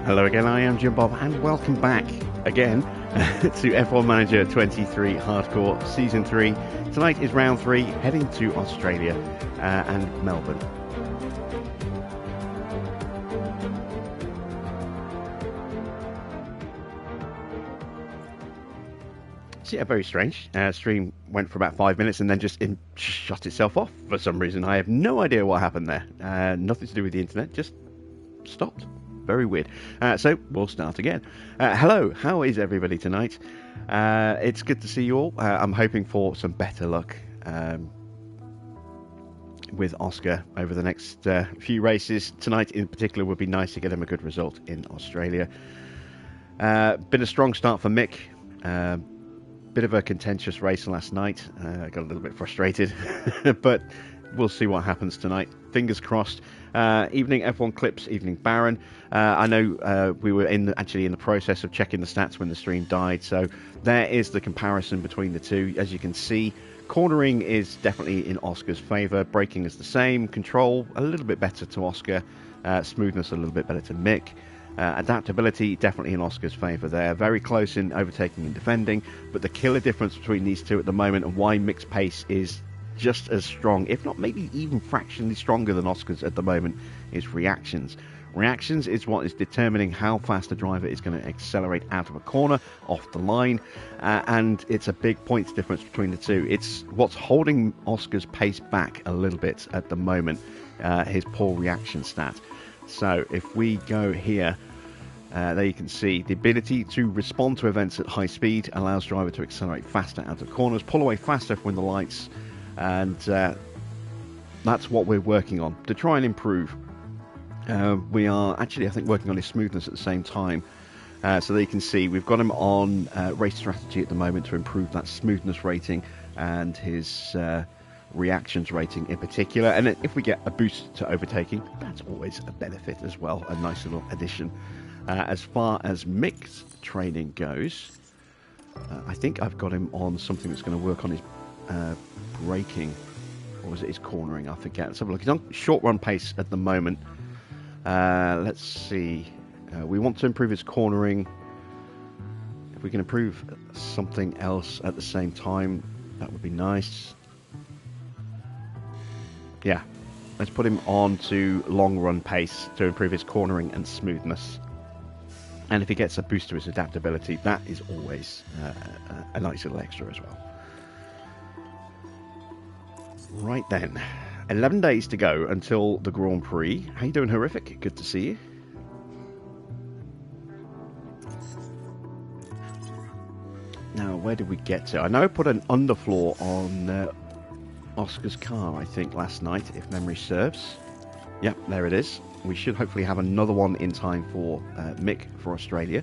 Hello again, I am Jim Bob, and welcome back again to F1 Manager 23 Hardcore Season 3. Tonight is round 3, heading to Australia and Melbourne. So yeah, very strange. Stream went for about 5 minutes and then just shut itself off for some reason. I have no idea what happened there. Nothing to do with the internet, just stopped. Very weird. So we'll start again. Hello, how is everybody tonight? It's good to see you all. I'm hoping for some better luck with Oscar over the next few races. Tonight in particular would be nice to get him a good result in Australia. Been a strong start for Mick. Bit of a contentious race last night. I got a little bit frustrated, but we'll see what happens tonight. Fingers crossed. Evening F1 clips, evening Baron. I know we were actually in the process of checking the stats when the stream died, so there is the comparison between the two. As you can see, cornering is definitely in Oscar's favour. Braking is the same. Control a little bit better to Oscar. Smoothness a little bit better to Mick. Adaptability definitely in Oscar's favour there. Very close in overtaking and defending, but the killer difference between these two at the moment and why Mick's pace is just as strong, if not maybe even fractionally stronger than Oscar's at the moment, is reactions. Reactions is what is determining how fast a driver is going to accelerate out of a corner, off the line, and it's a big points difference between the two. It's what's holding Oscar's pace back a little bit at the moment, his poor reaction stat. So if we go here, there you can see the ability to respond to events at high speed allows driver to accelerate faster out of corners, pull away faster when the lights, and that's what we're working on to try and improve. We are actually, I think, working on his smoothness at the same time. So there you can see we've got him on race strategy at the moment to improve that smoothness rating and his reactions rating in particular. And if we get a boost to overtaking, that's always a benefit as well, a nice little addition. As far as Mick's training goes, I think I've got him on something that's going to work on his braking, or was it his cornering? I forget. Let's have a look. He's on short run pace at the moment. Let's see. We want to improve his cornering. If we can improve something else at the same time, that would be nice. Yeah, let's put him on to long run pace to improve his cornering and smoothness. And if he gets a boost to his adaptability, that is always a nice little extra as well. Right then, 11 days to go until the Grand Prix. How you doing, Horrific? Good to see you. Now, where did we get to? I know I put an underfloor on Oscar's car, I think, last night, if memory serves. Yep, there it is. We should hopefully have another one in time for Mick for Australia.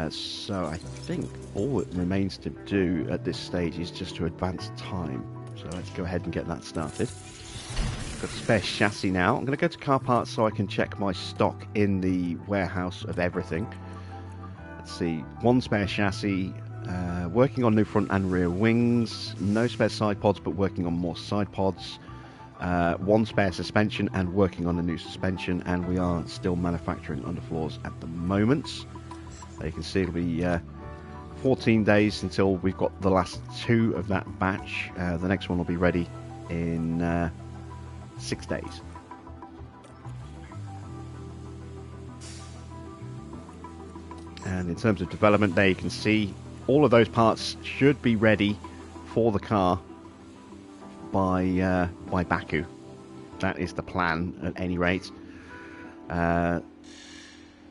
So I think all it remains to do at this stage is just to advance time. So let's go ahead and get that started. Got a spare chassis now. I'm going to go to car parts so I can check my stock in the warehouse of everything. Let's see, one spare chassis, working on new front and rear wings, no spare side pods but working on more side pods, one spare suspension and working on a new suspension, and we are still manufacturing underfloors at the moment. You can see it'll be 14 days until we've got the last two of that batch. The next one will be ready in 6 days. And in terms of development, there you can see all of those parts should be ready for the car by Baku. That is the plan at any rate.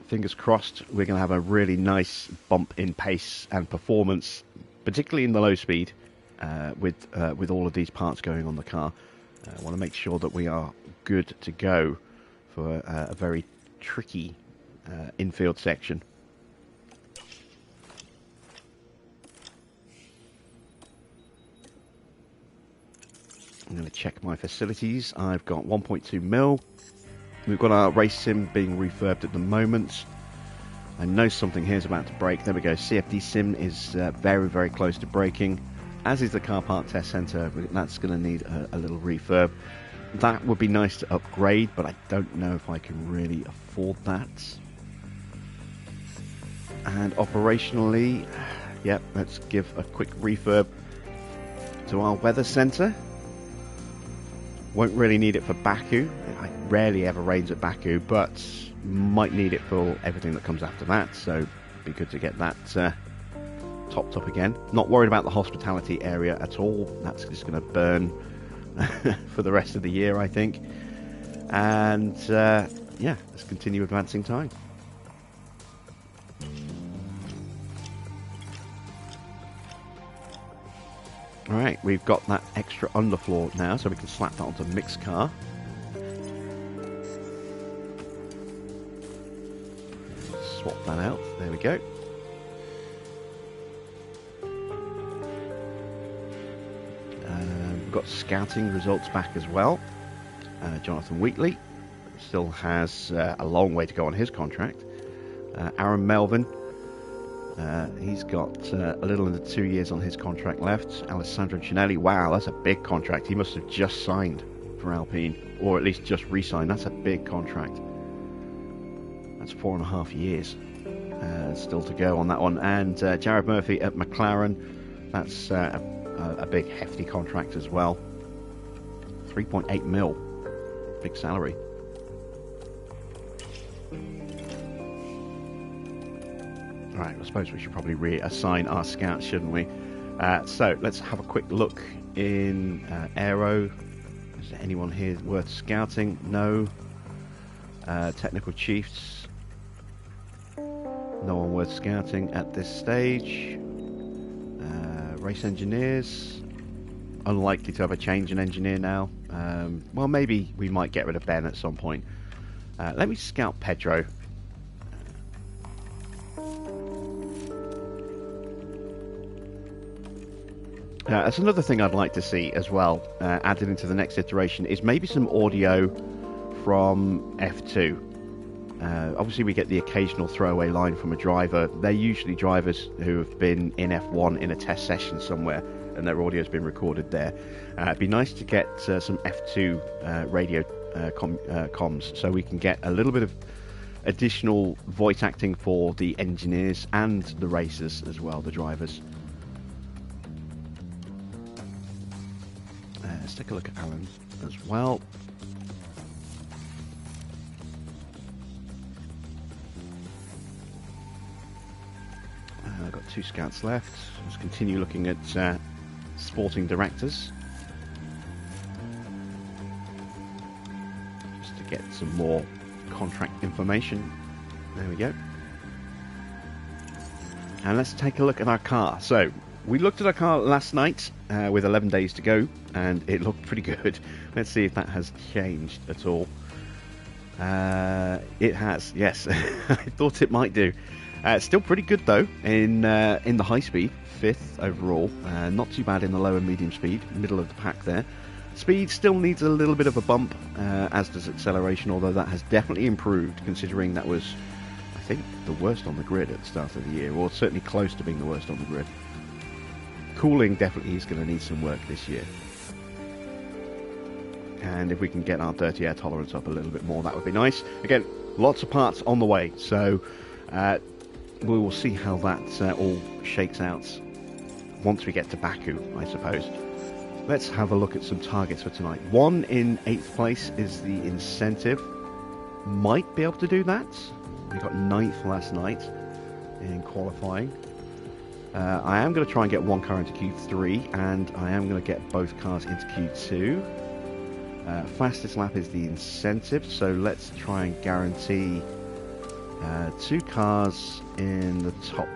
Fingers crossed we're going to have a really nice bump in pace and performance, particularly in the low speed, with all of these parts going on the car. I want to make sure that we are good to go for a very tricky infield section. I'm going to check my facilities. I've got 1.2 mil. We've got our race sim being refurbed at the moment. I know something here is about to break. There we go. CFD sim is very, very close to breaking, as is the car park test centre. That's going to need a little refurb. That would be nice to upgrade, but I don't know if I can really afford that. And operationally, yep, let's give a quick refurb to our weather centre. Won't really need it for Baku. It rarely ever rains at Baku, but might need it for everything that comes after that, so it'd be good to get that topped up again. Not worried about the hospitality area at all. That's just going to burn for the rest of the year, I think. And yeah, let's continue advancing time. Alright, we've got that extra underfloor now, so we can slap that onto Mick's car. Swap that out, there we go. We've got scouting results back as well. Jonathan Wheatley still has a long way to go on his contract. Aaron Melbourne, he's got a little under 2 years on his contract left. Alessandro Cinelli, wow, that's a big contract. He must have just signed for Alpine, or at least just re-signed. That's a big contract. That's 4.5 years still to go on that one. And Jared Murphy at McLaren, that's a big hefty contract as well. 3.8 mil, big salary. Right, I suppose we should probably reassign our scouts, shouldn't we? So let's have a quick look in Aero. Is there anyone here worth scouting? No. Technical chiefs. No one worth scouting at this stage. Race engineers. Unlikely to have a change in engineer now. Well, maybe we might get rid of Ben at some point. Let me scout Pedro. That's another thing I'd like to see as well, added into the next iteration, is maybe some audio from F2. Obviously we get the occasional throwaway line from a driver. They're usually drivers who have been in F1 in a test session somewhere, and their audio's been recorded there. It'd be nice to get some F2 radio comms, so we can get a little bit of additional voice acting for the engineers and the racers as well, the drivers. Let's take a look at Alan as well. I've got 2 scouts left. Let's continue looking at sporting directors. Just to get some more contract information. There we go. And let's take a look at our car. So, we looked at our car last night with 11 days to go, and it looked pretty good. Let's see if that has changed at all. It has, yes. I thought it might do. Still pretty good though in the high speed, 5th overall. Not too bad in the low and medium speed, middle of the pack there. Speed still needs a little bit of a bump, as does acceleration, although that has definitely improved, considering that was, I think, the worst on the grid at the start of the year, or certainly close to being the worst on the grid. Cooling definitely is going to need some work this year. And if we can get our dirty air tolerance up a little bit more, that would be nice. Again, lots of parts on the way, so we will see how that all shakes out once we get to Baku, I suppose. Let's have a look at some targets for tonight. 1 in 8th place is the incentive. Might be able to do that. We got 9th last night in qualifying. I am going to try and get one car into Q3, and I am going to get both cars into Q2. Fastest lap is the incentive, so let's try and guarantee 2 cars in the top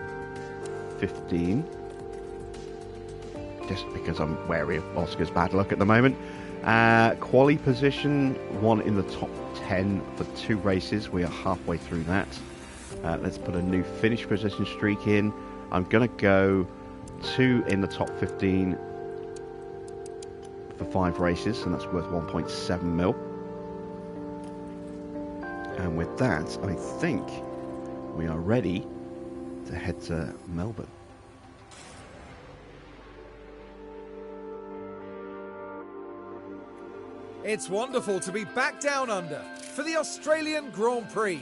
15. Just because I'm wary of Oscar's bad luck at the moment. Quali position, 1 in the top 10 for 2 races. We are halfway through that. Let's put a new finish position streak in. I'm going to go 2 in the top 15 for 5 races, and that's worth 1.7 mil. And with that, I think we are ready to head to Melbourne. It's wonderful to be back down under for the Australian Grand Prix.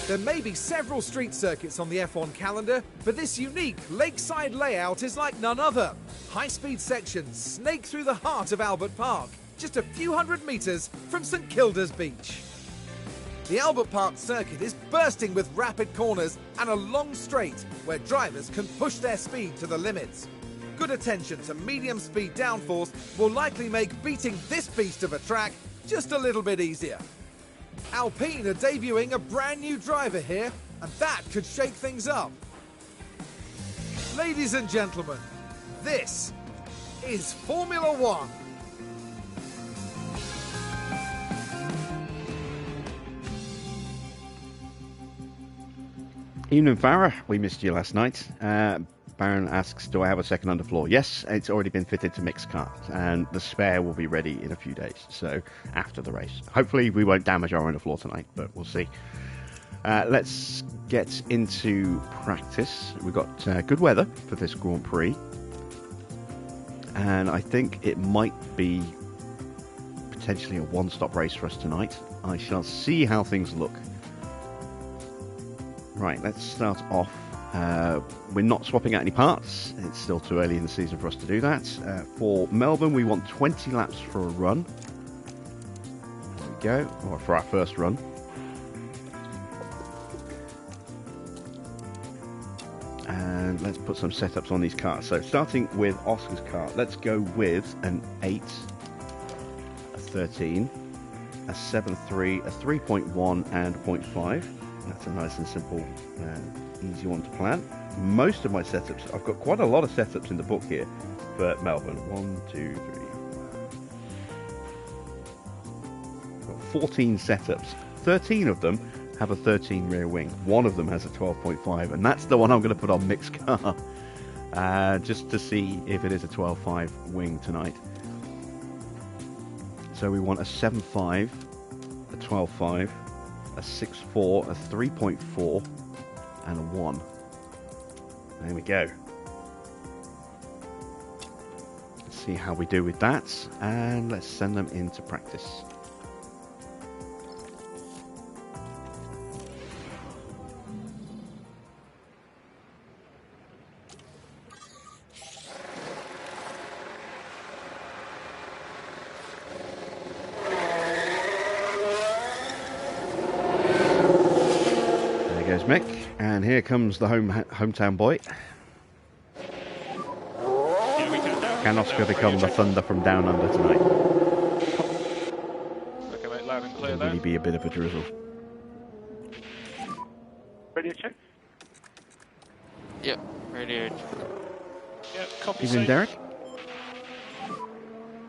There may be several street circuits on the F1 calendar, but this unique lakeside layout is like none other. High-speed sections snake through the heart of Albert Park, just a few hundred metres from St Kilda's beach. The Albert Park circuit is bursting with rapid corners and a long straight where drivers can push their speed to the limits. Good attention to medium-speed downforce will likely make beating this beast of a track just a little bit easier. Alpine are debuting a brand new driver here, and that could shake things up. Ladies and gentlemen, this is Formula One. Evening, Farah. We missed you last night. Baron asks, do I have a second underfloor? Yes, it's already been fitted to mixed cars, and the spare will be ready in a few days, so after the race. Hopefully we won't damage our underfloor tonight, but we'll see. Let's get into practice. We've got good weather for this Grand Prix, and I think it might be potentially a one-stop race for us tonight. I shall see how things look. Right, let's start off. We're not swapping out any parts. It's still too early in the season for us to do that. For Melbourne, we want 20 laps for a run. There we go, or for our first run. And let's put some setups on these cars. So starting with Oscar's car, let's go with an 8, a 13, a 7.3, a 3.1 and 0.5. That's a nice and simple, easy one to plan. Most of my setups, I've got quite a lot of setups in the book here for Melbourne. 1, 2, 3. Got 14 setups. 13 of them have a 13 rear wing. One of them has a 12.5, and that's the one I'm going to put on mixed car, just to see if it is a 12.5 wing tonight. So we want a 7.5, a 12.5. A 6.4, a 3.4, and a 1. There we go. Let's see how we do with that, and let's send them into practice. Mick, and here comes the hometown boy. Can Oscar become the thunder from down under tonight? It'll really be a bit of a drizzle. Radio check. Yep, radio. Yep, copy. Evening, Derek.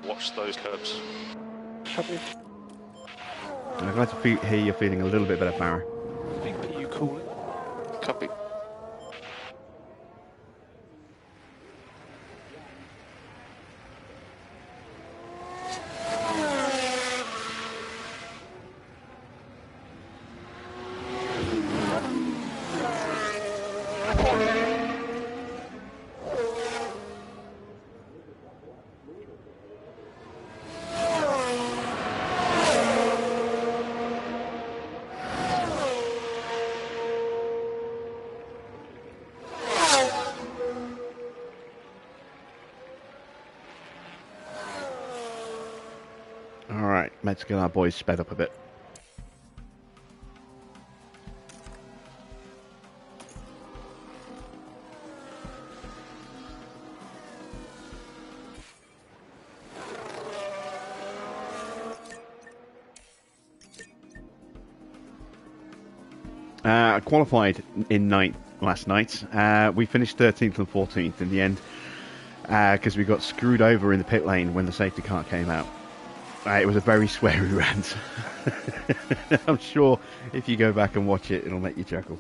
Watch those curbs. Copy. I'm glad to hear you're feeling a little bit better, Farah. You call it? Copy. Let's get our boys sped up a bit. I qualified in 9th last night. We finished 13th and 14th in the end because we got screwed over in the pit lane when the safety car came out. It was a very sweary rant. I'm sure if you go back and watch it, it'll make you chuckle.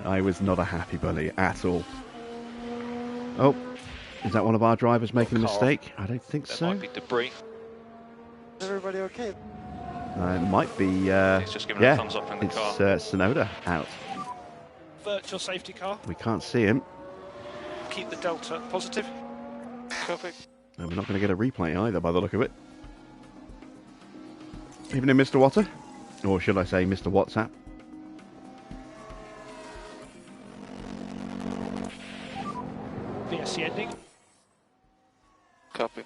I was not a happy bunny at all. Oh, is that one of our drivers making a mistake? I don't think so. There might be debris. Is everybody okay? It might be, He's just giving a thumbs up in the car. It's Sonoda out. Virtual safety car. We can't see him. Keep the delta positive. Copy. And we're not going to get a replay either by the look of it. Evening, Mr. Watter. Or should I say Mr. WhatsApp? VSC ending. Copy.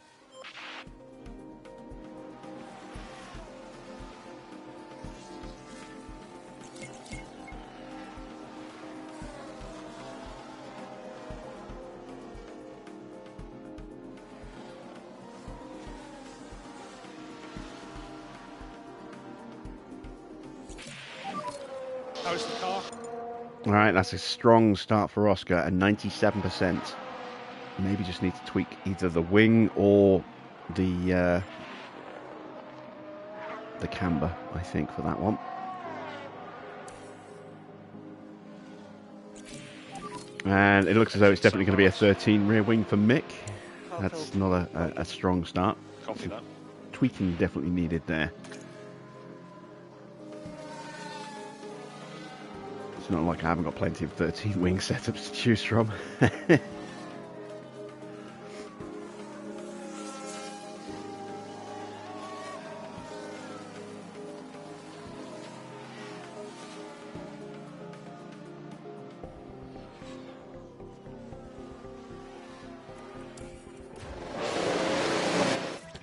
How's the car? All right, that's a strong start for Oscar at 97%. Maybe just need to tweak either the wing or the camber, I think, for that one. And it looks as though it's definitely going to be a 13 rear wing for Mick. That's not a strong start. Copy that. Tweaking definitely needed there. It's not like I haven't got plenty of 13 wing setups to choose from.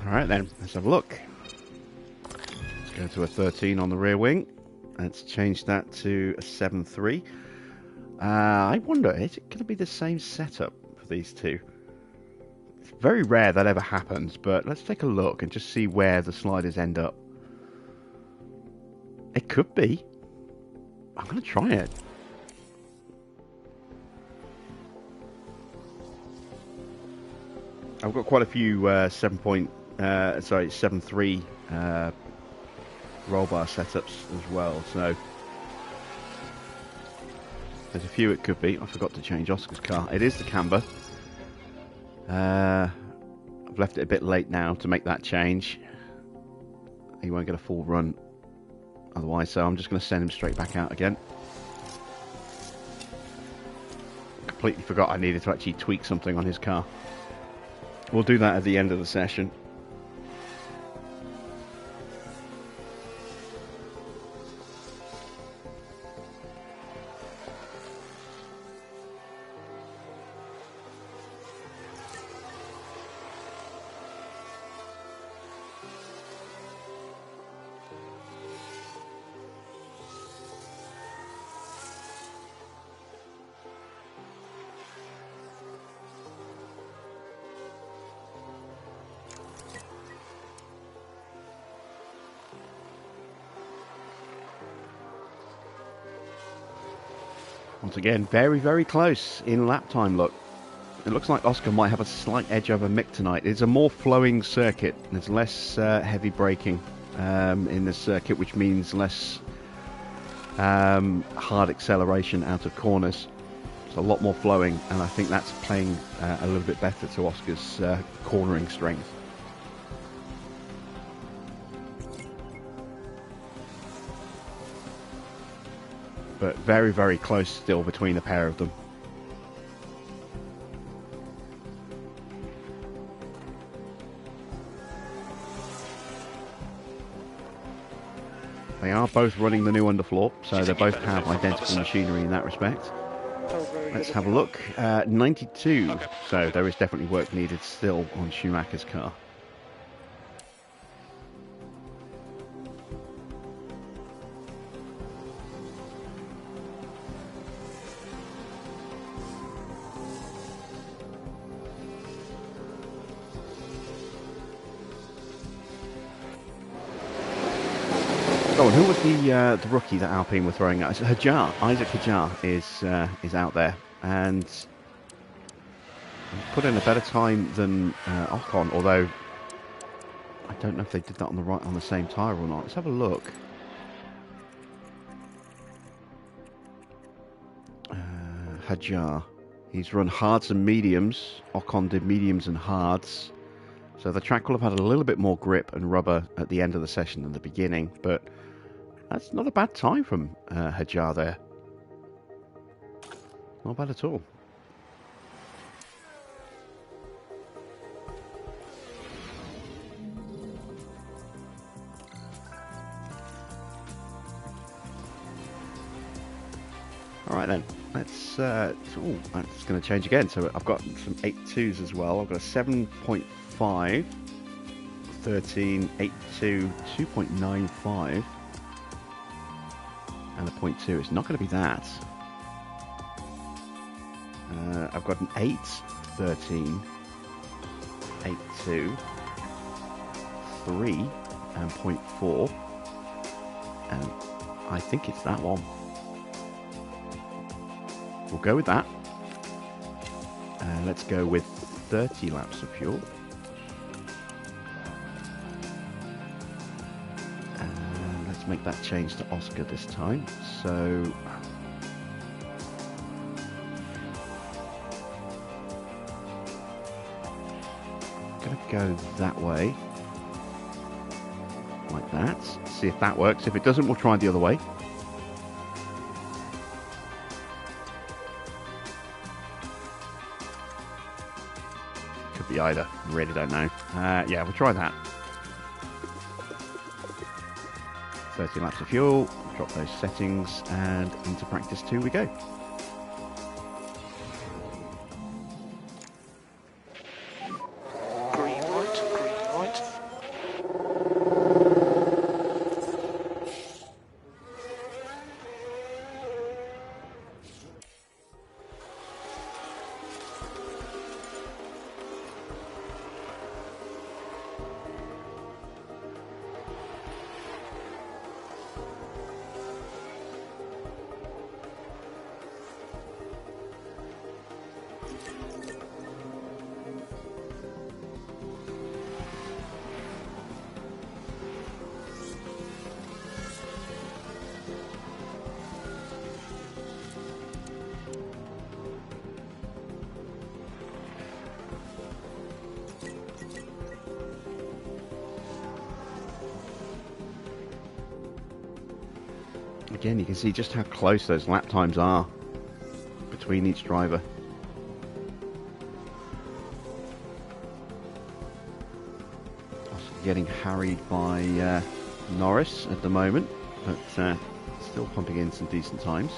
Alright then, let's have a look. Let's go to a 13 on the rear wing. Let's change that to a 7.3. I wonder, is it going to be the same setup for these two? It's very rare that ever happens, but let's take a look and just see where the sliders end up. It could be. I'm going to try it. I've got quite a few 7.3 roll bar setups as well, so there's a few it could be. I forgot to change Oscar's car. It is the camber. I've left it a bit late now to make that change. He won't get a full run otherwise, so I'm just going to send him straight back out again. Completely forgot I needed to actually tweak something on his car. We'll do that at the end of the session. Once again, very, very close in lap time, look. It looks like Oscar might have a slight edge over Mick tonight. It's a more flowing circuit. There's less heavy braking in this circuit, which means less hard acceleration out of corners. It's a lot more flowing, and I think that's playing a little bit better to Oscar's cornering strength. But very, very close still between the pair of them. They are both running the new underfloor, so they both have identical machinery in that respect. Let's have a look. 92, so there is definitely work needed still on Schumacher's car. Oh, and who was the rookie that Alpine were throwing at? It's Hajar. Isaac Hajar is out there, and put in a better time than Ocon. Although I don't know if they did that on the same tyre or not. Let's have a look. Hajar. He's run hards and mediums. Ocon did mediums and hards. So the track will have had a little bit more grip and rubber at the end of the session than the beginning, but that's not a bad time from Hajar there. Not bad at all. All right then, let's. Oh, that's going to change again. So I've got some 8.2s as well. I've got a 7.5, 13, 8.2, 2.95, and a 0.2. It's not going to be that. I've got an 8, 13, 8.2, 3, and 0.4, and I think it's that one. We'll go with that. Let's go with 30 laps of fuel. And let's make that change to Oscar this time. So I'm gonna go that way. Like that. See if that works. If it doesn't, we'll try the other way. Could be either. Really don't know. Yeah, we'll try that. 30 laps of fuel. Drop those settings and into practice 2 we go. Green light, green light. Again, you can see just how close those lap times are between each driver. Also getting harried by Norris at the moment, but still pumping in some decent times.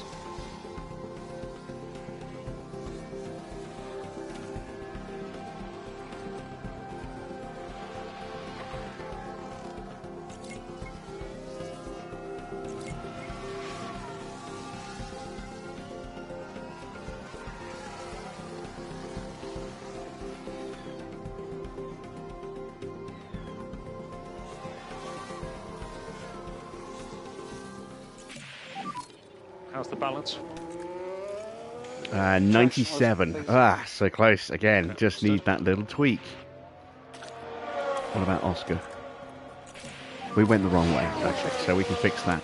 How's the balance? 97. Ah, so close. Again, just need that little tweak. What about Oscar? We went the wrong way, actually, so we can fix that.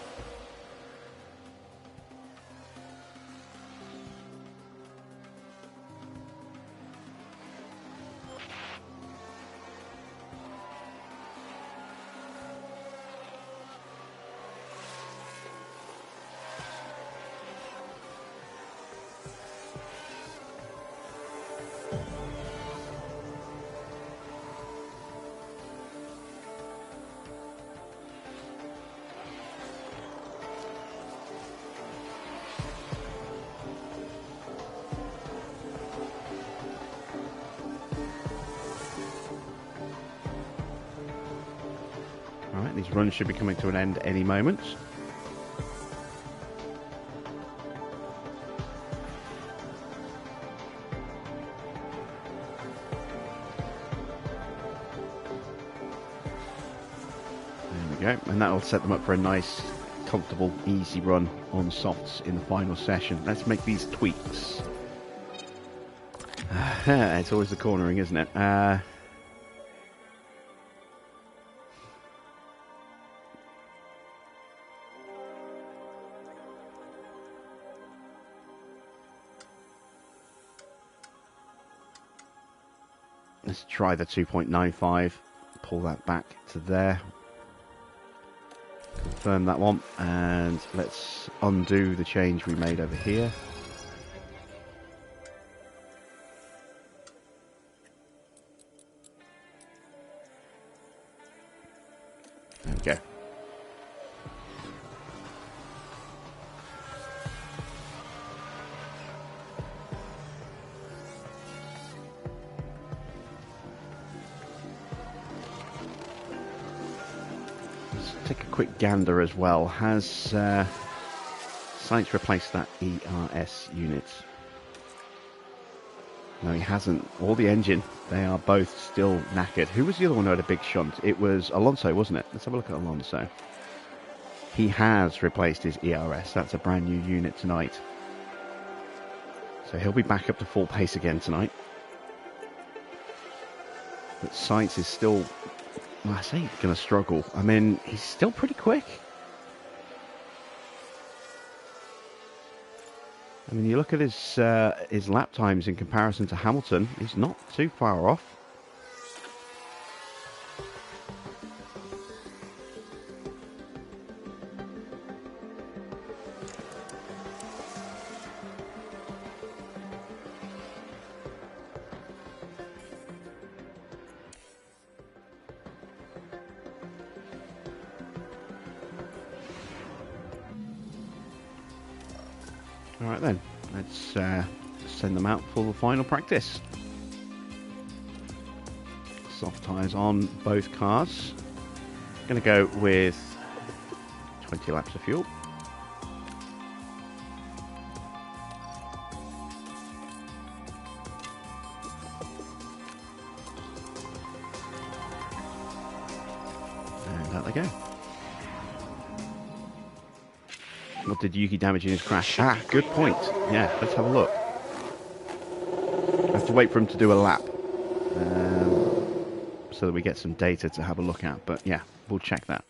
Alright, these runs should be coming to an end any moment. There we go, and that'll set them up for a nice, comfortable, easy run on softs in the final session. Let's make these tweaks. It's always the cornering, isn't it? Let's try the 2.95, pull that back to there, confirm that one, and let's undo the change we made over here. There we go. Let's take a quick gander as well. Has Sainz replaced that ERS unit? No, he hasn't. All the engine, they are both still knackered. Who was the other one who had a big shunt? It was Alonso, wasn't it? Let's have a look at Alonso. He has replaced his ERS. That's a brand new unit tonight. So he'll be back up to full pace again tonight. But Sainz is still, well, I say, going to struggle. I mean, he's still pretty quick. I mean, you look at his lap times in comparison to Hamilton, he's not too far off. All right then, let's send them out for the final practice. Soft tyres on both cars. Going to go with 20 laps of fuel. And out they go. What did Yuki damage in his crash? Ah, good point. Yeah, let's have a look. I have to wait for him to do a lap so that we get some data to have a look at. But yeah, we'll check that.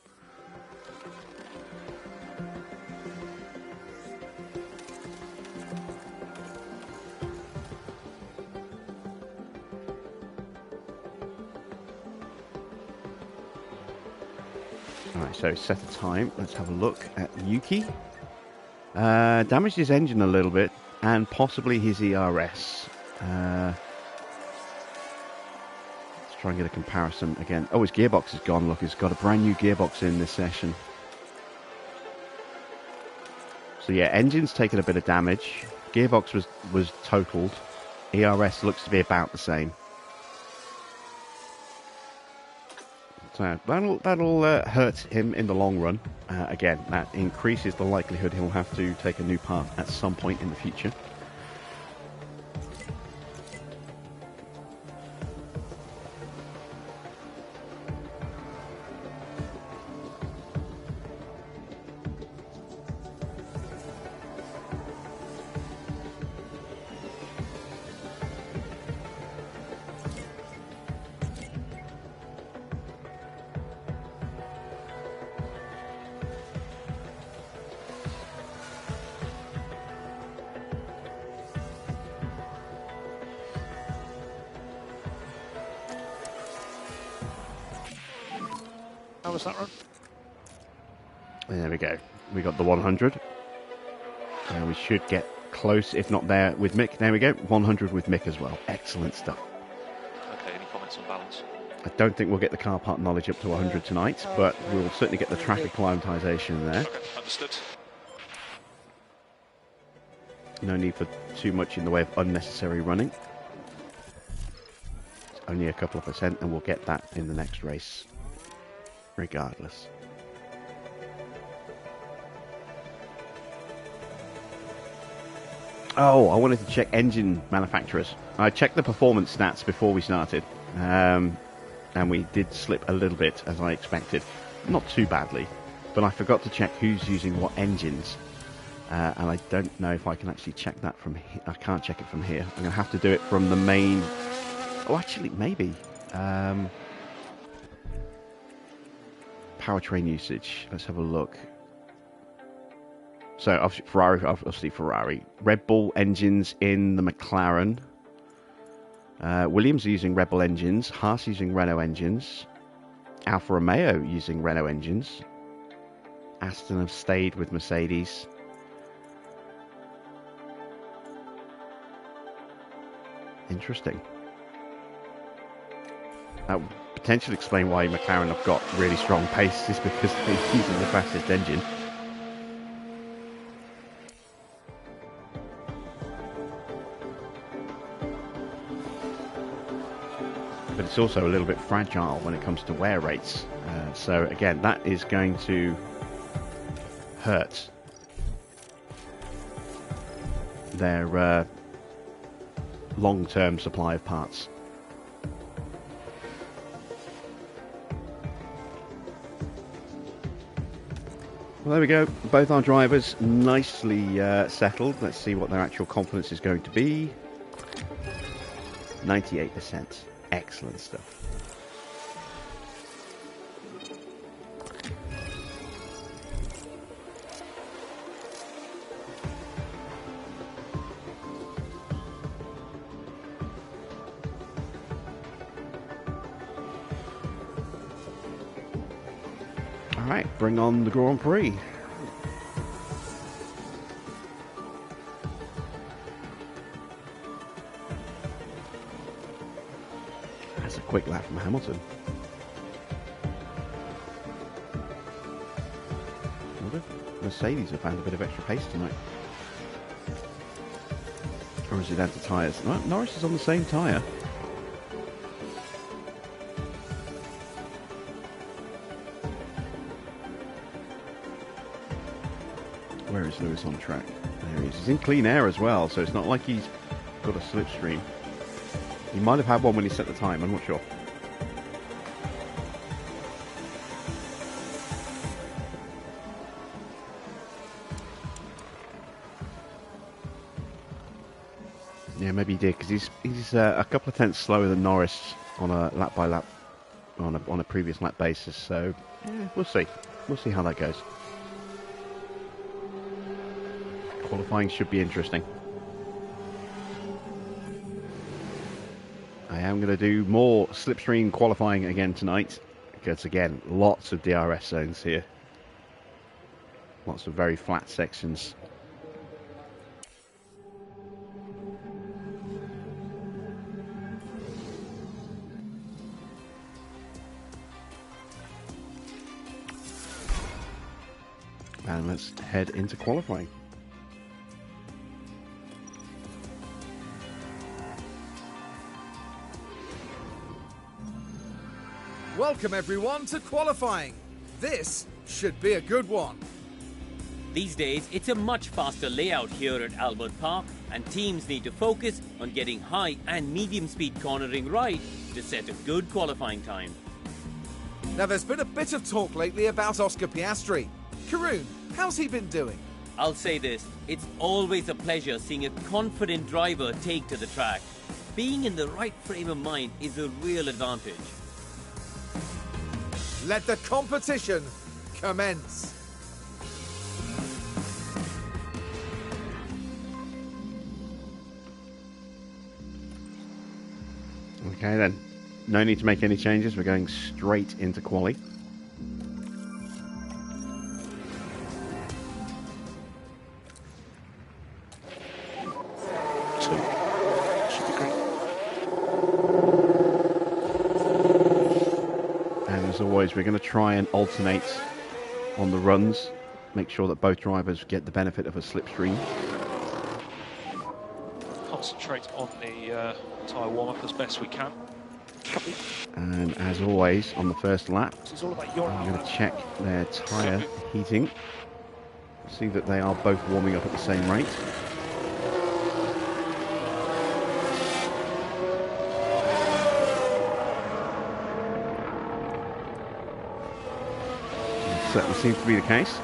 Alright, so set a time. Let's have a look at Yuki. Damaged his engine a little bit and possibly his ERS. Let's try and get a comparison again. Oh, his gearbox is gone. Look, he's got a brand new gearbox in this session. So yeah, engine's taken a bit of damage. Gearbox was totaled. ERS looks to be about the same. So that'll hurt him in the long run. Again, that increases the likelihood he'll have to take a new part at some point in the future. How was that run? There we go. We got the 100. We should get close, if not there, with Mick. There we go. 100 with Mick as well. Excellent stuff. Okay, any comments on balance? I don't think we'll get the car part knowledge up to 100 tonight, but we'll certainly get the track acclimatization there. Okay, understood. No need for too much in the way of unnecessary running. It's only a couple of percent, and we'll get that in the next race, regardless. Oh, I wanted to check engine manufacturers. I checked the performance stats before we started, and we did slip a little bit, as I expected. Not too badly, but I forgot to check who's using what engines. And I don't know if I can actually check that from here. I can't check it from here. I'm going to have to do it from the main... Oh, actually, maybe. Powertrain usage. Let's have a look. So, obviously Ferrari. Red Bull engines in the McLaren. Williams are using Red Bull engines. Haas using Renault engines. Alfa Romeo using Renault engines. Aston have stayed with Mercedes. Interesting. That would potentially explain why McLaren have got really strong pace, is because they're using the fastest engine. A bit of it's also a little bit fragile when it comes to wear rates. So again, that is going to hurt their long-term supply of parts. Well, there we go. Both our drivers nicely settled. Let's see what their actual confidence is going to be. 98%. Excellent stuff. All right, bring on the Grand Prix. That's a quick lap from Hamilton. Mercedes have found a bit of extra pace tonight. Or is it down to tyres? No, Norris is on the same tyre. Where is Lewis on track? There he is. He's in clean air as well, so it's not like he's got a slipstream. He might have had one when he set the time, I'm not sure. Yeah, maybe he did, because he's a couple of tenths slower than Norris on a lap by lap, on a previous lap basis. So yeah, we'll see. We'll see how that goes. Qualifying should be interesting. I am going to do more slipstream qualifying again tonight, because again, lots of DRS zones here. Lots of very flat sections. And let's head into qualifying. Welcome everyone to qualifying. This should be a good one. These days, it's a much faster layout here at Albert Park, and teams need to focus on getting high and medium speed cornering right to set a good qualifying time. Now there's been a bit of talk lately about Oscar Piastri. Karun, how's he been doing? I'll say this, it's always a pleasure seeing a confident driver take to the track. Being in the right frame of mind is a real advantage. Let the competition commence. Okay then, no need to make any changes. We're going straight into quali. Should be great. And as always, we're going to try and alternate on the runs. Make sure that both drivers get the benefit of a slipstream. Concentrate on the tyre warm-up as best we can. Copy. And as always, on the first lap, This is all about your I'm going to check their tyre heating. See that they are both warming up at the same rate. It certainly seems to be the case.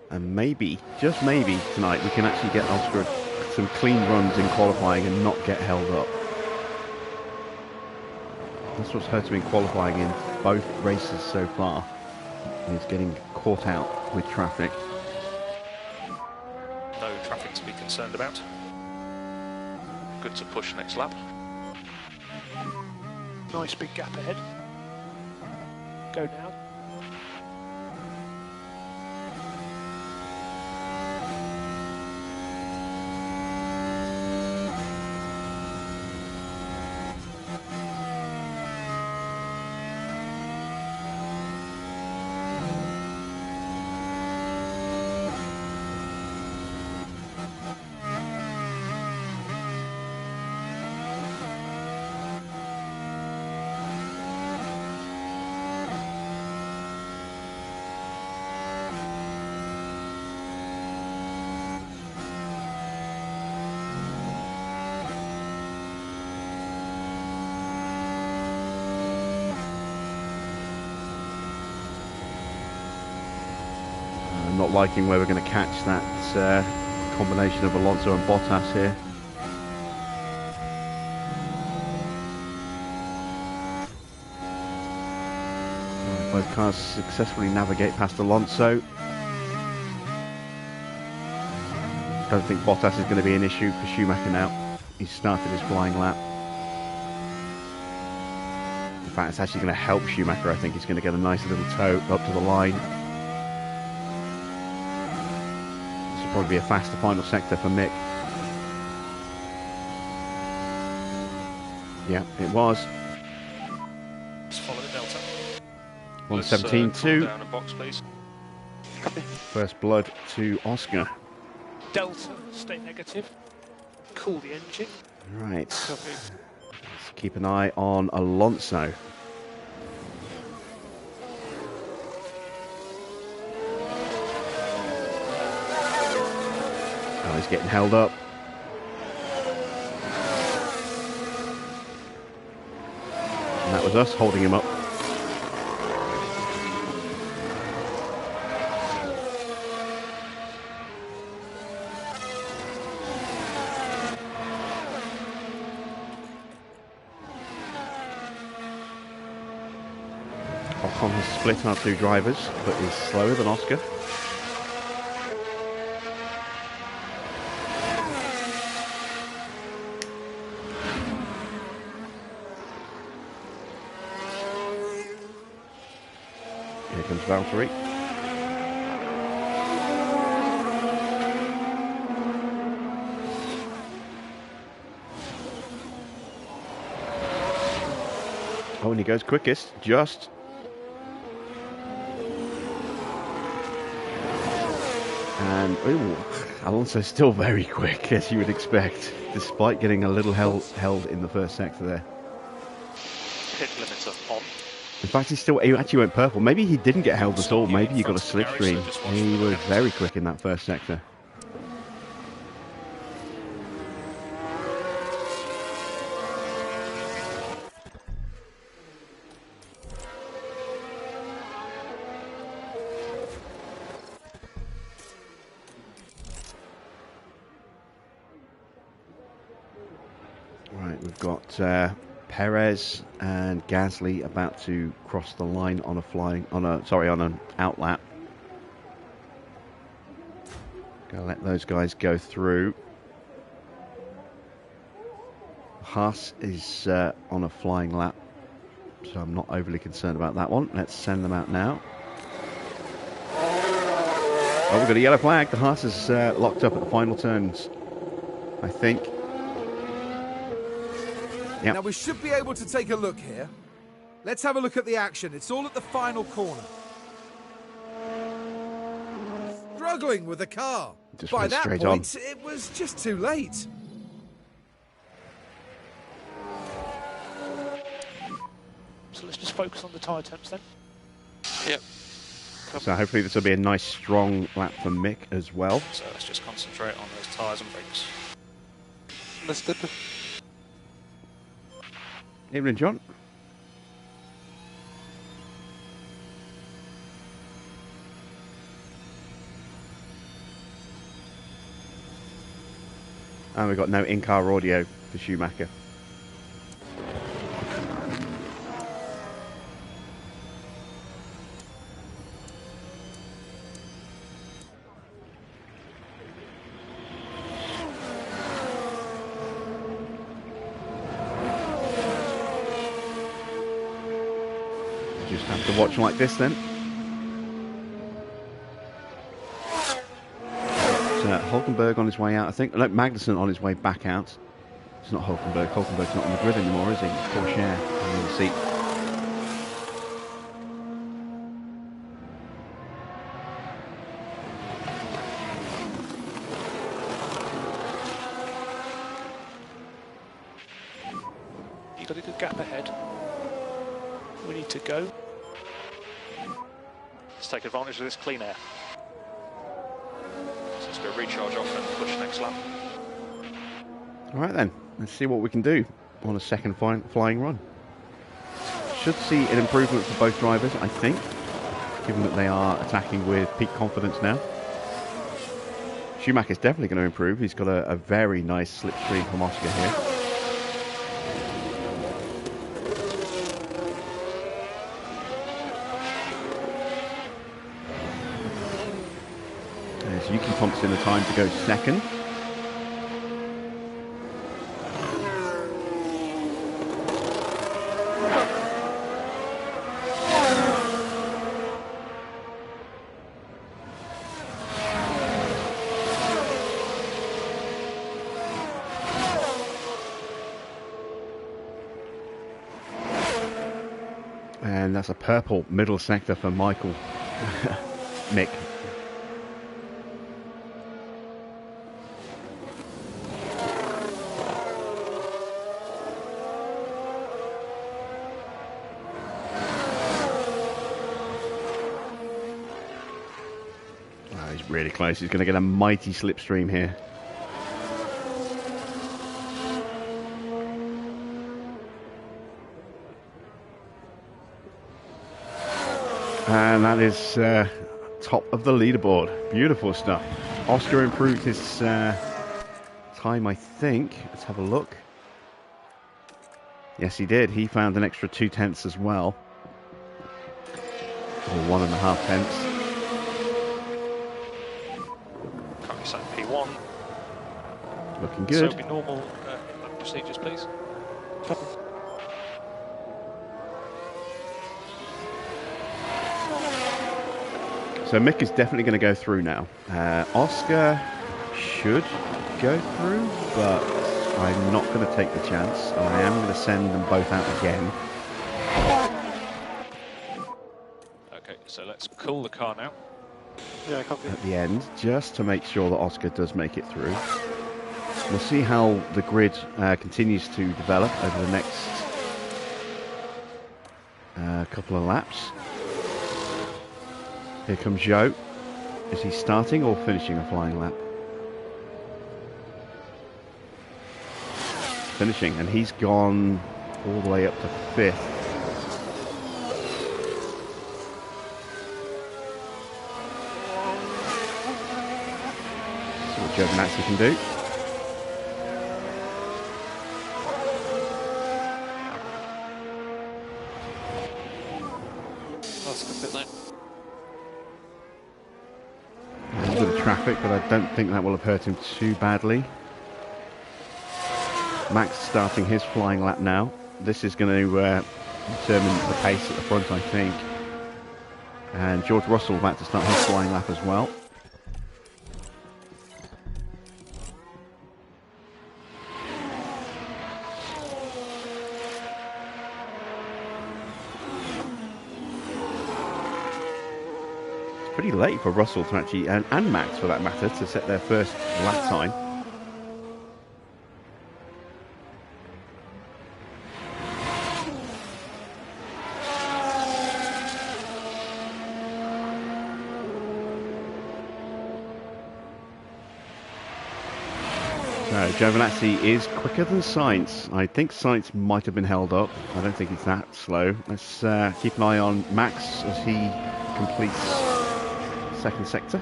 And maybe, just maybe, tonight we can actually get Oscar some clean runs in qualifying and not get held up. That's what's hurt him in qualifying in both races so far. He's getting caught out with traffic. No traffic to be concerned about. Good to push next lap. Nice big gap ahead. Go down. I'm not liking where we're going to catch that combination of Alonso and Bottas here. Both cars successfully navigate past Alonso. Don't think Bottas is going to be an issue for Schumacher now. He's started his flying lap. In fact, it's actually going to help Schumacher. I think he's going to get a nice little toe up to the line. This will probably be a faster final sector for Mick. Yeah, it was. Let's follow the delta. 117.2. Down a box, please. First blood to Oscar. Delta, stay negative. Cool the engine. Right. Copy. Let's keep an eye on Alonso. Oh, he's getting held up. And that was us holding him up. Ocon has split our two drivers, but is slower than Oscar. Here comes Valtteri. Oh, and he goes quickest, just. And, ooh, Alonso's still very quick, as you would expect, despite getting a little held in the first sector there. Pit limiter on. In fact, he actually went purple. Maybe he didn't get held at all. Maybe he got a slipstream. He was very quick in that first sector. Right, we've got Perez and Gasly about to cross the line on on an outlap. Gonna let those guys go through. Haas is on a flying lap, so I'm not overly concerned about that one. Let's send them out now. Oh, we've got a yellow flag. The Haas is locked up at the final turns, I think. Yep. Now we should be able to take a look here. Let's have a look at the action. It's all at the final corner. Struggling with the car. Just By went that straight point, on. it was just too late. So let's just focus on the tyre temps then. Yep. So hopefully this will be a nice strong lap for Mick as well. So let's just concentrate on those tyres and brakes. Understood. Evening, John. And we've got no in-car audio for Schumacher. to watch like this then. So Hulkenberg on his way out, I think. Look, Magnussen on his way back out. It's not Hulkenberg. Hulkenberg's not on the grid anymore, is he? Porsche in the seat. You've got a good gap ahead. We need to go. Let's take advantage of this clean air. So let's go recharge off and push next lap. All right then, let's see what we can do on a second flying run. Should see an improvement for both drivers, I think, given that they are attacking with peak confidence now. Schumacher's definitely going to improve. He's got a very nice slipstream from Oscar here. There's Yuki Thompson the time to go second. And that's a purple middle sector for Michael Mick. Oh, he's really close. He's going to get a mighty slipstream here. And that is top of the leaderboard. Beautiful stuff. Oscar improved his time, I think. Let's have a look. Yes, he did. He found an extra 2/10 as well. Or 1.5 tenths. Currently set P1. Looking good. So be normal procedures, please. So Mick is definitely going to go through now. Oscar should go through, but I'm not going to take the chance. And I am going to send them both out again. Okay, so let's cool the car now. Yeah, copy. At the end, just to make sure that Oscar does make it through. We'll see how the grid continues to develop over the next couple of laps. Here comes Zhou. Is he starting or finishing a flying lap? Finishing, and he's gone all the way up to 5th. See what Giovinazzi can do. That's a bit late. A little bit of traffic, but I don't think that will have hurt him too badly. Max starting his flying lap now. This is going to determine the pace at the front, I think. And George Russell about to start his flying lap as well. It's pretty late for Russell to actually, and Max for that matter, to set their first lap time. So Giovinazzi is quicker than Sainz. I think Sainz might have been held up. I don't think he's that slow. Let's keep an eye on Max as he completes second sector.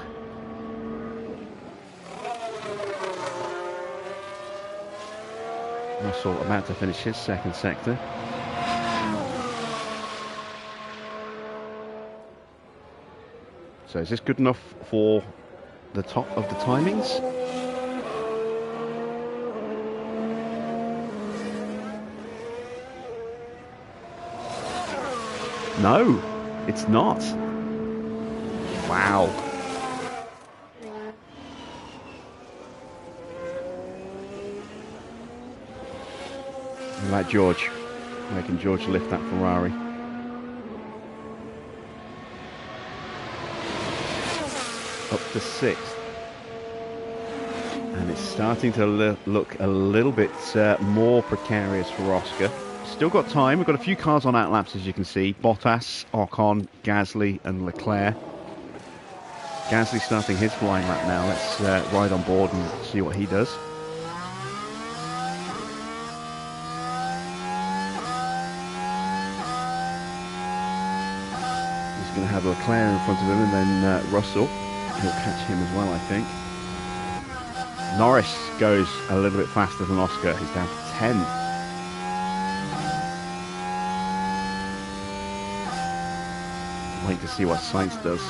Russell about to finish his second sector. So is this good enough for the top of the timings? No, It's not. Wow. Like George, making George lift that Ferrari. Up to 6th. And it's starting to look a little bit more precarious for Oscar. Still got time. We've got a few cars on outlaps, as you can see. Bottas, Ocon, Gasly and Leclerc. Gasly starting his flying lap now. Let's ride on board and see what he does. He's going to have Leclerc in front of him and then Russell. He'll catch him as well, I think. Norris goes a little bit faster than Oscar. He's down to 10th. Wait to see what Sainz does.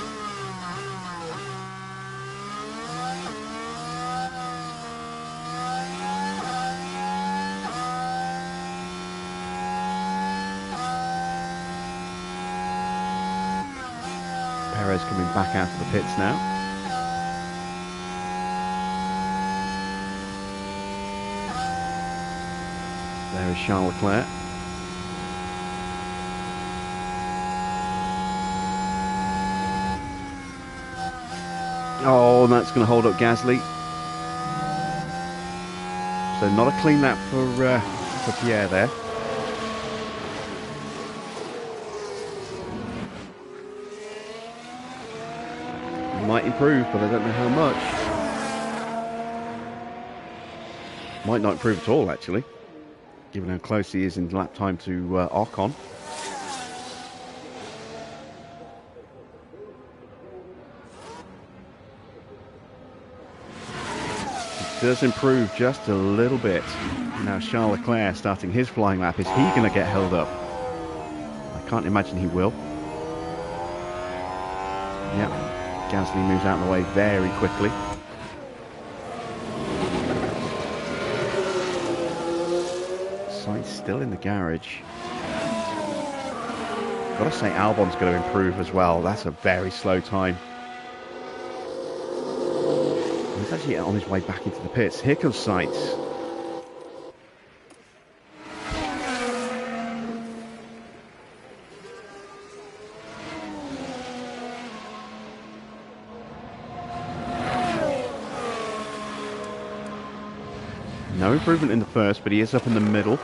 Perez coming back out of the pits now. There is Charles Leclerc. Oh, and that's going to hold up Gasly. So not a clean lap for Pierre there. Might improve, but I don't know how much. Might not improve at all, actually, given how close he is in lap time to Ocon. It does improve just a little bit. Now Charles Leclerc starting his flying lap. Is he going to get held up? I can't imagine he will. Yep. Gasly moves out of the way very quickly. Sainz still in the garage. Gotta say Albon's going to improve as well. That's a very slow time. He's actually on his way back into the pits. Here comes Sainz. No improvement in the first, but he is up in the middle.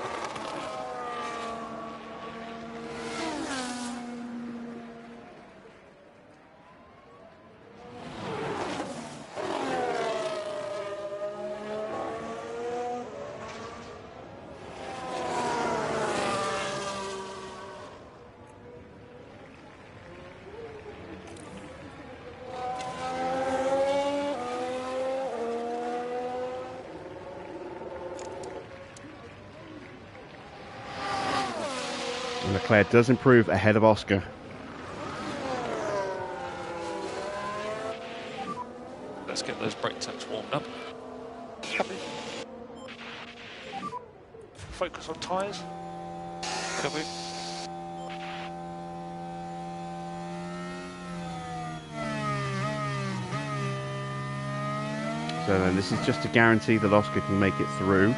Leclerc does improve ahead of Oscar. Let's get those brake tanks warmed up. Copy. Focus on tyres. Copy. So then this is just to guarantee that Oscar can make it through.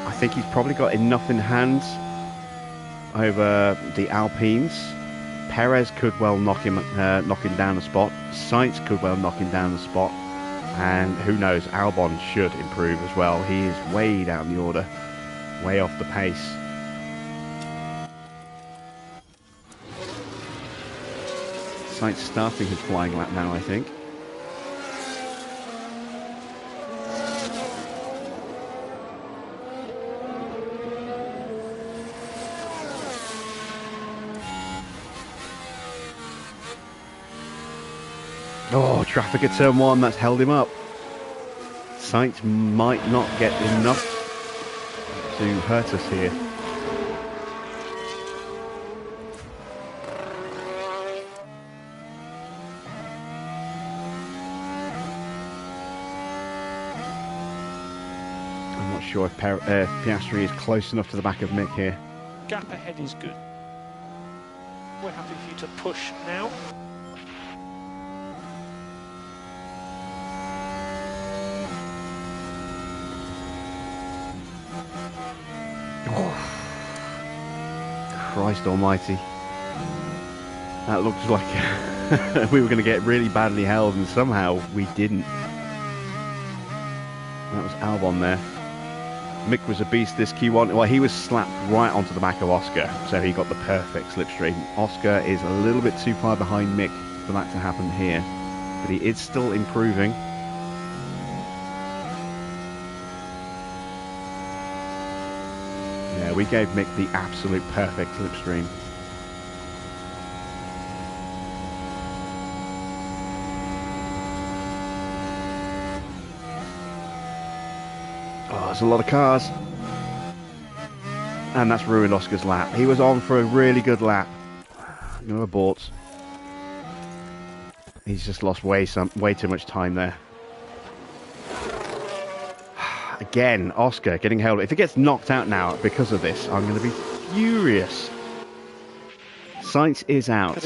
I think he's probably got enough in hand over the Alpines. Perez could well knock him down a spot. Sainz could well knock him down a spot. And who knows, Albon should improve as well. He is way down the order, way off the pace. Sainz starting his flying lap now, I think. Oh, traffic at turn 1, that's held him up. Sainz might not get enough to hurt us here. I'm not sure if Piastri is close enough to the back of Mick here. gap ahead is good. We're happy for you to push now. Christ almighty. That looked like we were going to get really badly held, and somehow we didn't. That was Albon there. Mick was a beast this Q1. Well, he was slapped right onto the back of Oscar, so he got the perfect slipstream. Oscar is a little bit too far behind Mick for that to happen here, but he is still improving. Yeah, we gave Mick the absolute perfect slipstream. Oh, there's a lot of cars. And that's ruined Oscar's lap. He was on for a really good lap. No aborts. He's just lost way too much time there. Again, Oscar getting held. If he gets knocked out now because of this, I'm going to be furious. Sainz is out.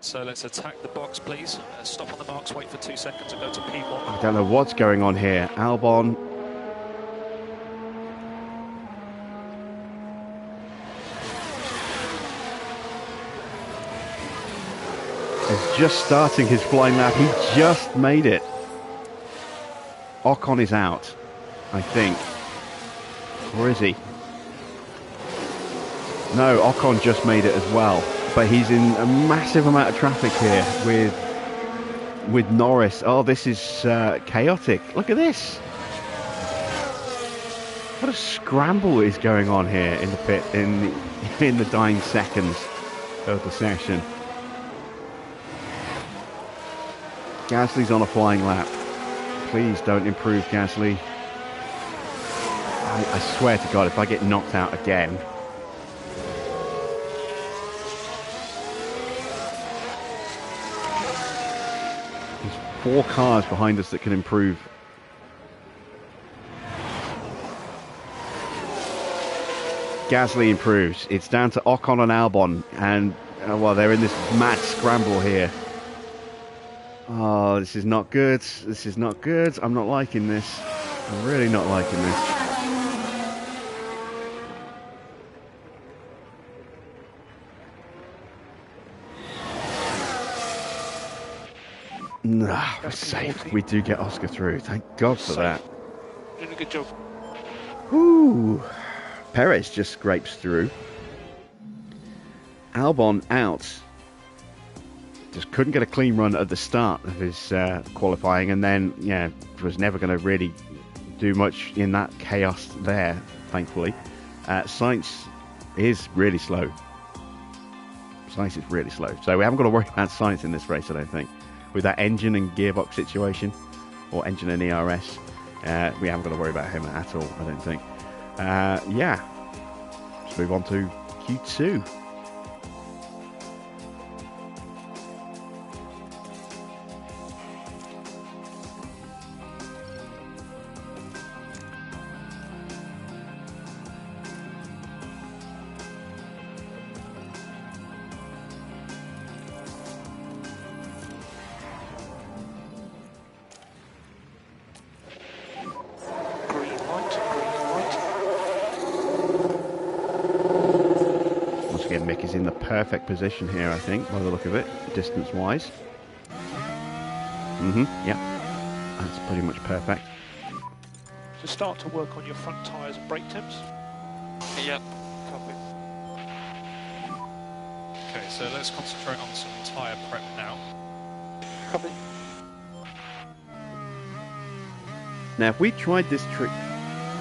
So let's attack the box, please. Stop on the marks, wait for 2 seconds and go to P1. I don't know what's going on here. Albon. Is just starting his flying lap. He just made it. Ocon is out, I think. Or is he? No, Ocon just made it as well. But he's in a massive amount of traffic here with Norris. Oh, this is chaotic. Look at this. What a scramble is going on here in the pit in the dying seconds of the session. Gasly's on a flying lap. Please don't improve, Gasly. I swear to God, if I get knocked out again. There's 4 cars behind us that can improve. Gasly improves. It's down to Ocon and Albon, and well, they're in this mad scramble here. Oh, this is not good. This is not good. I'm not liking this. I'm really not liking this. No, we're safe. We do get Oscar through. Thank God for that. Doing a good job. Ooh. Perez just scrapes through. Albon out. Just couldn't get a clean run at the start of his qualifying, and then, yeah, was never going to really do much in that chaos there, thankfully. Sainz is really slow. Sainz is really slow. So we haven't got to worry about Sainz in this race, I don't think. With that engine and gearbox situation, or engine and ERS, we haven't got to worry about him at all, I don't think. Yeah, let's move on to Q2. Mick is in the perfect position here, I think, by the look of it, distance-wise. Yeah, that's pretty much perfect. So start to work on your front tyres and brake temps. Yep, copy. Okay, so let's concentrate on some tyre prep now. Copy. Now, if we tried this trick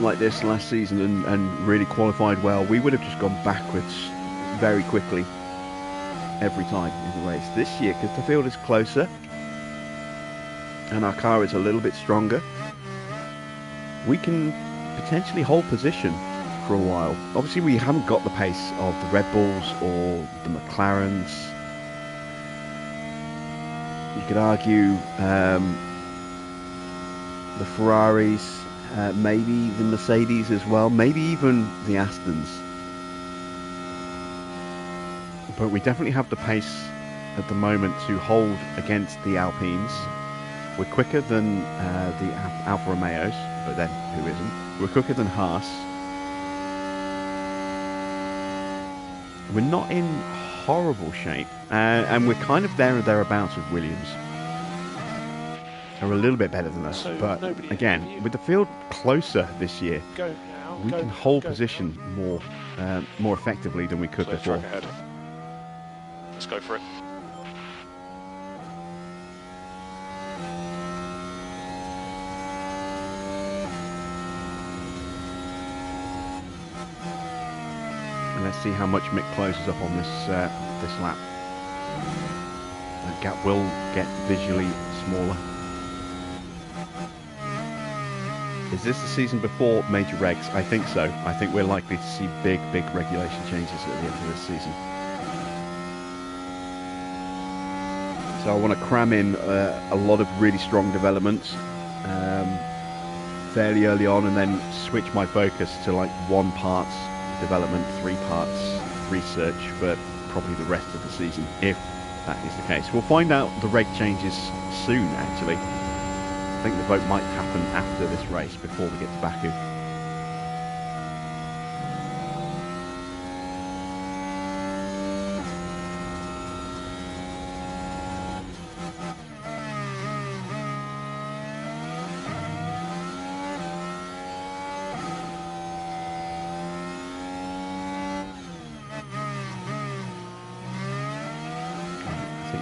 like this last season and really qualified well, we would have just gone backwards very quickly every time in the race. This year, because the field is closer and our car is a little bit stronger, we can potentially hold position for a while. Obviously, we haven't got the pace of the Red Bulls or the McLarens. You could argue the Ferraris. maybe the Mercedes as well, maybe even the Astons. But we definitely have the pace at the moment to hold against the Alpines. We're quicker than the Alfa Romeos, but then who isn't? We're quicker than Haas. We're not in horrible shape, and we're kind of there or thereabouts with Williams. They're a little bit better than us, but again, with the field closer this year, we can hold position more effectively than we could before. Let's go for it. And let's see how much Mick closes up on this lap. That gap will get visually smaller. Is this the season before major regs? I think so. I think we're likely to see big regulation changes at the end of this season. So I want to cram in a lot of really strong developments fairly early on, and then switch my focus to like 1 part development, 3 parts research for probably the rest of the season, if that is the case. We'll find out the reg changes soon, actually. I think the vote might happen after this race, before we get to Baku.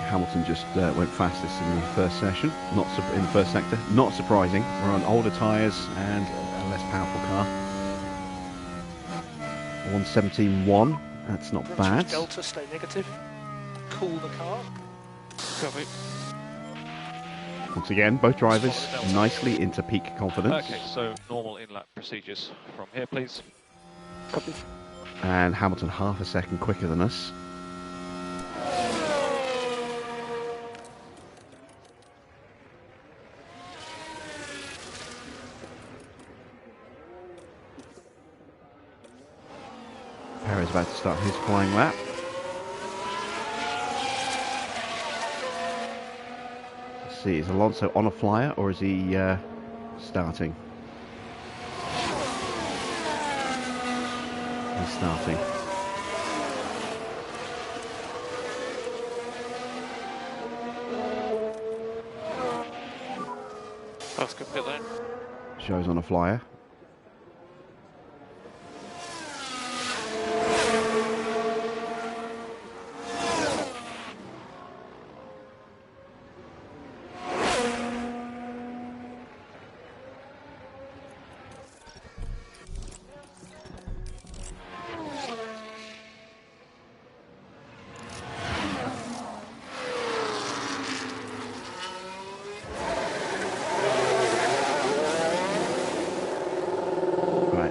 Hamilton just went fastest in the first session, in the first sector. Not surprising. We're on older tyres and a less powerful car. 1:17.1. That's not bad. Delta, stay negative. Cool the car. Copy. Once again, both drivers nicely into peak confidence. Okay, so normal in-lap procedures from here, please. Copy. And Hamilton half a second quicker than us. Perez about to start his flying lap. Let's see, is Alonso on a flyer or is he starting? He's starting. Oscar pit lane. Shows on a flyer.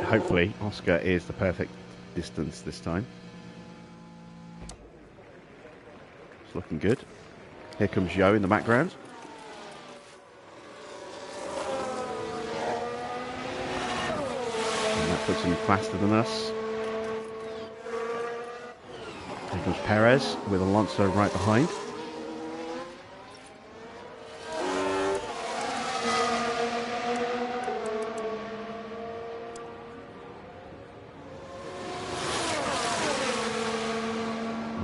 Hopefully, Oscar is the perfect distance this time. It's looking good. Here comes Zhou in the background. And that puts him faster than us. Here comes Perez with Alonso right behind.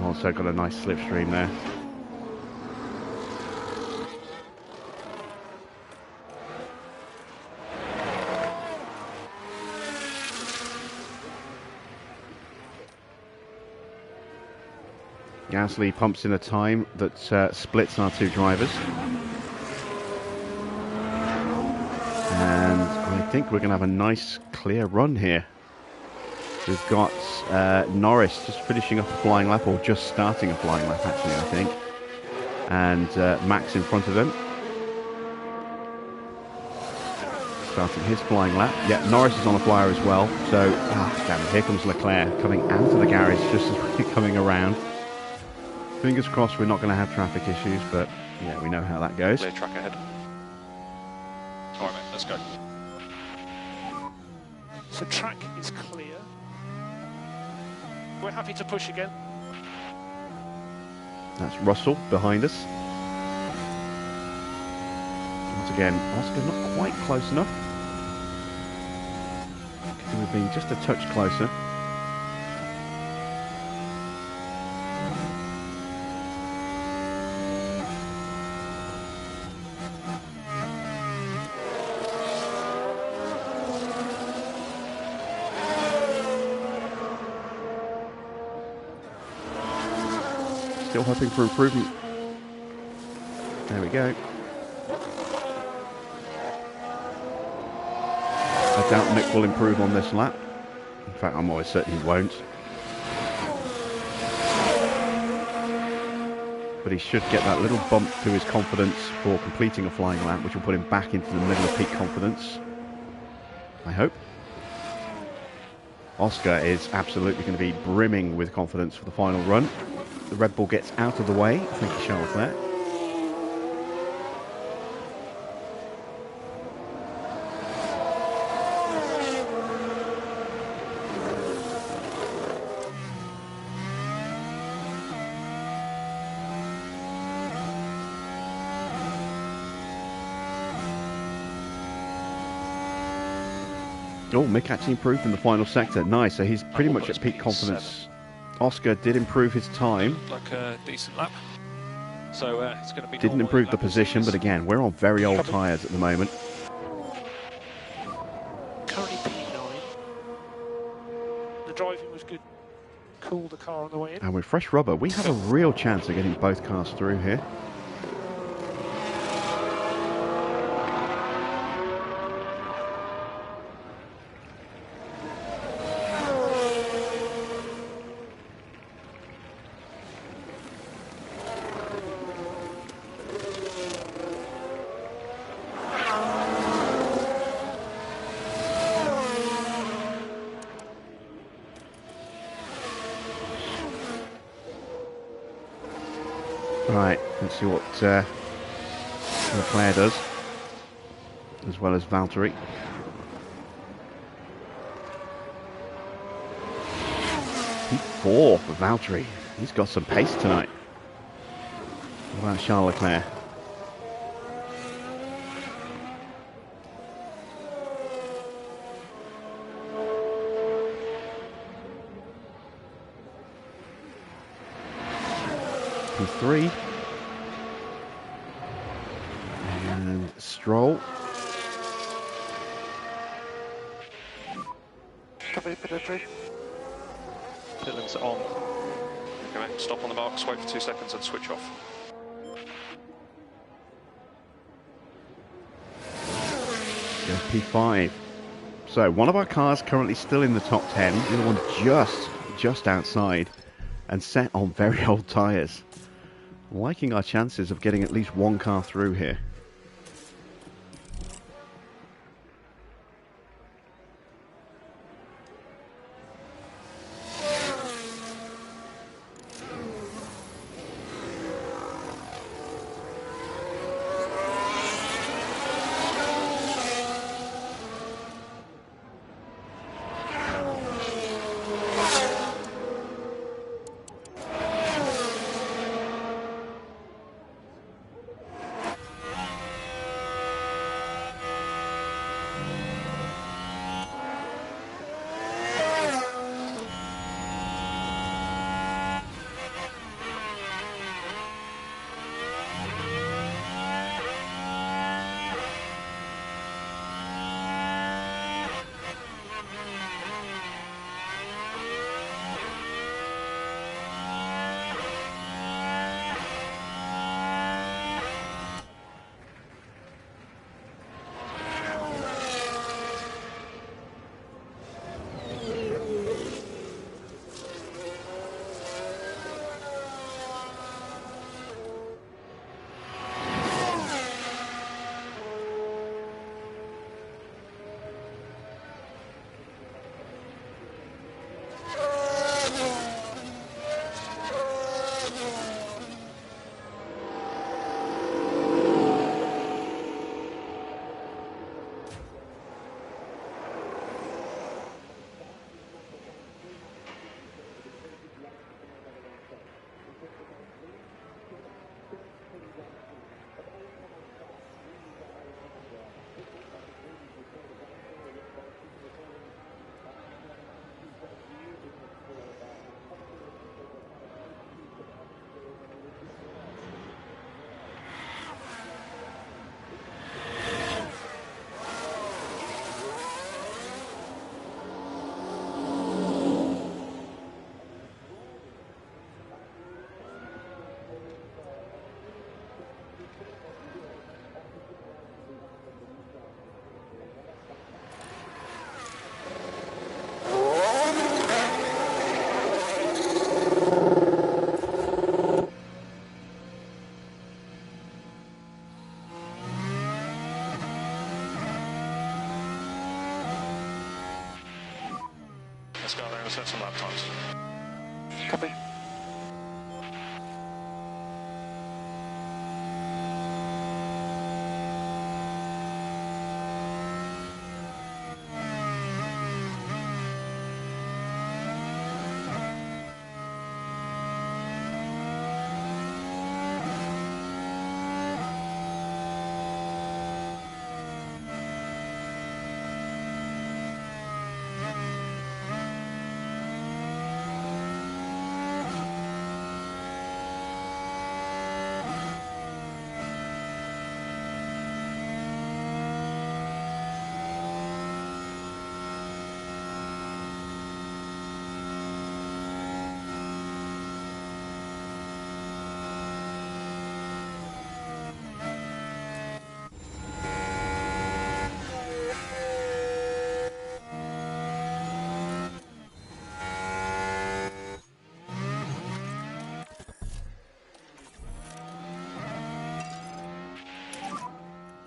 Also got a nice slipstream there. Gasly pumps in a time that splits our two drivers. And I think we're going to have a nice clear run here. We've got Norris just finishing up a flying lap, or just starting a flying lap actually, I think. And Max in front of him. Starting his flying lap. Yeah, Norris is on a flyer as well. So, damn it, here comes Leclerc coming out of the garage just as we're coming around. Fingers crossed we're not going to have traffic issues, but yeah, we know how that goes. Clear track ahead. Alright mate, let's go. So track is clear. We're happy to push again. That's Russell behind us. Once again, Oscar not quite close enough. Could have been just a touch closer. Still hoping for improvement. There we go. I doubt Mick will improve on this lap. In fact, I'm always certain he won't. But he should get that little bump to his confidence for completing a flying lap, which will put him back into the middle of peak confidence. I hope. Oscar is absolutely going to be brimming with confidence for the final run. The Red Bull gets out of the way. Thank you, Charles, there. Oh, Mick actually improved in the final sector. Nice, so he's pretty much at peak confidence. Oscar did improve his time. Like a decent lap. So it's going to be. Didn't improve the position, but again, we're on very old tyres at the moment. Currently P9. The driving was good. Cooled the car on the way in. And with fresh rubber, we have a real chance of getting both cars through here. Right, let's see what Leclerc does, as well as Valtteri. P4 for Valtteri. He's got some pace tonight. What about Charles Leclerc? P3. And Stroll. Copy, Piastri. Dylan's on. Okay, stop on the marks, wait for 2 seconds and switch off. Goes P5. So one of our cars currently still in the top 10, the other one just outside and set on very old tyres. Liking our chances of getting at least one car through here. set some lap times. Copy.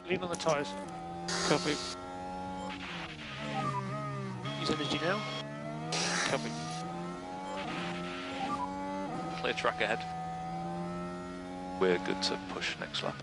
Lean on the tyres. Copy. Use energy now. Copy. Clear track ahead. We're good to push next lap.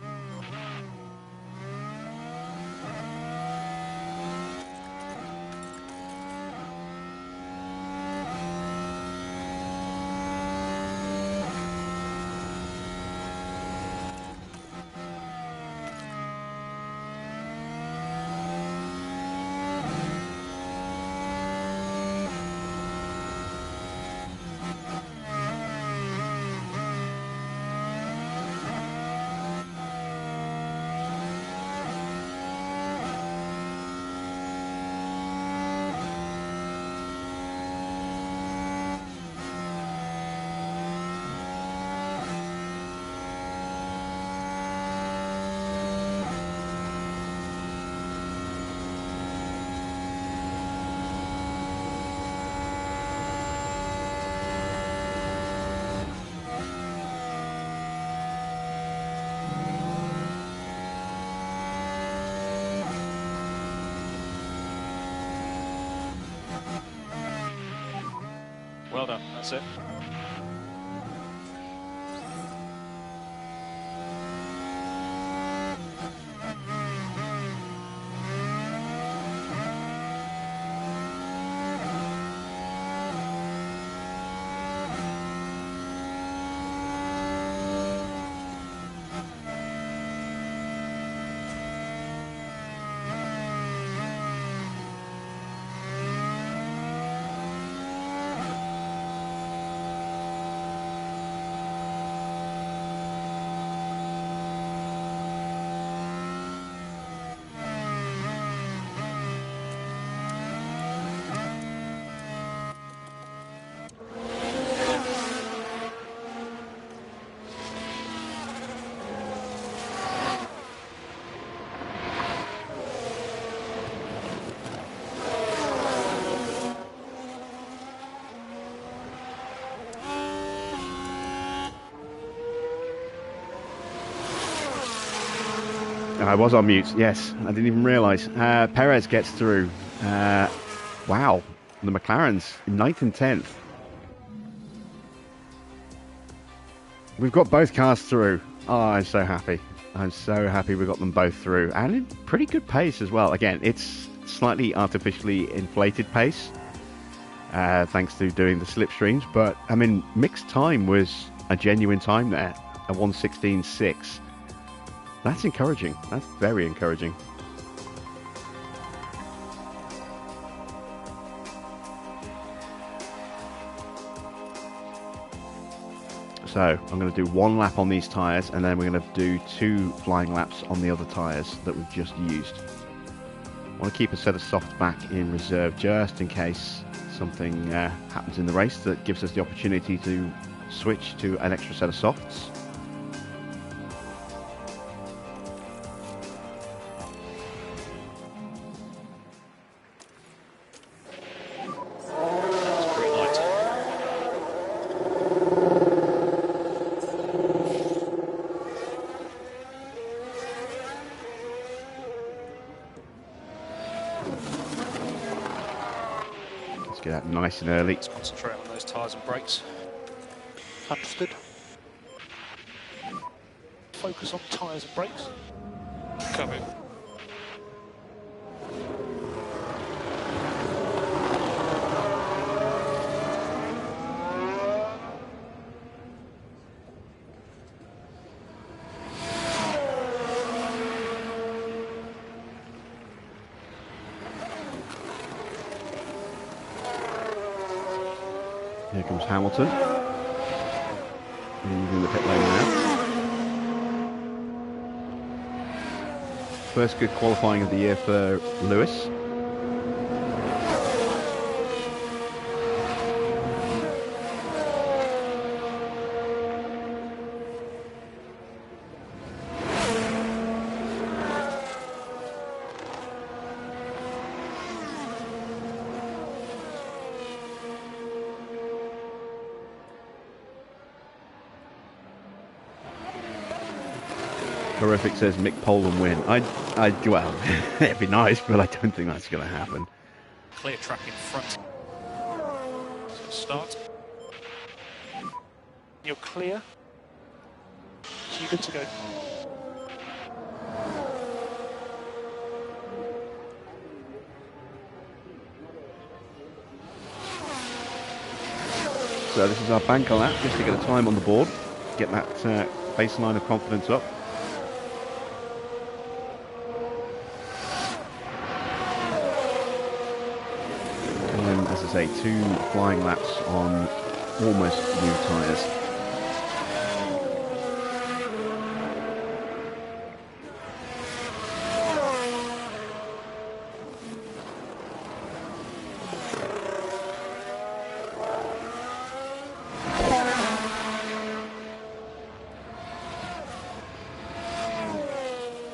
Well done, that's it. I was on mute, yes. I didn't even realise. Perez gets through. Wow. The McLarens, 9th and 10th. We've got both cars through. Oh, I'm so happy. I'm so happy we got them both through. And in pretty good pace as well. Again, it's slightly artificially inflated pace. Thanks to doing the slipstreams. But, I mean, mixed time was a genuine time there. A 1:16.6. That's encouraging. That's very encouraging. So I'm going to do one lap on these tyres, and then we're going to do 2 flying laps on the other tyres that we've just used. I want to keep a set of softs back in reserve just in case something happens in the race that gives us the opportunity to switch to an extra set of softs. nice and early. Let's concentrate on those tyres and brakes. Understood. Focus on tyres and brakes. Copy. Here comes Hamilton. Leaving the pit lane now. First good qualifying of the year for Lewis. Horrific says Mick Poland win. Well, it'd be nice, but I don't think that's going to happen. Clear track in front. So start. You're clear. So you're good to go. So this is our banker lap, just to get a time on the board, get that baseline of confidence up. And as I say, 2 flying laps on almost new tyres.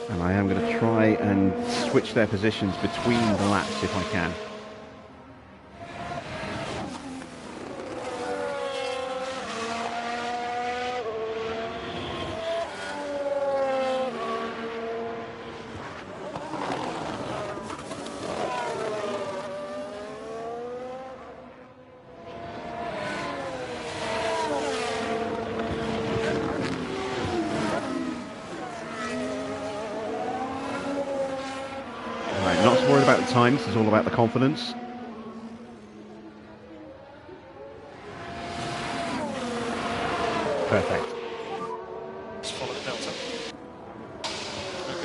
And I am going to try and switch their positions between the laps if I can. Times is all about the confidence. Perfect. Just follow the delta.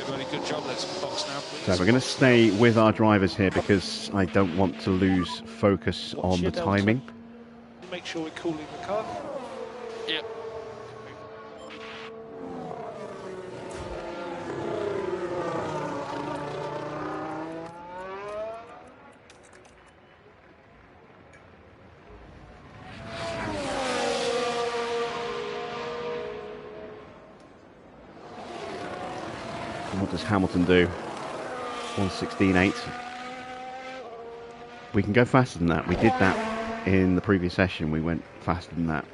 Very good job. Let's box now, please. So we're going to stay with our drivers here because I don't want to lose focus Watch on the your delta. timing. Make sure we're cooling the car. Yep. What does Hamilton do? 1:16.8. We can go faster than that. We did that in the previous session. We went faster than that.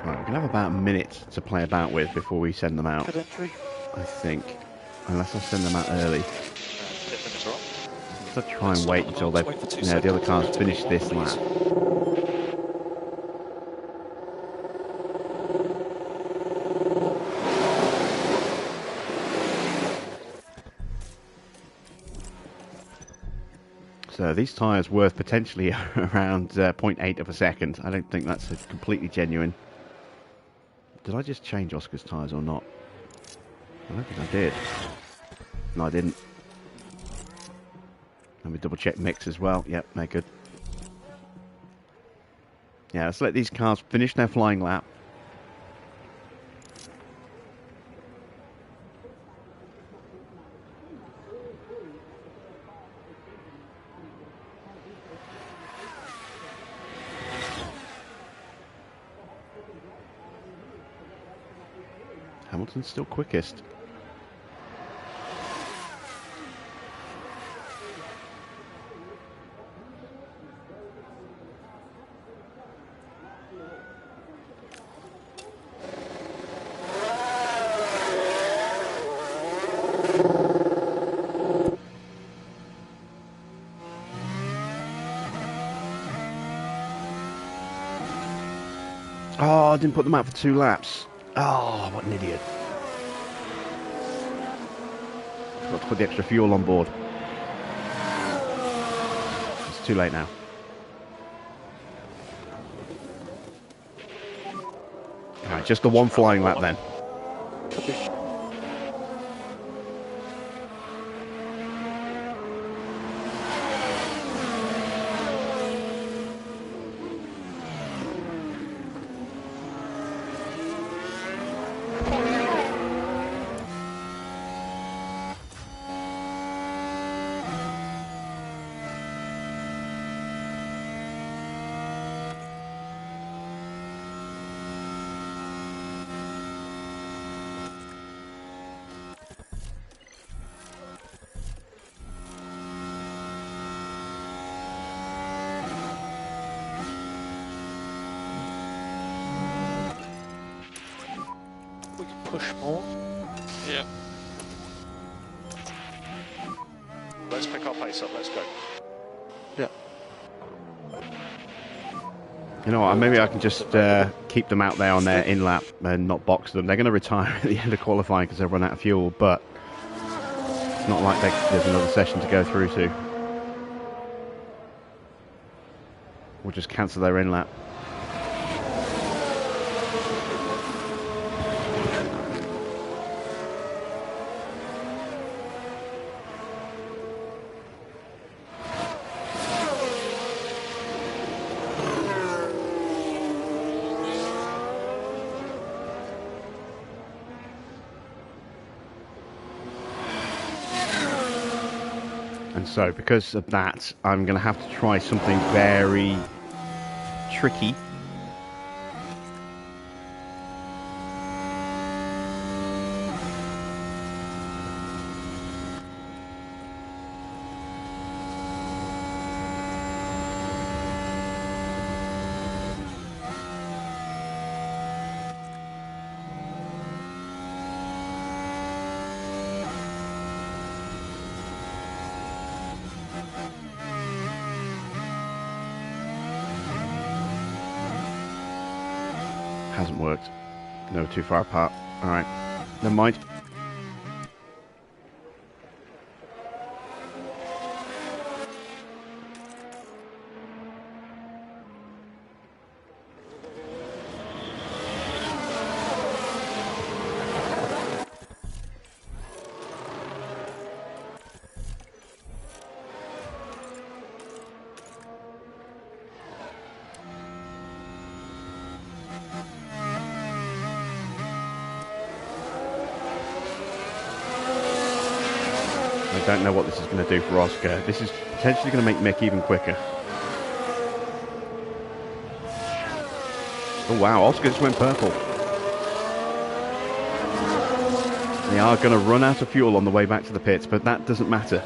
Right, we can have about a minute to play about with before we send them out, Good entry. I think. Unless I send them out early. 10 minutes are up. Let's try and wait until they've, Wait for 2 the other seconds. cars finish this Please. lap. So these tyres worth potentially around 0.8 of a second. I don't think that's completely genuine. Did I just change Oscar's tyres or not? I don't think I did. No, I didn't. Let me double check mix as well. Yep, they're good. Yeah, let's let these cars finish their flying lap. Hamilton's still quickest. Oh, I didn't put them out for 2 laps. Oh, what an idiot. Forgot to put the extra fuel on board. It's too late now. Alright, just the one flying lap then. Copy. We can push more. Yeah. Let's pick our pace up. Let's go. Yeah. You know what, maybe I can just keep them out there on their in-lap and not box them. They're going to retire at the end of qualifying because they've run out of fuel, but it's not like there's another session to go through to. We'll just cancel their in-lap. So because of that, I'm going to have to try something very tricky. Hasn't worked. No, too far apart. Alright, never mind. I don't know what this is going to do for Oscar. This is potentially going to make Mick even quicker. Oh wow, Oscar just went purple. They are going to run out of fuel on the way back to the pits, but that doesn't matter.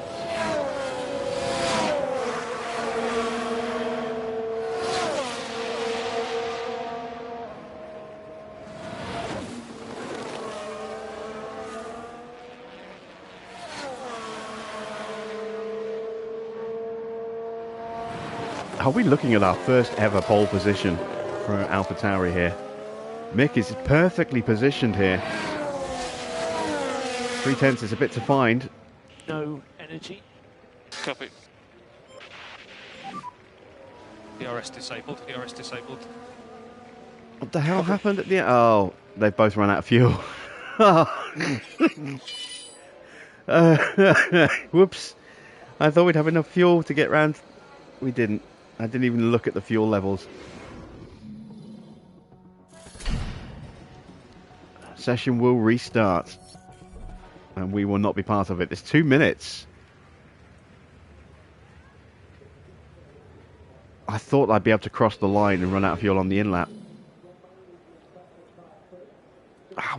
Are we looking at our first ever pole position for Alpha Tauri here? Mick is perfectly positioned here. 3/10 is a bit to find. No energy. Copy. DRS disabled. DRS disabled. What the hell happened at the end? Oh, they've both run out of fuel. Whoops. I thought we'd have enough fuel to get round. We didn't. I didn't even look at the fuel levels. Session will restart. And we will not be part of it. There's 2 minutes. I thought I'd be able to cross the line and run out of fuel on the in-lap.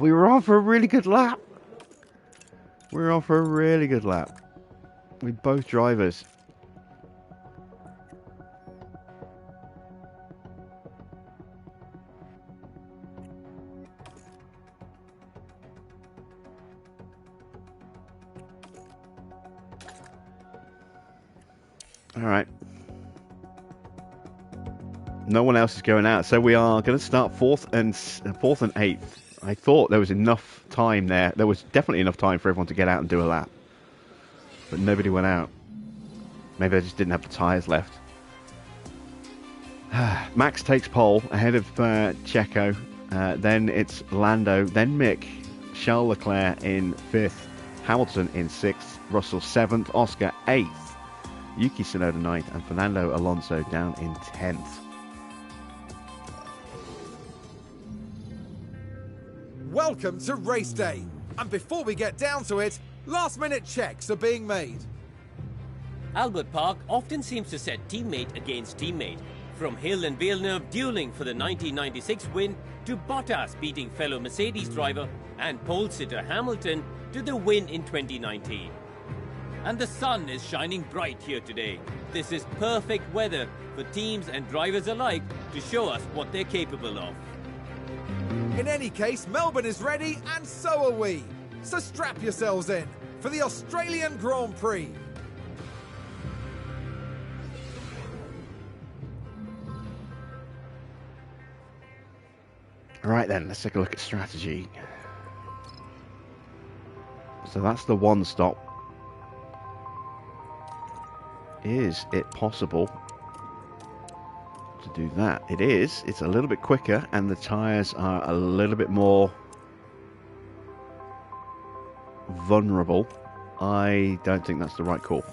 We were on for a really good lap. We were on for a really good lap. With both drivers. All right. No one else is going out, so we are going to start fourth and eighth. I thought there was enough time there. There was definitely enough time for everyone to get out and do a lap, but nobody went out. Maybe they just didn't have the tyres left. Max takes pole ahead of Checo. Then it's Lando. Then Mick. Charles Leclerc in 5th. Hamilton in 6th. Russell 7th. Oscar 8th. Yuki Tsunoda 9th. And Fernando Alonso down in 10th. Welcome to race day. And before we get down to it, last-minute checks are being made. Albert Park often seems to set teammate against teammate. From Hill and Villeneuve dueling for the 1996 win, to Bottas beating fellow Mercedes driver and pole sitter Hamilton to the win in 2019. And the sun is shining bright here today. This is perfect weather for teams and drivers alike to show us what they're capable of. In any case, Melbourne is ready and so are we. So strap yourselves in for the Australian Grand Prix. Right then, let's take a look at strategy. So that's the one stop. Is it possible to do that? It is. It's a little bit quicker and the tyres are a little bit more vulnerable. I don't think that's the right call.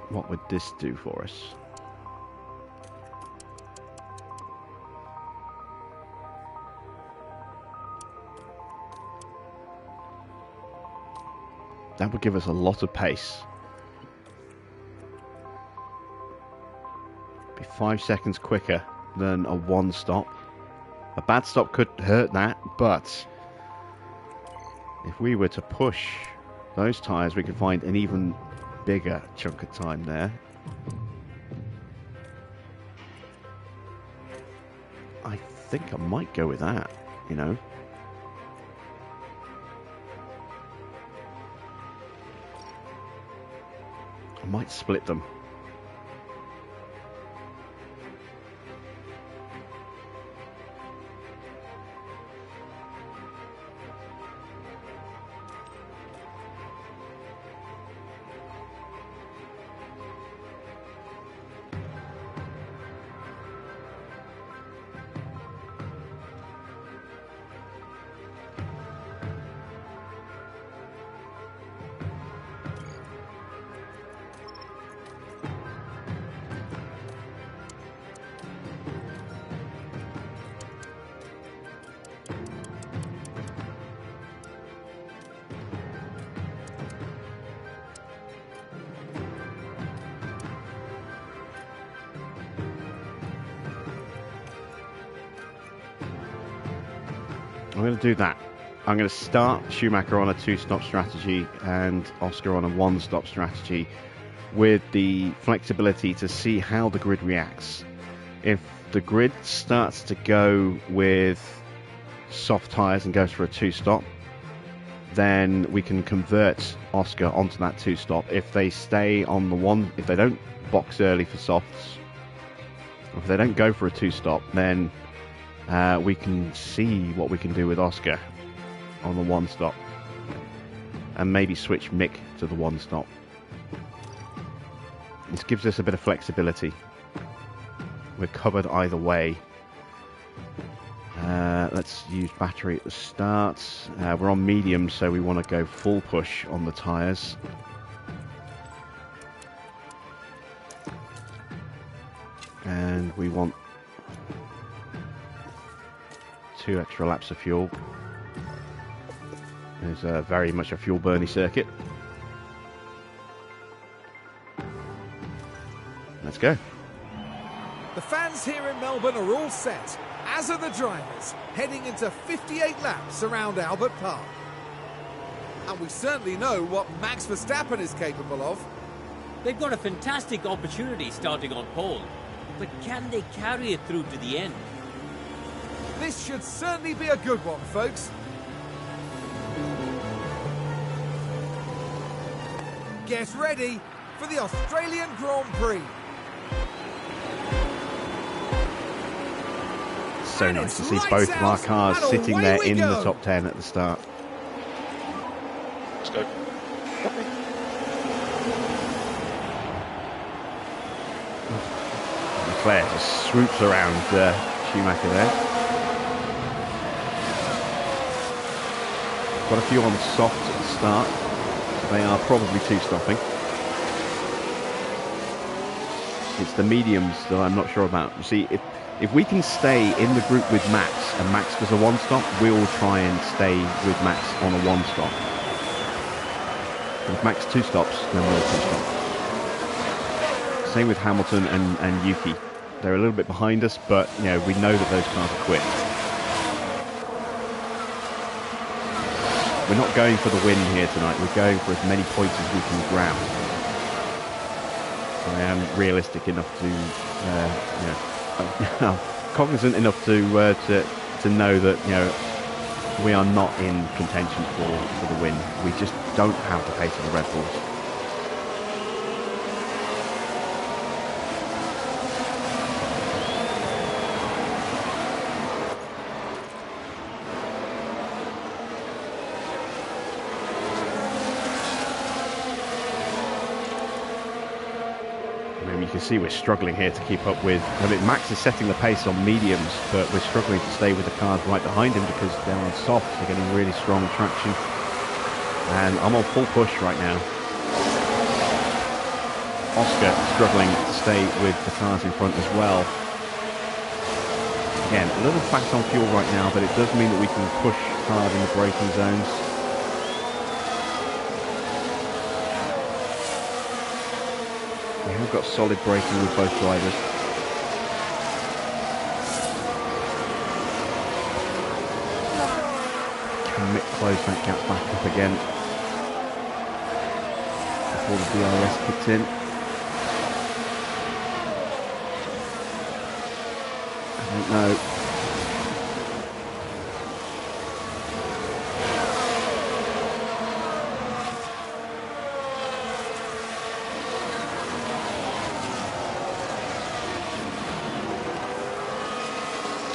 What would this do for us? That would give us a lot of pace. Be 5 seconds quicker than a one stop. A bad stop could hurt that, but if we were to push those tyres, we could find an even bigger chunk of time there. I think I might go with that, you know. I might split them. I'm going to do that. I'm going to start Schumacher on a two-stop strategy and Oscar on a one-stop strategy with the flexibility to see how the grid reacts. If the grid starts to go with soft tyres and goes for a two-stop, then we can convert Oscar onto that two-stop. If they stay on the one, if they don't box early for softs, or if they don't go for a two-stop, then we can see what we can do with Oscar on the one stop and maybe switch Mick to the one stop. This gives us a bit of flexibility. We're covered either way. Let's use battery at the start. We're on medium, so we want to go full push on the tyres. And we want 2 extra laps of fuel. It's very much a fuel burny circuit. Let's go. The fans here in Melbourne are all set, as are the drivers, heading into 58 laps around Albert Park. And we certainly know what Max Verstappen is capable of. They've got a fantastic opportunity starting on pole, but can they carry it through to the end? This should certainly be a good one, folks. Get ready for the Australian Grand Prix. So nice to see both of our cars sitting there in the top 10 at the start. Let's go. Leclerc just swoops around Schumacher there. Got a few on soft at the start. They are probably two-stopping. It's the mediums that I'm not sure about. You see, if we can stay in the group with Max and Max does a one-stop, we'll try and stay with Max on a one-stop. If Max two stops, then we'll two-stop. Same with Hamilton and Yuki. They're a little bit behind us, but you know, we know that those cars are quick. We're not going for the win here tonight. We're going for as many points as we can grab. I am realistic enough to, cognizant enough to know that we are not in contention for the win. We just don't have the pace of the Red Bulls. You can see we're struggling here to keep up with. I mean, Max is setting the pace on mediums, but we're struggling to stay with the cars right behind him because they're on soft. They're getting really strong traction, and I'm on full push right now. Oscar struggling to stay with the cars in front as well. Again, a little fast on fuel right now, but it does mean that we can push hard in the braking zones. We've got solid braking with both drivers. Can Mick close that gap back up again before the DRS kicks in? I don't know.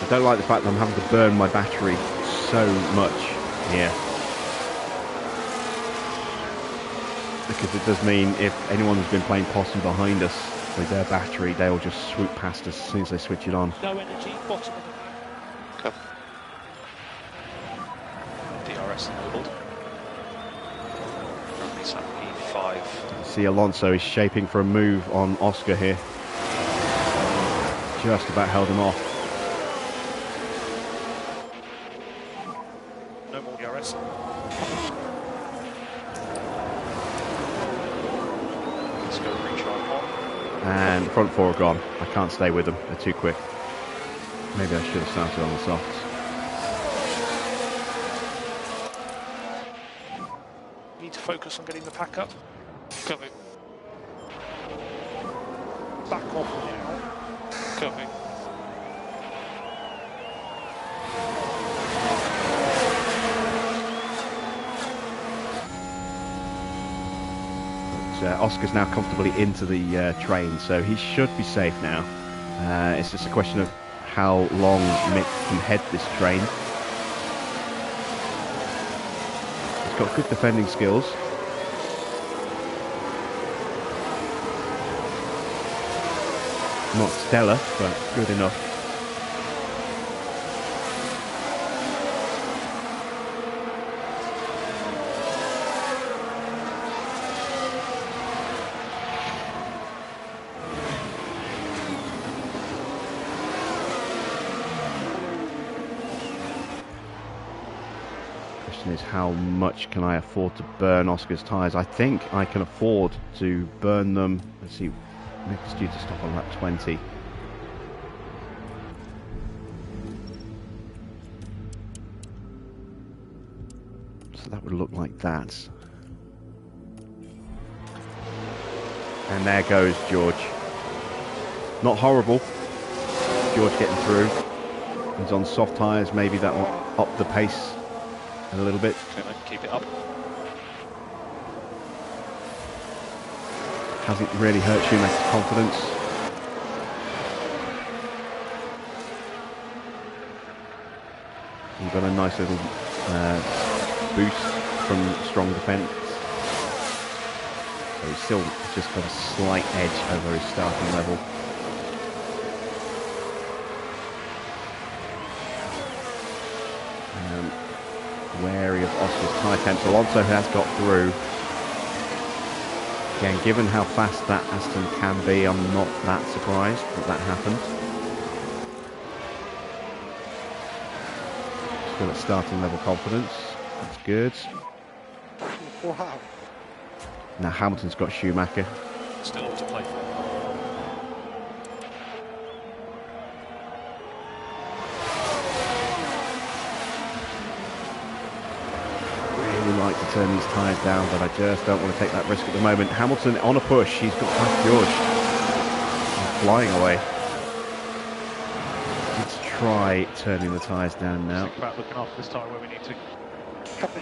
I don't like the fact that I'm having to burn my battery so much here, because it does mean if anyone's been playing possum behind us with their battery, they'll just swoop past us as soon as they switch it on. No energy, bottom of the Okay. DRS enabled. Currently sat P5. See, Alonso is shaping for a move on Oscar here. Just about held him off. No more DRS. Let's go recharge one. And front four are gone. I can't stay with them. They're too quick. Maybe I should have started on the softs. Need to focus on getting the pack up. Coming. Back off now. Coming. Oscar's now comfortably into the train, so he should be safe now. It's just a question of how long Mick can head this train. He's got good defending skills. Not stellar, but good enough. Is how much can I afford to burn Oscar's tyres? I think I can afford to burn them. Let's see, Mick's due to stop on lap 20. So that would look like that. And there goes George. Not horrible. George getting through. He's on soft tyres. Maybe that will up the pace a little bit. Okay, mate, keep it up. Hasn't really hurt Schumacher's confidence. He got a nice little boost from strong defence. So he's still just got a slight edge over his starting level. Wary of Oscar's tyre temp. Alonso has got through. Again, given how fast that Aston can be, I'm not that surprised that that happened. Still at starting level confidence. That's good. Wow. Now Hamilton's got Schumacher. Still all to play for. Really like to turn these tyres down, but I just don't want to take that risk at the moment. Hamilton on a push. He's got past George. He's flying away. Let's try turning the tyres down now. Think about looking after this tyre where we need to. Copy.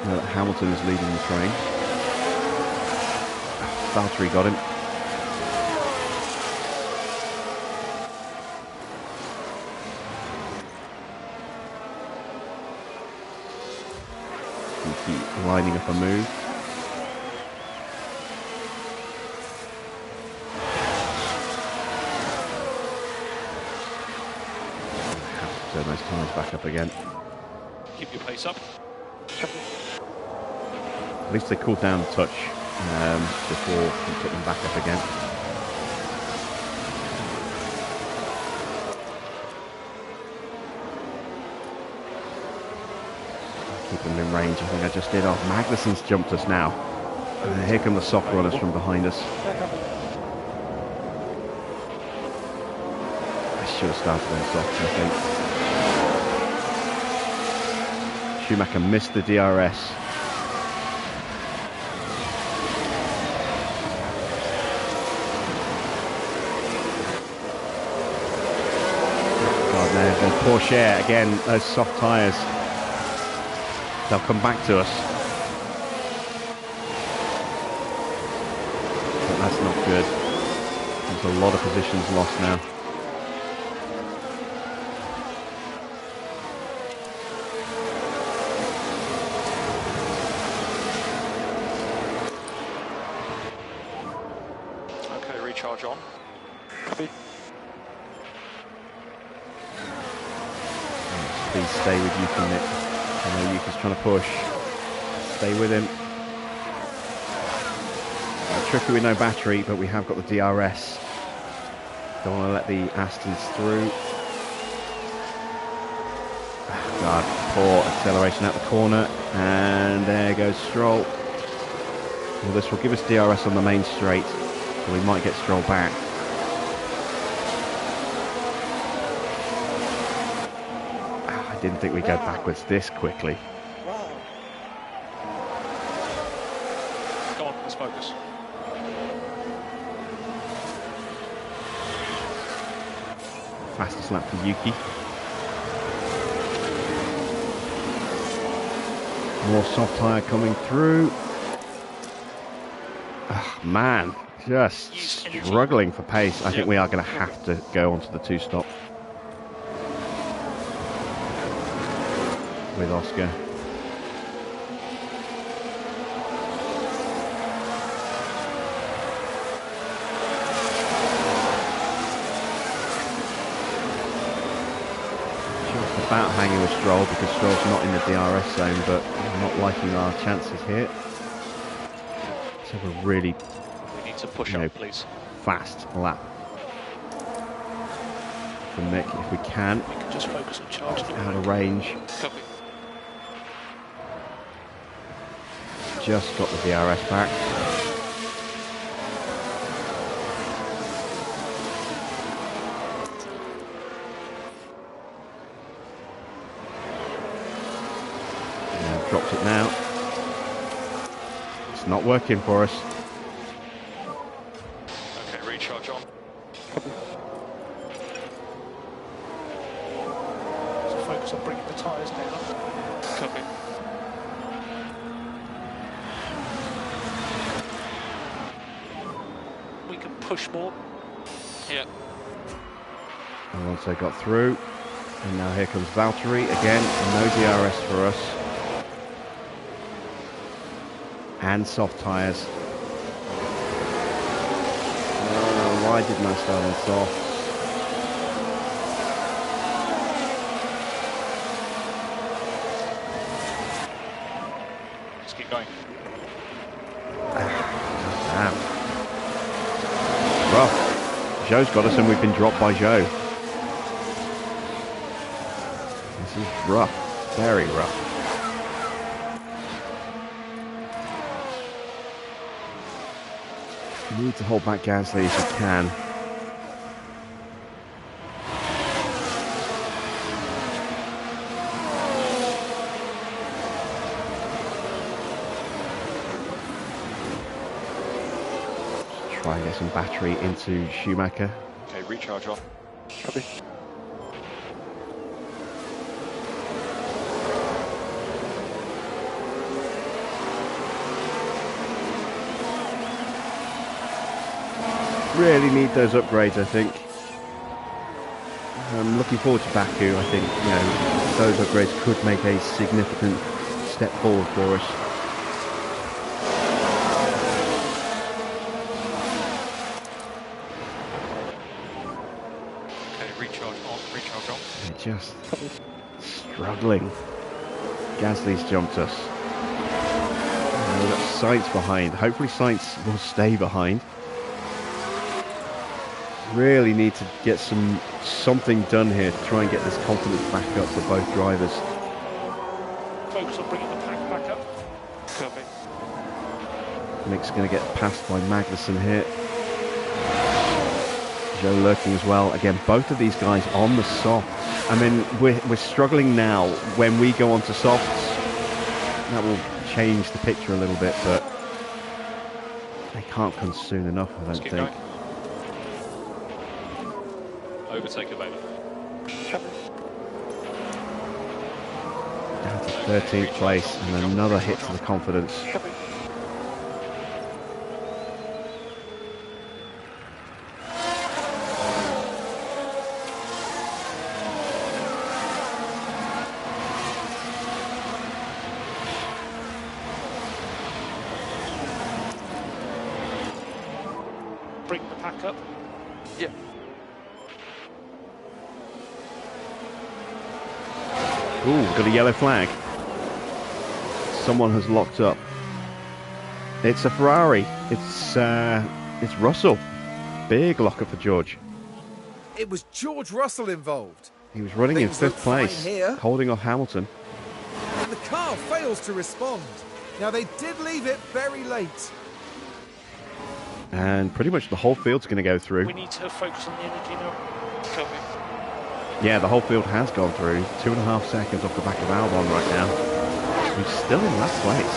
Now that Hamilton is leading the train. Valtteri got him. Keep lining up a move. Have to turn those tyres back up again. Keep your pace up. At least they cooled down a touch before we put them back up again. Keep them in range. I think I just did. Oh, Magnussen's jumped us now. Here come the soft runners from behind us. I should have started them soft, I think. Schumacher missed the DRS. God, no, the Porsche again, those soft tyres. They'll come back to us. But that's not good. There's a lot of positions lost now. Okay, recharge on. Copy. Please stay with Yuki, Nick. I know Yuki's trying to push. Stay with him. Tricky with no battery, but we have got the DRS. Don't want to let the Astons through. God, poor acceleration out the corner. And there goes Stroll. Well, this will give us DRS on the main straight, so we might get Stroll back. I didn't think we'd go backwards this quickly. Go on, let's focus. Fastest lap for Yuki. More soft tyre coming through. Oh, man, just struggling for pace. I think we are going to have to go onto the two-stop with Oscar. Just about hanging with Stroll because Stroll's not in the DRS zone, but I'm not liking our chances here. Let's have a really We need to push up, please. fast lap for Mick if we can. We can just focus on charging. Out of range. Copy. Just got the DRS back. Drops it now. It's not working for us. Okay, recharge on. So focus on bringing the tyres down. Copy. We can push more. Yeah. And once they got through, and now here comes Valtteri again. No DRS for us. And soft tyres. Why didn't I start on soft? Just keep going. Damn. Rough. Joe's got us and we've been dropped by Joe. This is rough. Very rough. You need to hold back Gasly if you can. Try and get some battery into Schumacher. Okay, recharge on. Copy. Really need those upgrades, I think. I'm looking forward to Baku. I think, you know, those upgrades could make a significant step forward for us. Okay, recharge on, recharge on. They're just struggling. Gasly's jumped us. And we've got Sainz behind. Hopefully Sainz will stay behind. Really need to get something done here to try and get this confidence back up for both drivers. Focus on bringing the pack back up. Copy. Mick's going to get passed by Magnussen here. Joe lurking as well. Again, both of these guys on the softs. I mean, we're struggling now. When we go onto softs, that will change the picture a little bit, but they can't come soon enough, I don't think. Going. Overtake available. Down to 13th place and another hit to the confidence. Bring the pack up. Yeah. Ooh, got a yellow flag. Someone has locked up. It's a Ferrari. It's Russell. Big locker for George. It was George Russell involved. He was running in Things look 5th fine place, here. holding off Hamilton. And the car fails to respond. Now, they did leave it very late. And pretty much the whole field's going to go through. We need to focus on the energy now. Copy. Yeah, the whole field has gone through. 2.5 seconds off the back of Albon right now. He's still in last place.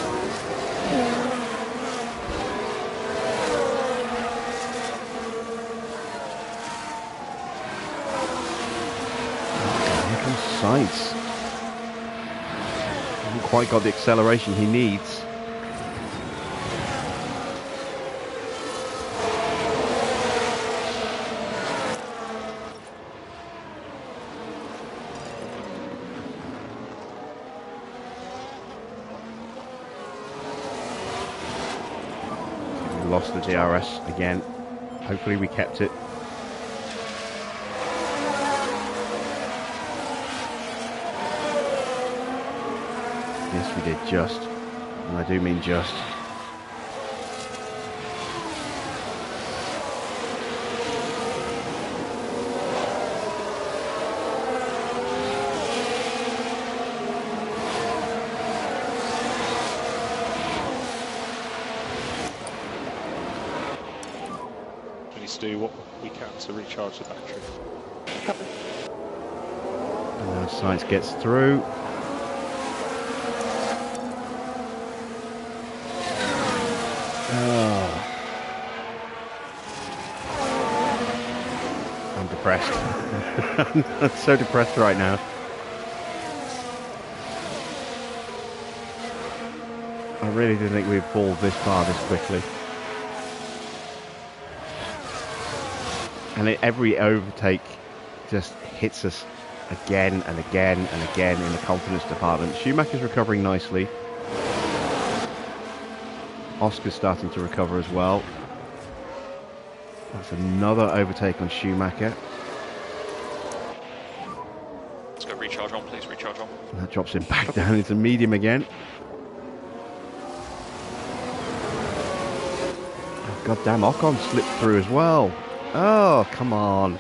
Here comes Sainz. Hasn't quite got the acceleration he needs. Lost the DRS again. Hopefully we kept it. Yes, we did just. And I do mean just. Do what we can to recharge the battery. And now Sainz gets through. I'm depressed. I'm so depressed right now. I really didn't think we'd fall this far this quickly. And every overtake just hits us again and again and again in the confidence department. Schumacher's recovering nicely. Oscar's starting to recover as well. That's another overtake on Schumacher. Let's go recharge on, please. Recharge on. And that drops him back down into medium again. Oh, God damn, Ocon slipped through as well. Oh, come on.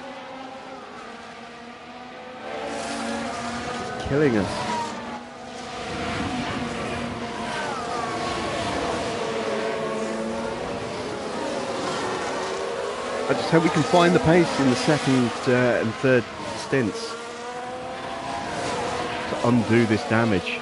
It's killing us. I just hope we can find the pace in the second and third stints to undo this damage.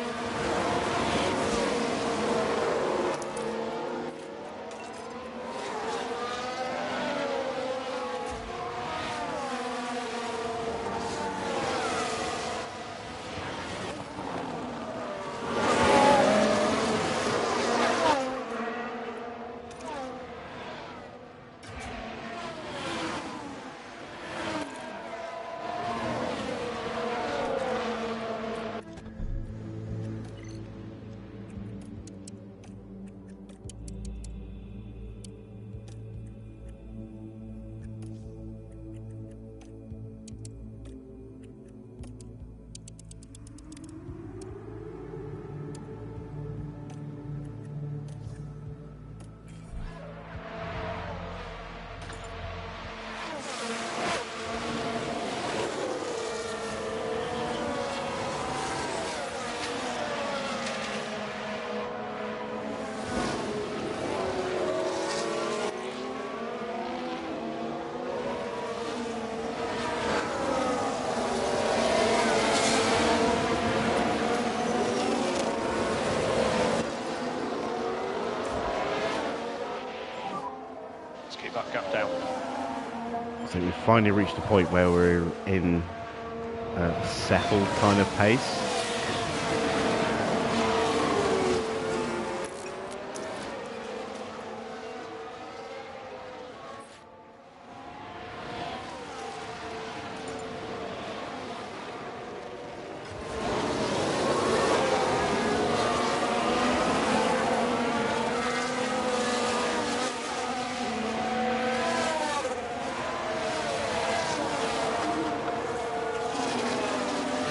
Keep that gap down. I think we've finally reached a point where we're in a settled kind of pace.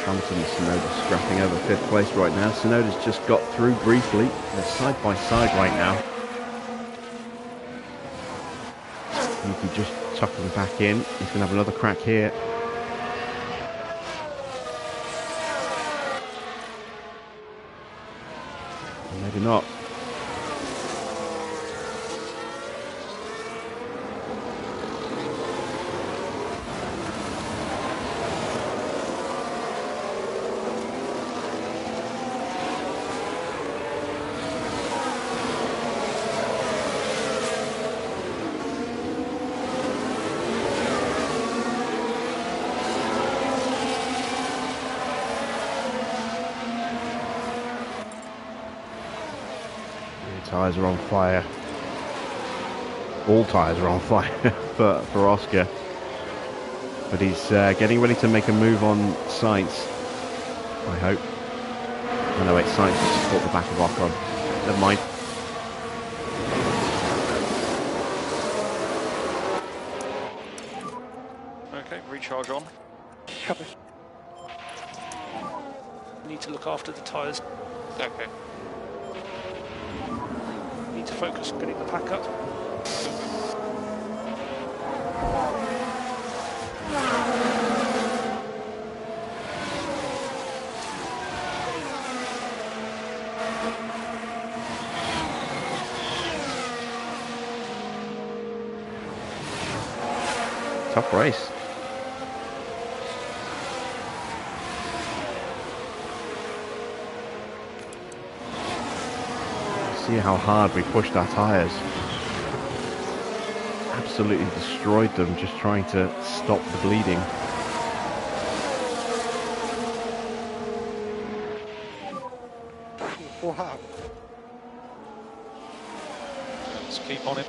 Hamilton and Tsunoda scrapping over 5th place right now. Tsunoda's just got through briefly. They're side by side right now. Yuki just tucking back in. He's going to have another crack here. Or maybe not. Tyres are on fire. All tyres are on fire for Oscar. But he's getting ready to make a move on Sainz, I hope. Oh no, wait, Sainz just caught the back of Ocon. Never mind. Okay, recharge on. Copy. Need to look after the tyres. Okay. Need to focus on getting the pack up. Tough race. See how hard we pushed our tyres. absolutely destroyed them, just trying to stop the bleeding. Wow. Let's keep on him.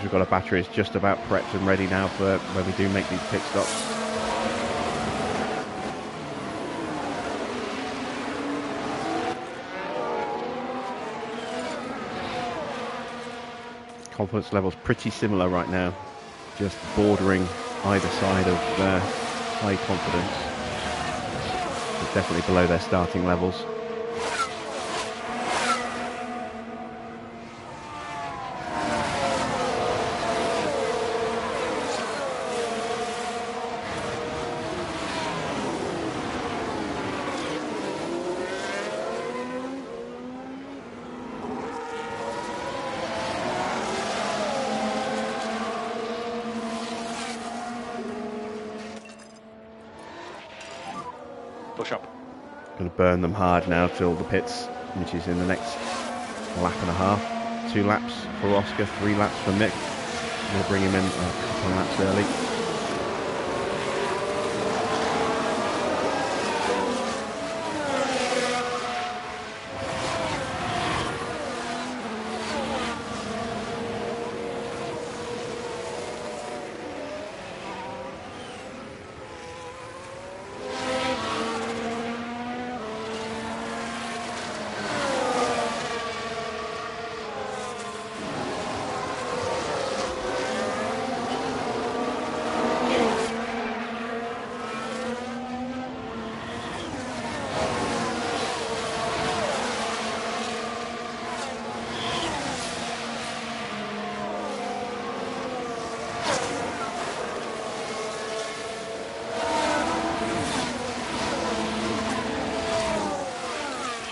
We've got a battery is just about prepped and ready now for when we do make these pit stops. Confidence levels pretty similar right now, just bordering either side of high confidence. But definitely below their starting levels. Push up. Going to burn them hard now till the pits, which is in the next lap and a half. 2 laps for Oscar, 3 laps for Mick. We'll bring him in a couple of laps early.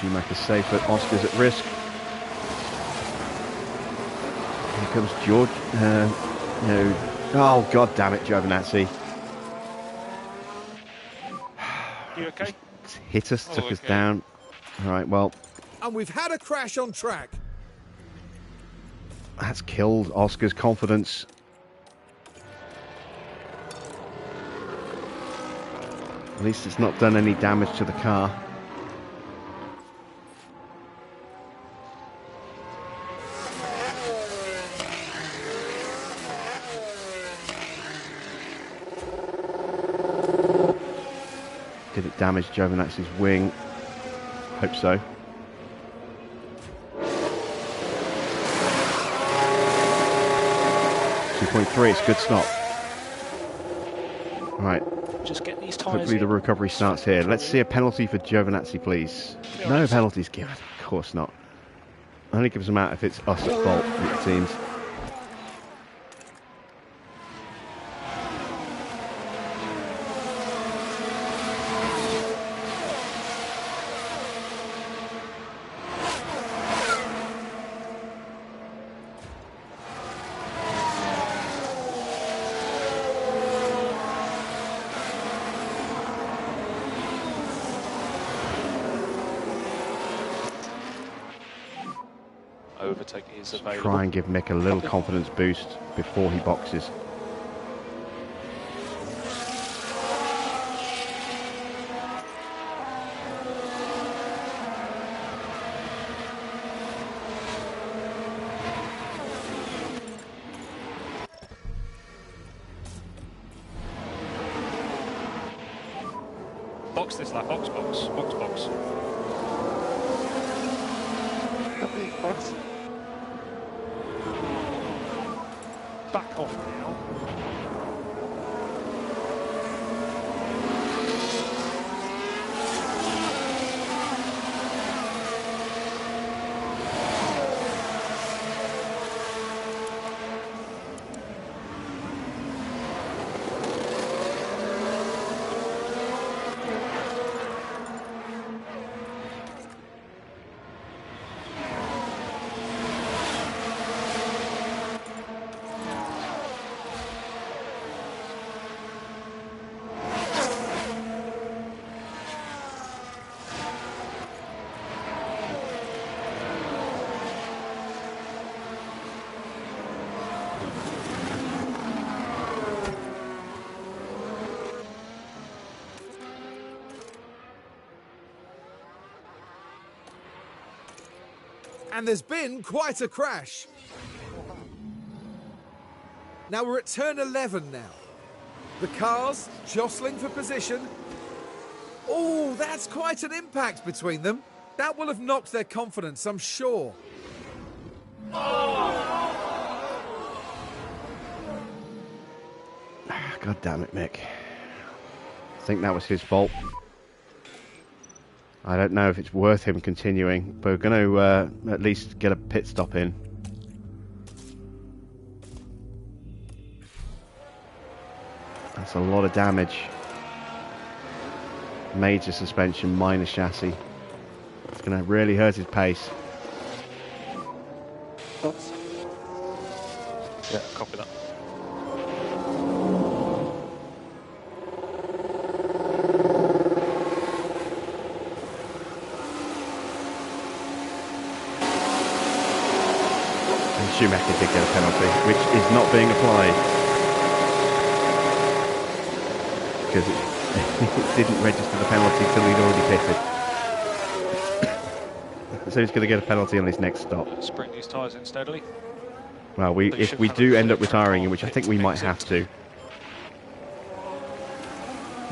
Schumacher's safe, but Oscar's at risk. Here comes George. No. Oh, God damn it, Giovinazzi. You okay? Just hit us, took Oh, us okay. down. All right, well, And we've had a crash on track. that's killed Oscar's confidence. At least it's not done any damage to the car. Did it damage Giovinazzi's wing? Hope so. .3, it's a good stop. Right, Just get these tyres hopefully the in. recovery starts here. Let's see a penalty for Giovinazzi, please. No penalties given, of course not. Only gives them out if it's us at fault, it seems. Overtake is available. Try and give Mick a little confidence boost before he boxes. Box this lap. Box. Back off now. And there's been quite a crash. Now we're at turn 11 now. The cars jostling for position. Oh, that's quite an impact between them. That will have knocked their confidence, I'm sure. God damn it, Mick. I think that was his fault. I don't know if it's worth him continuing, but we're going to at least get a pit stop in. That's a lot of damage. Major suspension, minor chassis. It's going to really hurt his pace. Thoughts? Yeah, copy that. Schumacher did get a penalty, which is not being applied because it didn't register the penalty till he'd already pitted. So he's going to get a penalty on his next stop. Spring these tyres in steadily. Well, if we do end up retiring, which I think we might have to,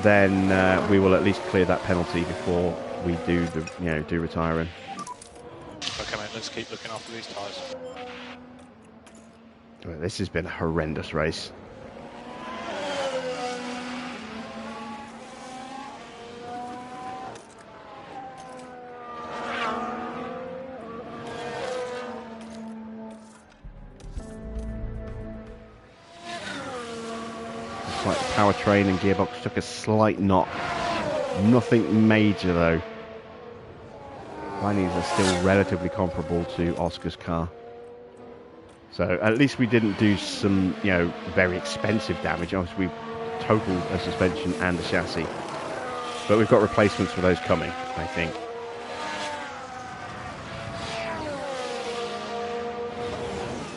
then we will at least clear that penalty before we do the do retiring. Okay, mate, let's keep looking after these tyres. Well, this has been a horrendous race. It's like the powertrain and gearbox took a slight knock. Nothing major though. Mine are still relatively comparable to Oscar's car. So at least we didn't do some, very expensive damage. Obviously, we totaled a suspension and a chassis. But we've got replacements for those coming, I think.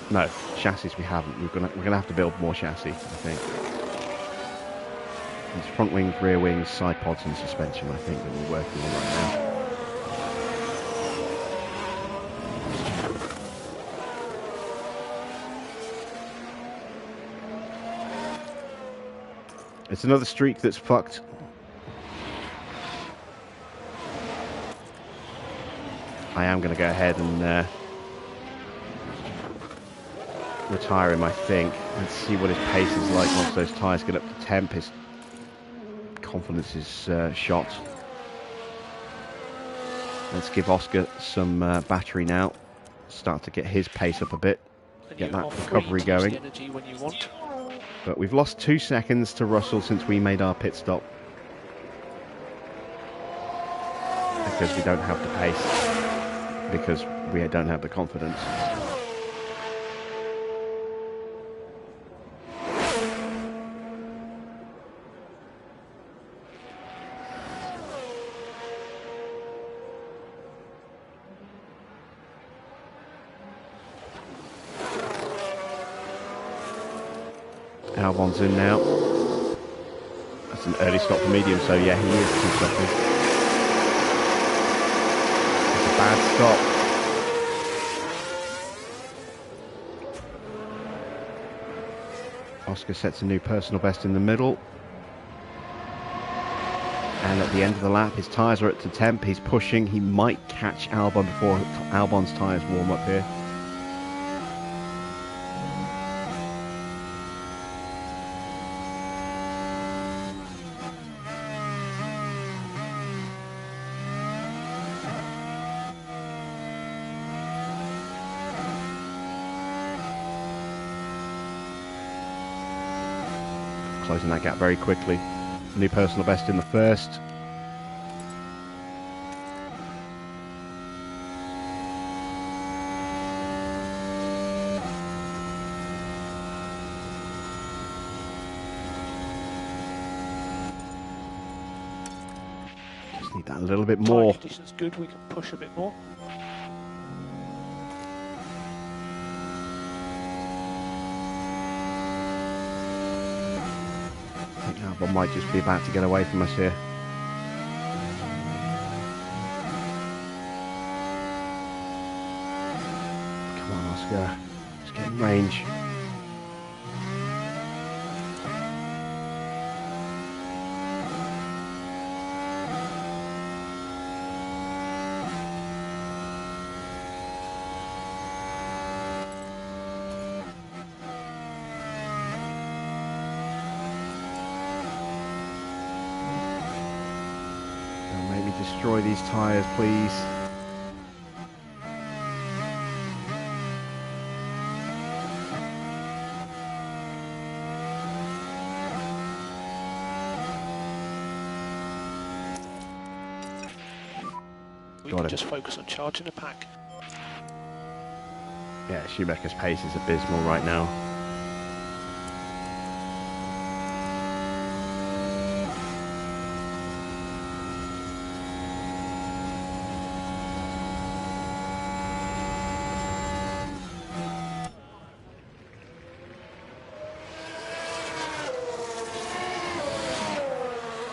No, chassis we haven't. We're gonna have to build more chassis, I think. It's front wings, rear wings, side pods, and suspension, I think, that we're working on right now. It's another streak that's fucked. I am going to go ahead and retire him, I think. Let's see what his pace is like once those tyres get up to temp. His confidence is shot. Let's give Oscar some battery now. Start to get his pace up a bit. Get that recovery going. Energy when you want. But we've lost 2 seconds to Russell since we made our pit stop. Because we don't have the pace. Because we don't have the confidence. Albon's in now. That's an early stop for medium, so yeah, he is too stopping. It's a bad stop. Oscar sets a new personal best in the middle. And at the end of the lap, his tyres are at the temp. He's pushing. He might catch Albon before Albon's tyres warm up here. Closing that gap very quickly. New personal best in the first. Just need that a little bit more. Tire conditions good, we can push a bit more. Albon might just be about to get away from us here. Oscar just getting range. Maybe destroy these tyres, please. We can just focus on charging the pack. Yeah, Schumacher's pace is abysmal right now.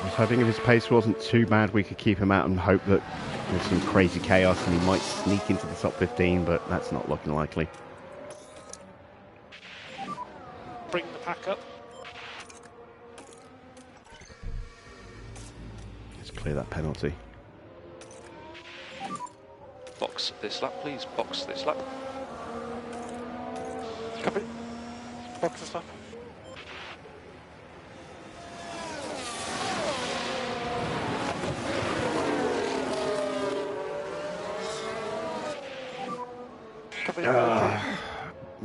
I was hoping if his pace wasn't too bad, we could keep him out and hope that there's some crazy chaos and he might sneak into the top 15, but that's not looking likely. Bring the pack up. Let's clear that penalty. Box this lap, please. Box this lap. Copy. Box this lap.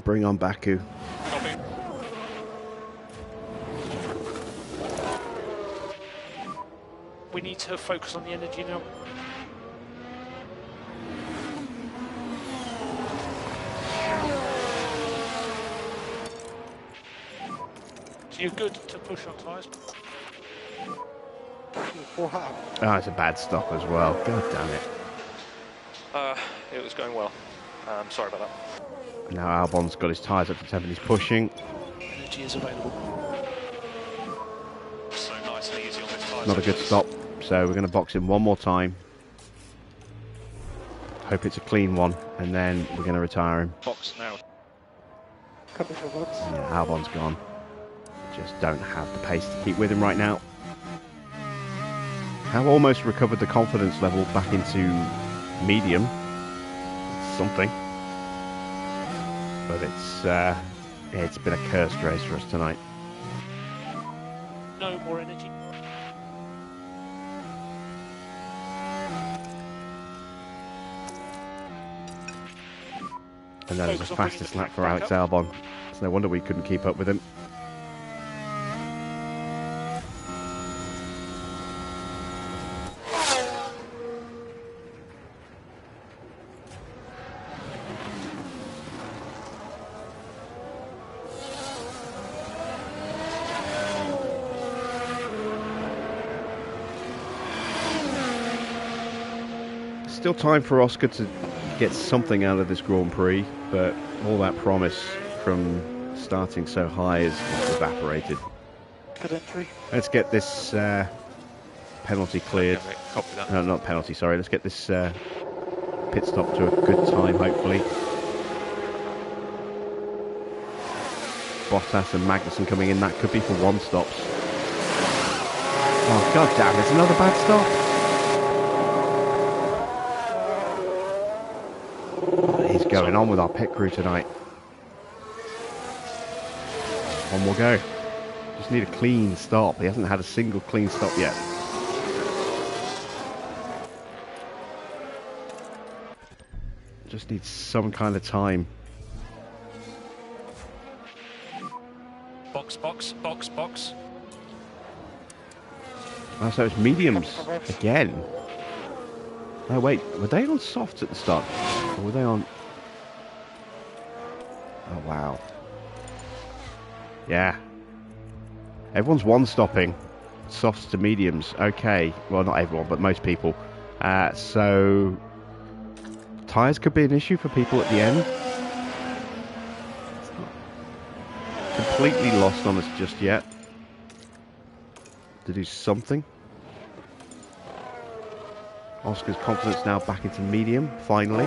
Bring on Baku. Copy. We need to focus on the energy now. So you're good to push on tyres. Oh, it's a bad stop as well. God damn it. It was going well. Sorry about that. Now Albon's got his tyres up to 10 and he's pushing. Energy is available. So nice and easy on this tyre. Not a good stop. So we're going to box him one more time. Hope it's a clean one. And then we're going to retire him. Box now. Copy for box. Yeah, Albon's gone. Just don't have the pace to keep with him right now. Have almost recovered the confidence level back into medium. It's something. But it's been a cursed race for us tonight. No more energy. And that is the fastest lap for Alex Albon. It's no wonder we couldn't keep up with him. Still time for Oscar to get something out of this Grand Prix, but all that promise from starting so high has evaporated. Good entry. Let's get this penalty cleared. Okay, mate, copy that. No, not penalty, sorry. Let's get this pit stop to a good time, hopefully. Bottas and Magnussen coming in. That could be for one stops. Oh, god damn, it's another bad stop. What is going on with our pit crew tonight? One more go. Just need a clean stop. He hasn't had a single clean stop yet. Just needs some kind of time. Box, box, box, box. Oh, so it's mediums again. Oh wait, were they on softs at the start? Or were they on... Oh wow. Yeah. Everyone's one-stopping. Softs to mediums. Okay. Well, not everyone, but most people. So... tyres could be an issue for people at the end. It's not completely lost on us just yet. To do something. Oscar's confidence now back into medium, finally.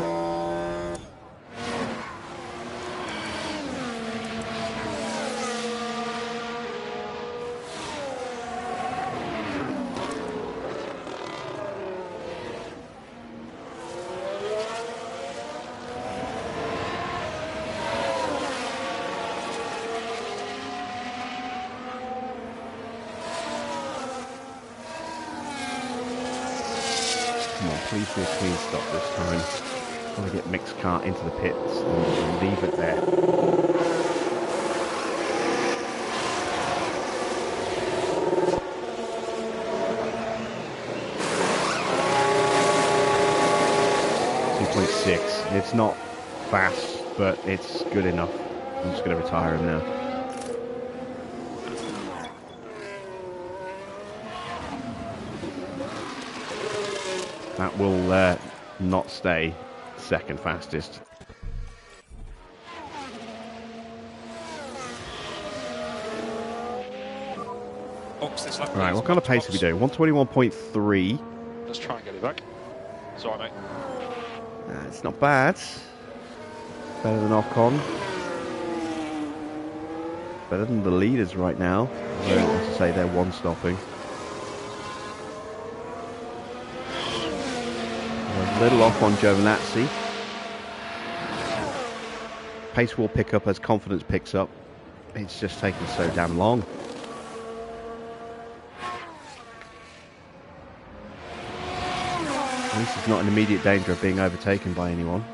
Come on, please be a clean stop this time. Want to get Mick's car into the pits and leave it there. It's not fast, but it's good enough. I'm just going to retire him now. That will not stay second fastest. Right, what kind of pace are we doing? 121.3. Let's try and get it back. It's all right, mate. It's not bad. Better than Ocon. Better than the leaders right now. I don't want to say they're one-stopping. A little off on Giovinazzi. Pace will pick up as confidence picks up. It's just taking so damn long. At least it's not in immediate danger of being overtaken by anyone.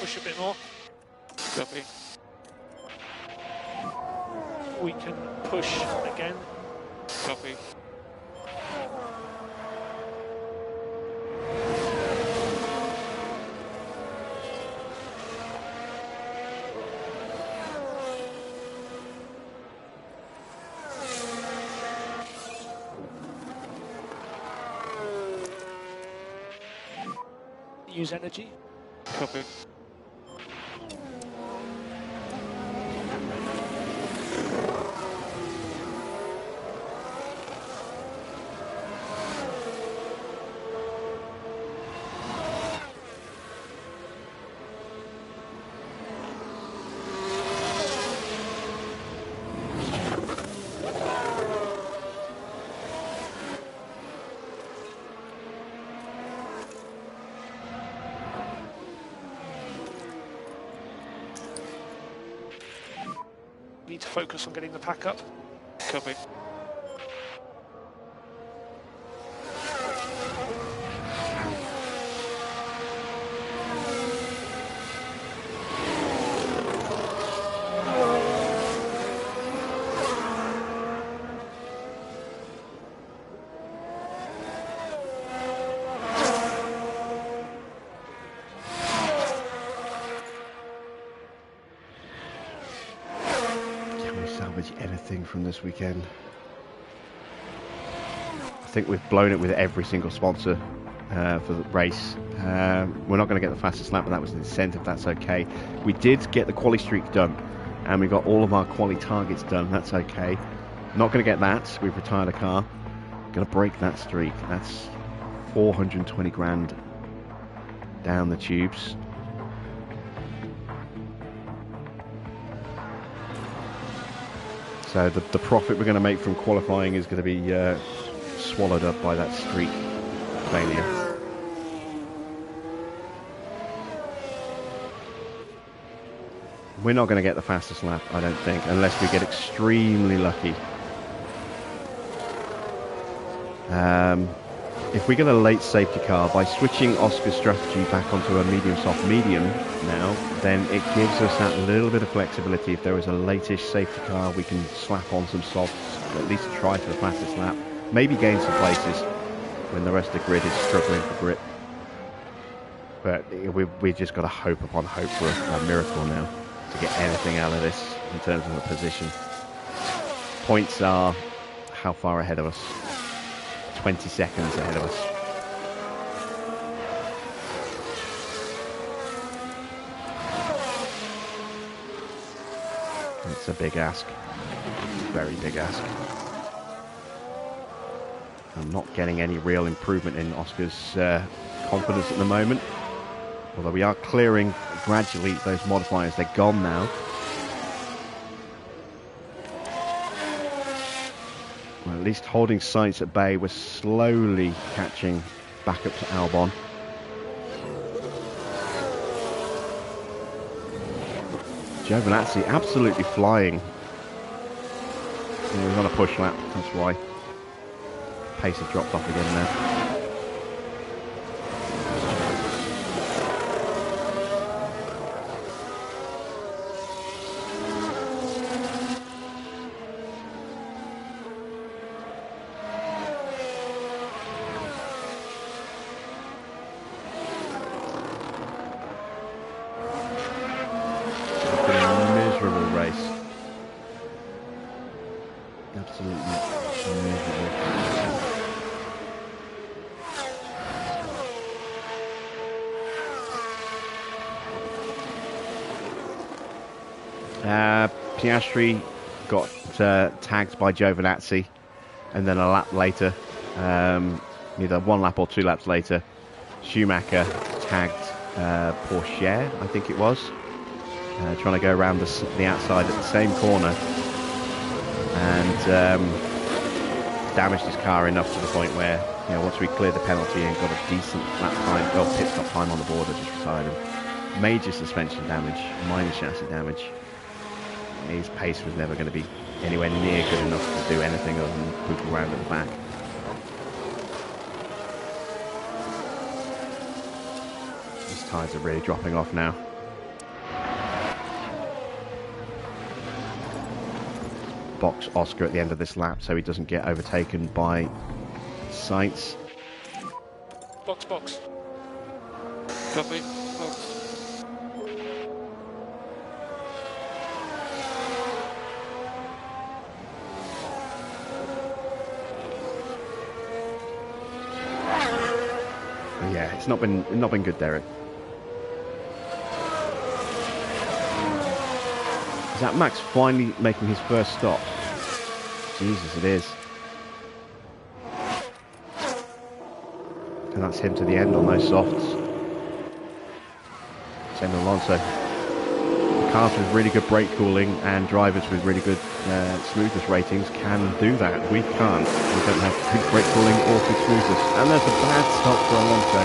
Push a bit more. Copy. We can push again. Copy. Use energy. Copy. Need to focus on getting the pack up. Copy. salvage anything from this weekend? I think we've blown it with every single sponsor for the race. We're not going to get the fastest lap, but that was an incentive. That's okay. We did get the quali streak done, and we got all of our quali targets done. That's okay. Not going to get that. We've retired a car. Going to break that streak. That's 420 grand down the tubes. So the profit we're going to make from qualifying is going to be swallowed up by that streak failure. We're not going to get the fastest lap, I don't think, unless we get extremely lucky. If we get a late safety car, by switching Oscar's strategy back onto a medium soft medium now, then it gives us that little bit of flexibility. If there is a latish safety car, we can slap on some softs, at least try for the fastest lap, maybe gain some places when the rest of the grid is struggling for grip. But we just got to hope upon hope for a miracle now to get anything out of this in terms of a position. Points are how far ahead of us? 20 seconds ahead of us. It's a big ask. Very big ask. I'm not getting any real improvement in Oscar's confidence at the moment. Although we are clearing gradually those modifiers. They're gone now. Well, at least holding sights at bay, we're slowly catching back up to Albon. Giovinazzi absolutely flying. He was on a push lap, that's why. Pace has dropped off again now. Piastri got tagged by Giovinazzi, and then a lap later, either one lap or 2 laps later, Schumacher tagged Porsche, I think it was, trying to go around the outside at the same corner, and damaged his car enough to the point where, you know, once we cleared the penalty and got a decent lap time, well, pit stop time on the border, just retired him. Major suspension damage, minor chassis damage. His pace was never going to be anywhere near good enough to do anything other than poop around at the back. These tyres are really dropping off now. Box Oscar at the end of this lap so he doesn't get overtaken by Sainz. Box, box. Copy. Box. Yeah, it's not been good, Derek. Is that Max finally making his first stop? Jesus, it is. And that's him to the end on those softs. Same with Alonso. Cars with really good brake cooling and drivers with really good smoothness ratings can do that. We can't. We don't have good brake cooling or good smoothness. And there's a bad stop for Alonso.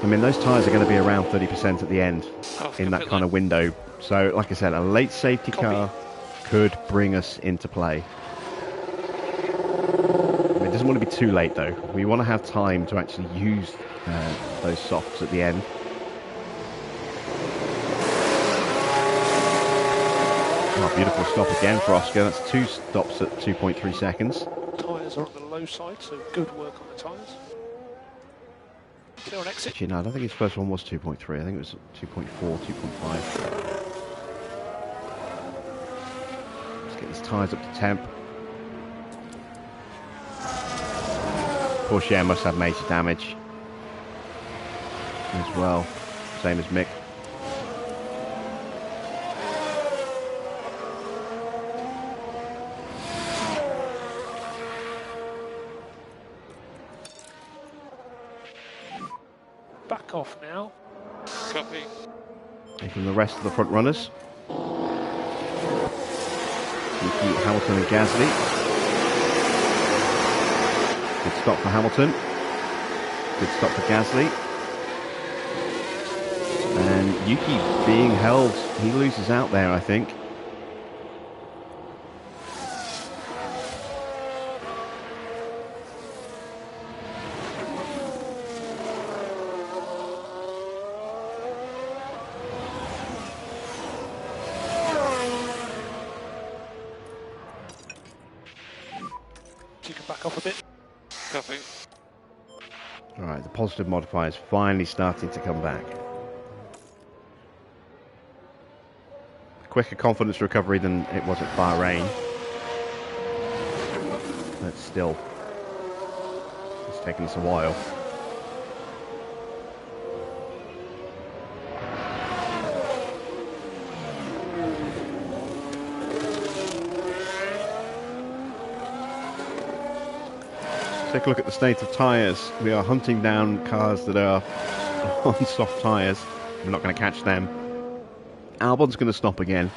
I mean, those tyres are going to be around 30% at the end in that kind of window. So, like I said, a late safety car could bring us into play. I mean, it doesn't want to be too late, though. We want to have time to actually use those softs at the end. Oh, beautiful stop again for Oscar. That's 2 stops at 2.3 seconds. Tyres are on the low side, so good work on the tyres. Clear on exit. Actually, no, I don't think his first one was 2.3. I think it was 2.4, 2.5. Let's get his tyres up to temp. Porsche must have major damage as well, same as Mick. Back off now. Copy. And from the rest of the front runners, Yuki, Hamilton and Gasly. Good stop for Hamilton. Good stop for Gasly. And Yuki being held, he loses out there, I think. You can back off a bit. Copy. Alright, the positive modifier is finally starting to come back. Quicker confidence recovery than it was at Bahrain. But still, it's taken us a while. Take a look at the state of tyres. We are hunting down cars that are on soft tyres. We're not going to catch them. Albon's going to stop again.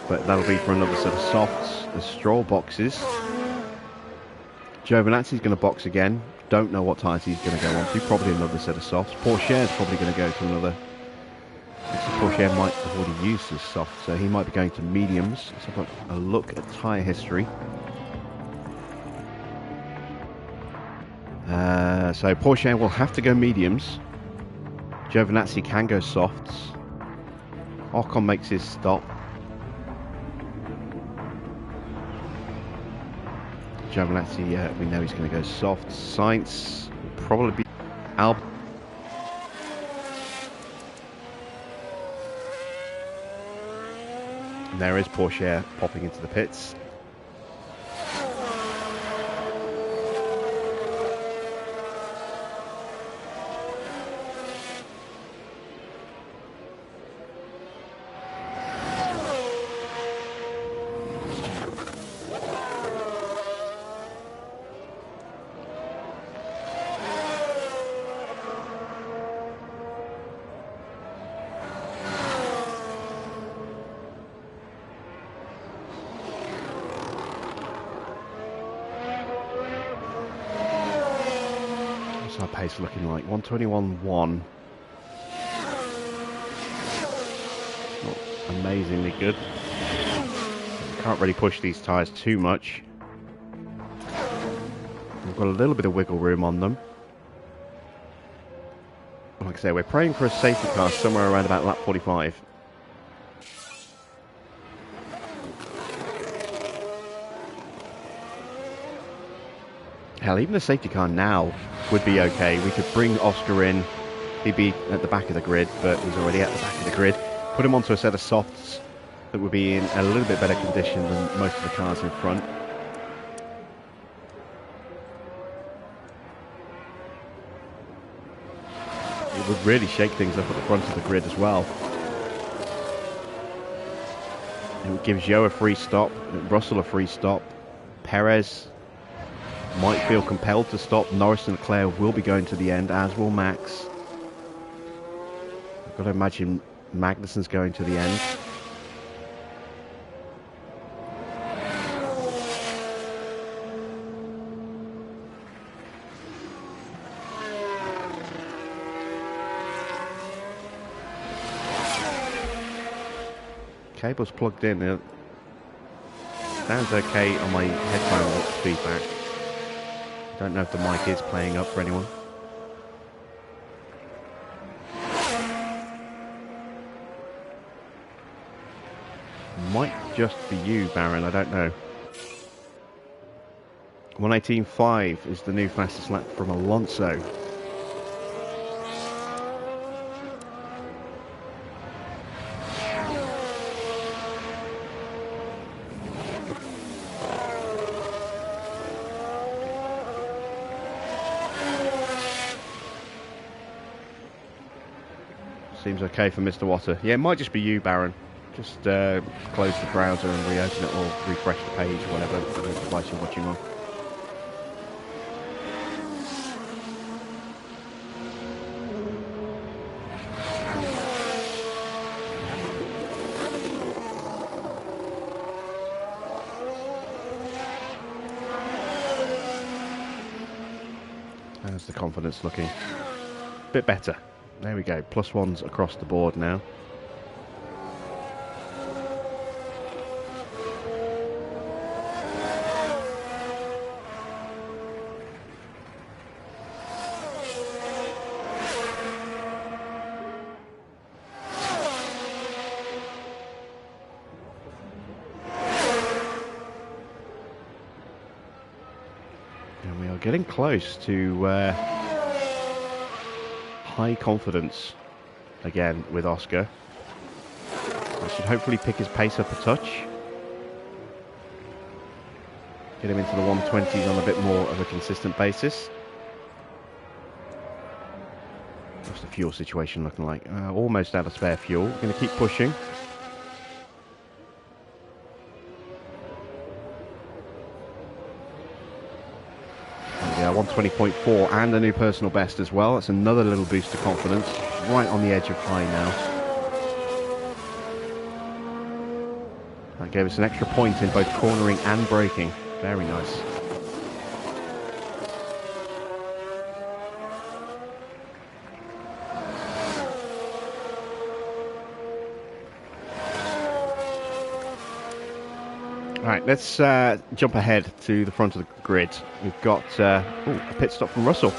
But that'll be for another set of softs. The Stroll boxes. Giovinazzi's going to box again. Don't know what tyres he's going to go on to. Probably another set of softs. Pourchaire's probably going to go to another. Actually, Pourchaire might have already used his soft, so he might be going to mediums. Let's have a look at tyre history. So Pourchaire will have to go mediums. Giovinazzi can go softs. Ocon makes his stop. Giovinazzi, we know he's going to go softs. Sainz will probably be Albon. And there is Pourchaire popping into the pits. What's our pace looking like? 121.1. Not amazingly good. Can't really push these tyres too much. We've got a little bit of wiggle room on them. Like I say, we're praying for a safety car somewhere around about lap 45. Hell, even a safety car now would be okay. We could bring Oscar in. He'd be at the back of the grid, but he's already at the back of the grid. Put him onto a set of softs that would be in a little bit better condition than most of the cars in front. It would really shake things up at the front of the grid as well. It gives Zhou a free stop, Russell a free stop, Perez might feel compelled to stop. Norris and Leclerc will be going to the end, as will Max. I've got to imagine Magnussen's going to the end. Cable's plugged in. It sounds okay on my headphone feedback. Don't know if the mic is playing up for anyone. Might just be you, Baron, I don't know. 1:18.5 is the new fastest lap from Alonso. Seems okay for Mr. Water. Yeah, it might just be you, Baron. Just close the browser and reopen it, or refresh the page, or whatever the device you're watching on. How's the confidence looking? Bit better. There we go. +1s across the board now. And we are getting close to high confidence again with Oscar. I should hopefully pick his pace up a touch. Get him into the 120s on a bit more of a consistent basis. What's the fuel situation looking like? Almost out of spare fuel. Going to keep pushing. Yeah, 120.4 and a new personal best as well. That's another little boost to confidence. Right on the edge of high now. That gave us an extra point in both cornering and braking. Very nice. Right, let's jump ahead to the front of the grid. We've got a pit stop from Russell.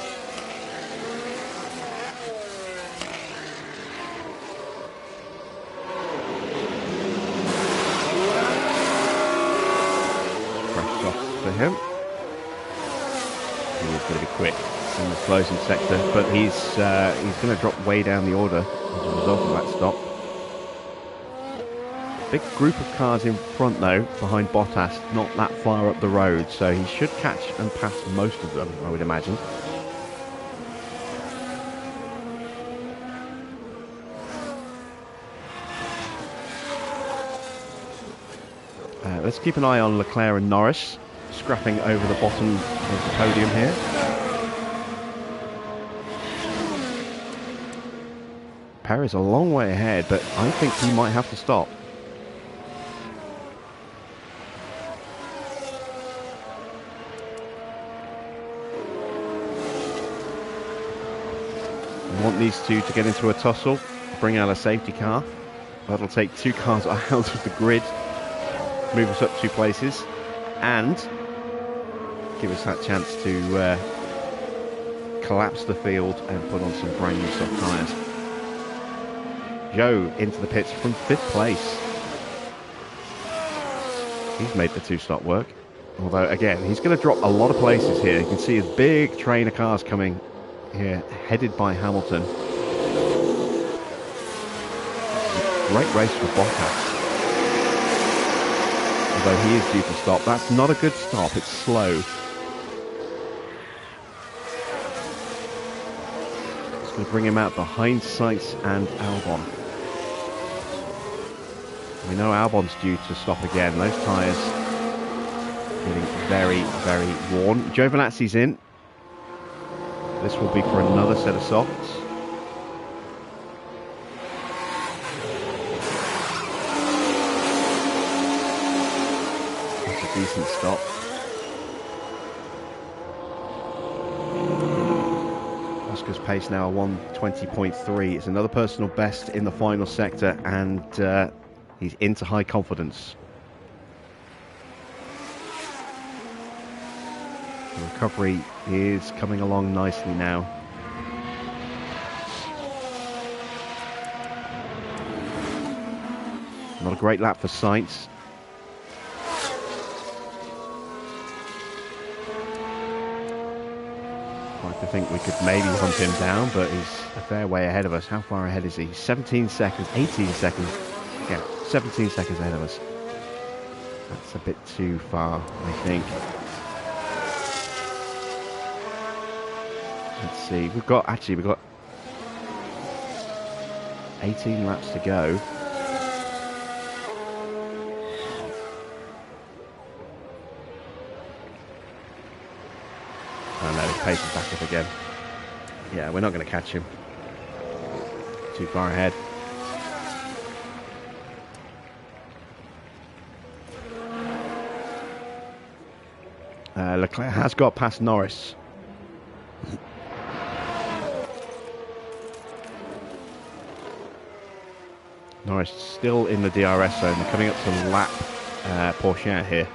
Fresh off for him. He is going to be quick in the closing sector, but he's going to drop way down the order as a result of that stop. Big group of cars in front though, behind Bottas, not that far up the road, so he should catch and pass most of them, I would imagine. Let's keep an eye on Leclerc and Norris, scrapping over the bottom of the podium here. Perez a long way ahead, but I think he might have to stop. We want these two to get into a tussle, bring out a safety car. That'll take two cars out of the grid, move us up 2 places, and give us that chance to collapse the field and put on some brand new soft tyres. Joe into the pits from 5th place. He's made the 2-stop work. Although, again, he's going to drop a lot of places here. You can see his big train of cars coming here, headed by Hamilton. Great race for Bottas. Although he is due to stop. That's not a good stop, it's slow. It's going to bring him out behind Sainz and Albon. We know Albon's due to stop again. Those tyres getting very, very worn. Giovinazzi's in. This will be for another set of softs. That's a decent stop. Oscar's pace now 120.3. It's another personal best in the final sector, and he's into high confidence. The recovery is coming along nicely now. Not a great lap for Sainz. like to think we could maybe hunt him down, but he's a fair way ahead of us. How far ahead is he? 17 seconds, 18 seconds. Yeah, 17 seconds ahead of us. That's a bit too far, I think. Let's see. We've got 18 laps to go. Oh no, his pace is back up again. Yeah, we're not going to catch him. Too far ahead. Leclerc has got past Norris. Norris still in the DRS zone, coming up to lap Porsche here.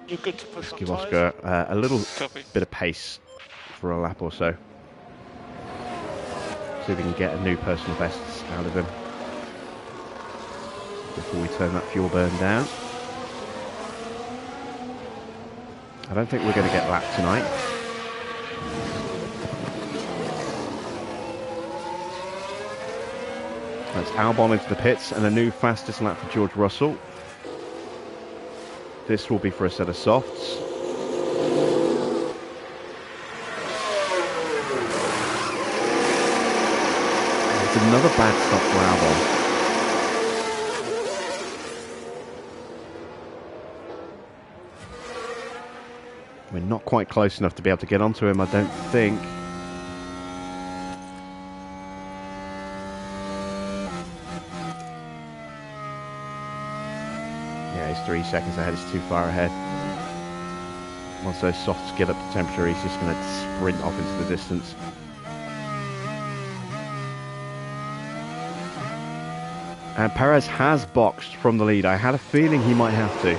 You're good to push on Give tyres. Oscar a little Copy. bit of pace for a lap or so. See if we can get a new personal bests out of him before we turn that fuel burn down. I don't think we're going to get lapped tonight. That's Albon into the pits and a new fastest lap for George Russell. This will be for a set of softs. It's another bad stop for Albon. We're not quite close enough to be able to get onto him, I don't think. Yeah, he's 3 seconds ahead, it's too far ahead. Once those softs get up to temperature, he's just going to sprint off into the distance. And Perez has boxed from the lead. I had a feeling he might have to.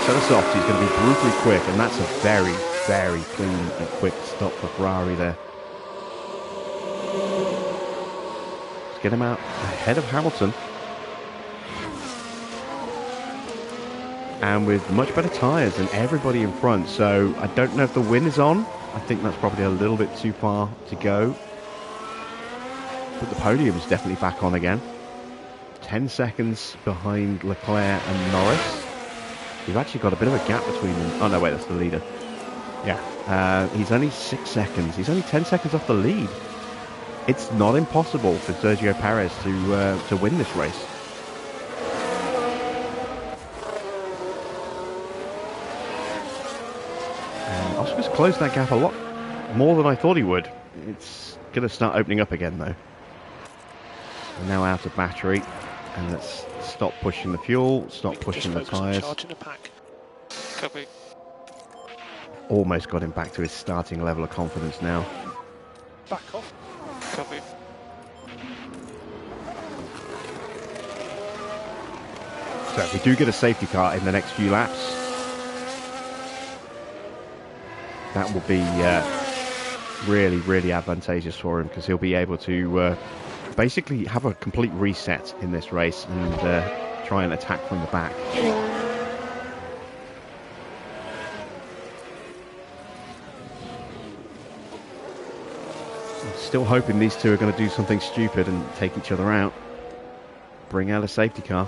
Set of softs, he's going to be brutally quick, and that's a very, very clean and quick stop for Ferrari there. Let's get him out ahead of Hamilton. And with much better tyres than everybody in front, so I don't know if the win is on. I think that's probably a little bit too far to go. But the podium is definitely back on again. 10 seconds behind Leclerc and Norris. We've actually got a bit of a gap between them. Oh no, wait, that's the leader. Yeah, he's only 6 seconds. He's only 10 seconds off the lead. It's not impossible for Sergio Perez to win this race. Oscar's closed that gap a lot more than I thought he would. It's going to start opening up again though. We're now out of battery, and let's stop pushing the fuel, stop pushing the tyres. Charging a pack. Copy. Almost got him back to his starting level of confidence now. Back off. Copy. So if we do get a safety car in the next few laps, that will be really, really advantageous for him, because he'll be able to basically have a complete reset in this race and try and attack from the back. I'm still hoping these two are going to do something stupid and take each other out. Bring out a safety car.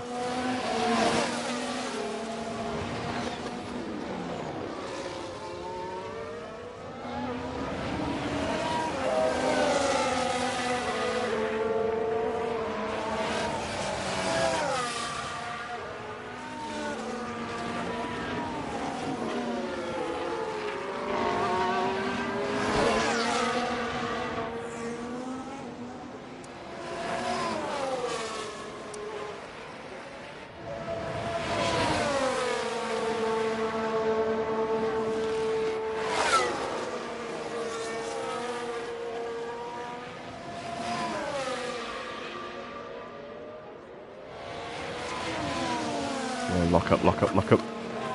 Lock up, lock up, lock up.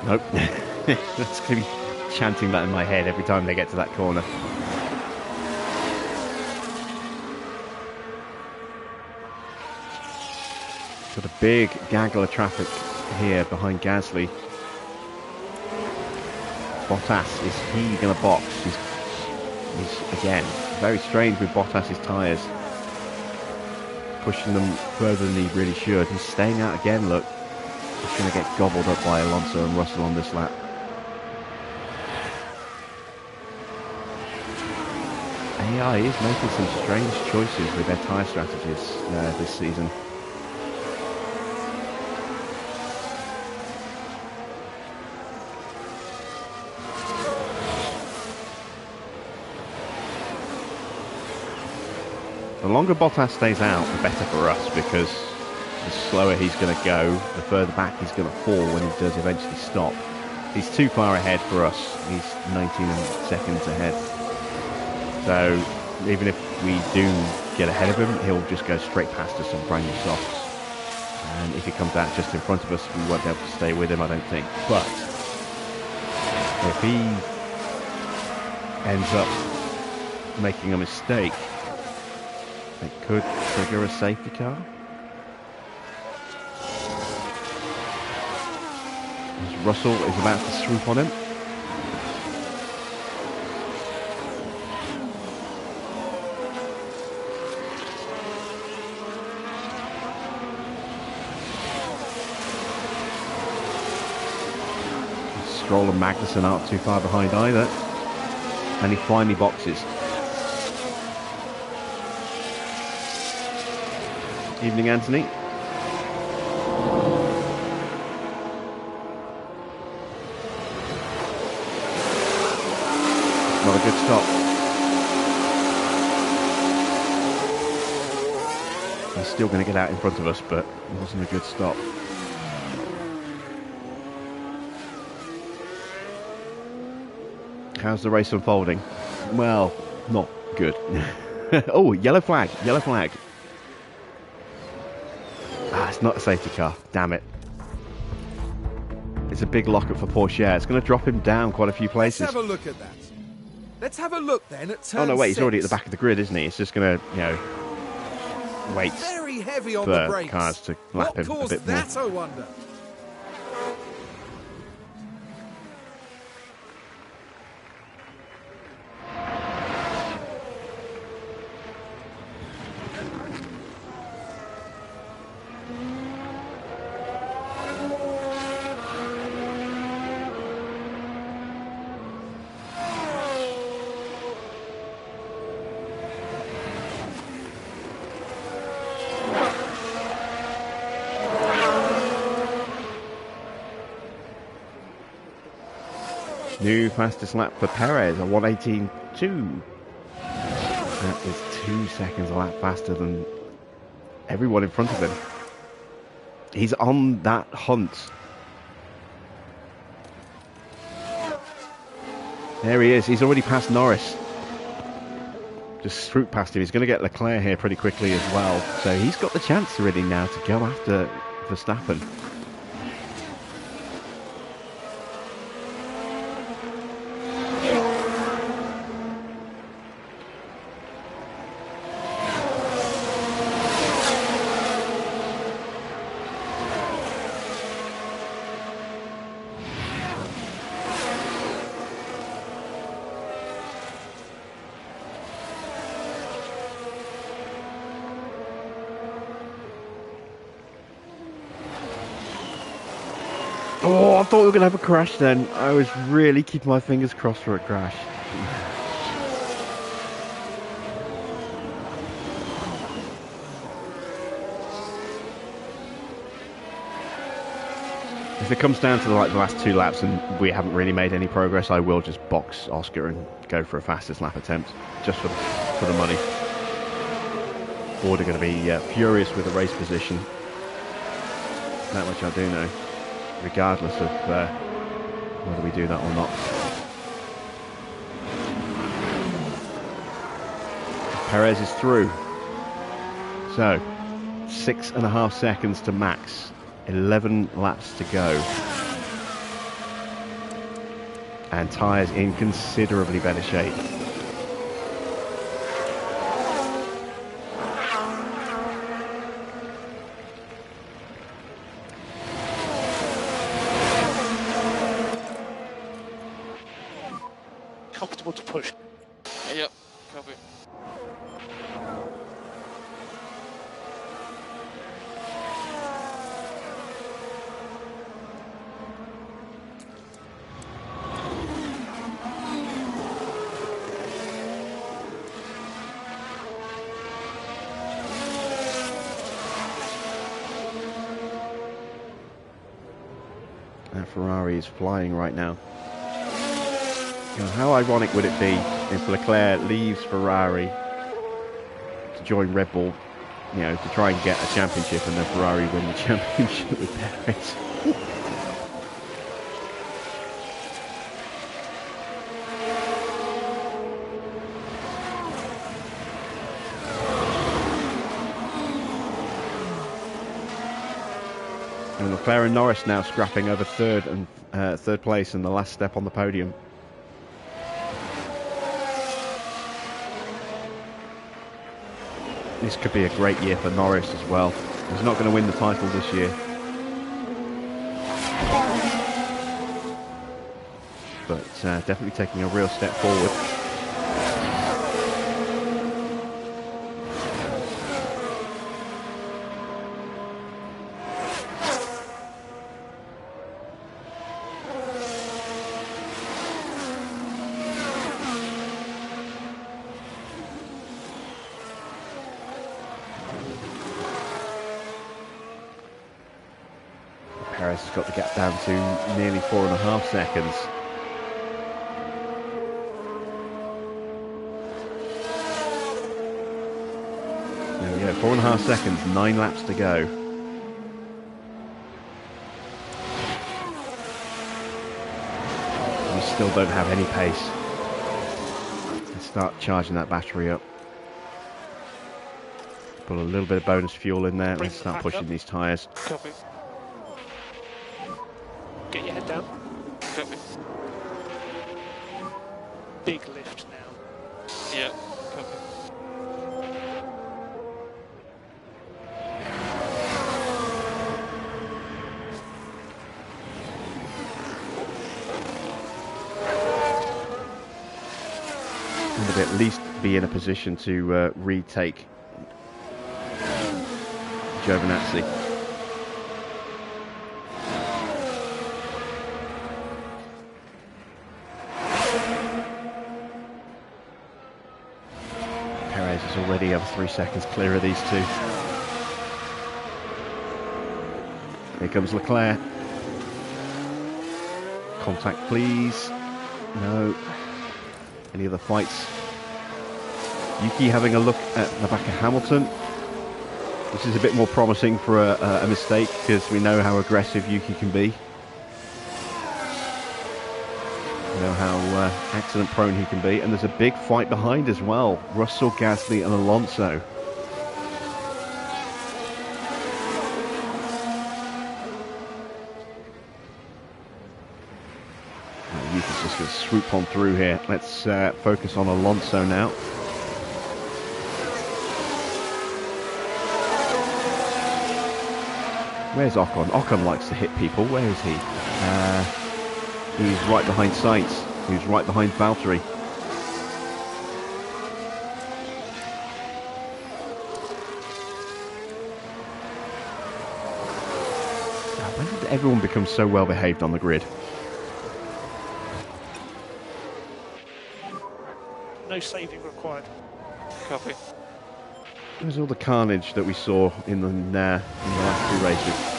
Nope. That's going to be chanting that in my head every time they get to that corner. Got a big gaggle of traffic here behind Gasly. Bottas, is he going to box? He's again very strange with Bottas's tyres, pushing them further than he really should. He's staying out again. Look, he's going to get gobbled up by Alonso and Russell on this lap. AI is making some strange choices with their tyre strategies this season. The longer Bottas stays out, the better for us, because the slower he's going to go, the further back he's going to fall when he does eventually stop. He's too far ahead for us. He's 19 seconds ahead. So even if we do get ahead of him, he'll just go straight past us on brand new softs. And if he comes out just in front of us, we won't be able to stay with him, I don't think. But if he ends up making a mistake, it could trigger a safety car. As Russell is about to swoop on him. Stroll and Magnussen aren't too far behind either. And he finally boxes. Evening, Anthony. Not a good stop. He's still going to get out in front of us, but it wasn't a good stop. How's the race unfolding? Well, not good. Oh, yellow flag, yellow flag. It's not a safety car, damn it. It's a big lockup for Porsche. It's going to drop him down quite a few places. Let's have a look at that. Let's have a look then at turn Oh no, wait, he's 6. already at the back of the grid, isn't he? It's just going to, you know, wait Very heavy on for the brakes. cars to lap What him a caused bit more. that, I wonder? New fastest lap for Perez, a 1:18.2. That is 2 seconds a lap faster than everyone in front of him. He's on that hunt. There he is. He's already passed Norris. Just swooped past him. He's going to get Leclerc here pretty quickly as well. So he's got the chance really now to go after Verstappen. Oh, I thought we were going to have a crash then. I was really keeping my fingers crossed for a crash. If it comes down to the last 2 laps and we haven't really made any progress, I will just box Oscar and go for a fastest lap attempt, just for the money. Ford are going to be furious with the race position. That much I do know, regardless of whether we do that or not. Perez is through. So, 6.5 seconds to max. 11 laps to go. And tyres in considerably better shape. Comfortable to push. Yep, copy. Ferrari is flying right now. You know, how ironic would it be if Leclerc leaves Ferrari to join Red Bull, you know, to try and get a championship, and then Ferrari win the championship with Perez? And Leclerc and Norris now scrapping over third place and the last step on the podium. This could be a great year for Norris as well. He's not going to win the title this year, but definitely taking a real step forward. Perez has got the gap down to nearly 4.5 seconds. There we go, 4.5 seconds, 9 laps to go. We still don't have any pace. Let's start charging that battery up. Put a little bit of bonus fuel in there. Let's start pushing these tyres. Copy. Get your head down. Copy. Big lift now. Yep, copy. And at least be in a position to retake Giovinazzi. Perez is already over 3 seconds clear of these two. Here comes Leclerc. Contact, please. No. Any other fights? Yuki having a look at the back of Hamilton. This is a bit more promising for a mistake, because we know how aggressive Yuki can be. We know how accident prone he can be. And there's a big fight behind as well. Russell, Gasly and Alonso. Yuki's just going to swoop on through here. Let's focus on Alonso now. Where's Ocon? Ocon likes to hit people. Where is he? He's right behind Sainz. He's right behind Valtteri. When did everyone become so well behaved on the grid? No saving required. Copy. There's all the carnage that we saw in the last two races.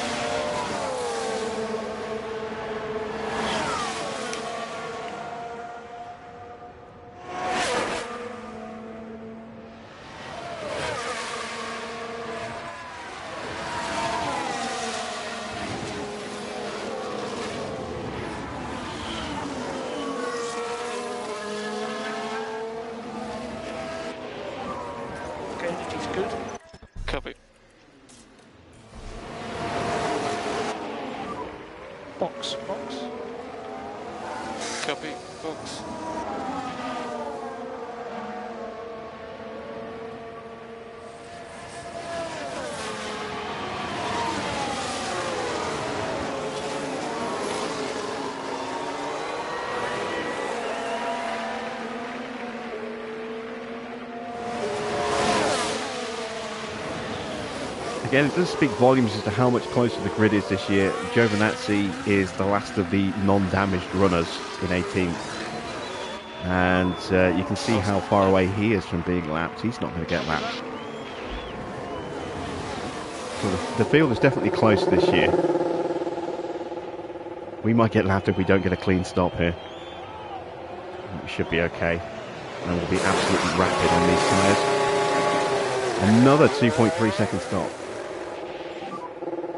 Okay, energy's good. Copy. Box. Copy. Box. Again, it does speak volumes as to how much closer the grid is this year. Giovinazzi is the last of the non-damaged runners in 18th. And you can see how far away he is from being lapped. He's not going to get lapped. So the field is definitely close this year. We might get lapped if we don't get a clean stop here. We should be okay. And we'll be absolutely rapid on these tyres. Another 2.3 second stop.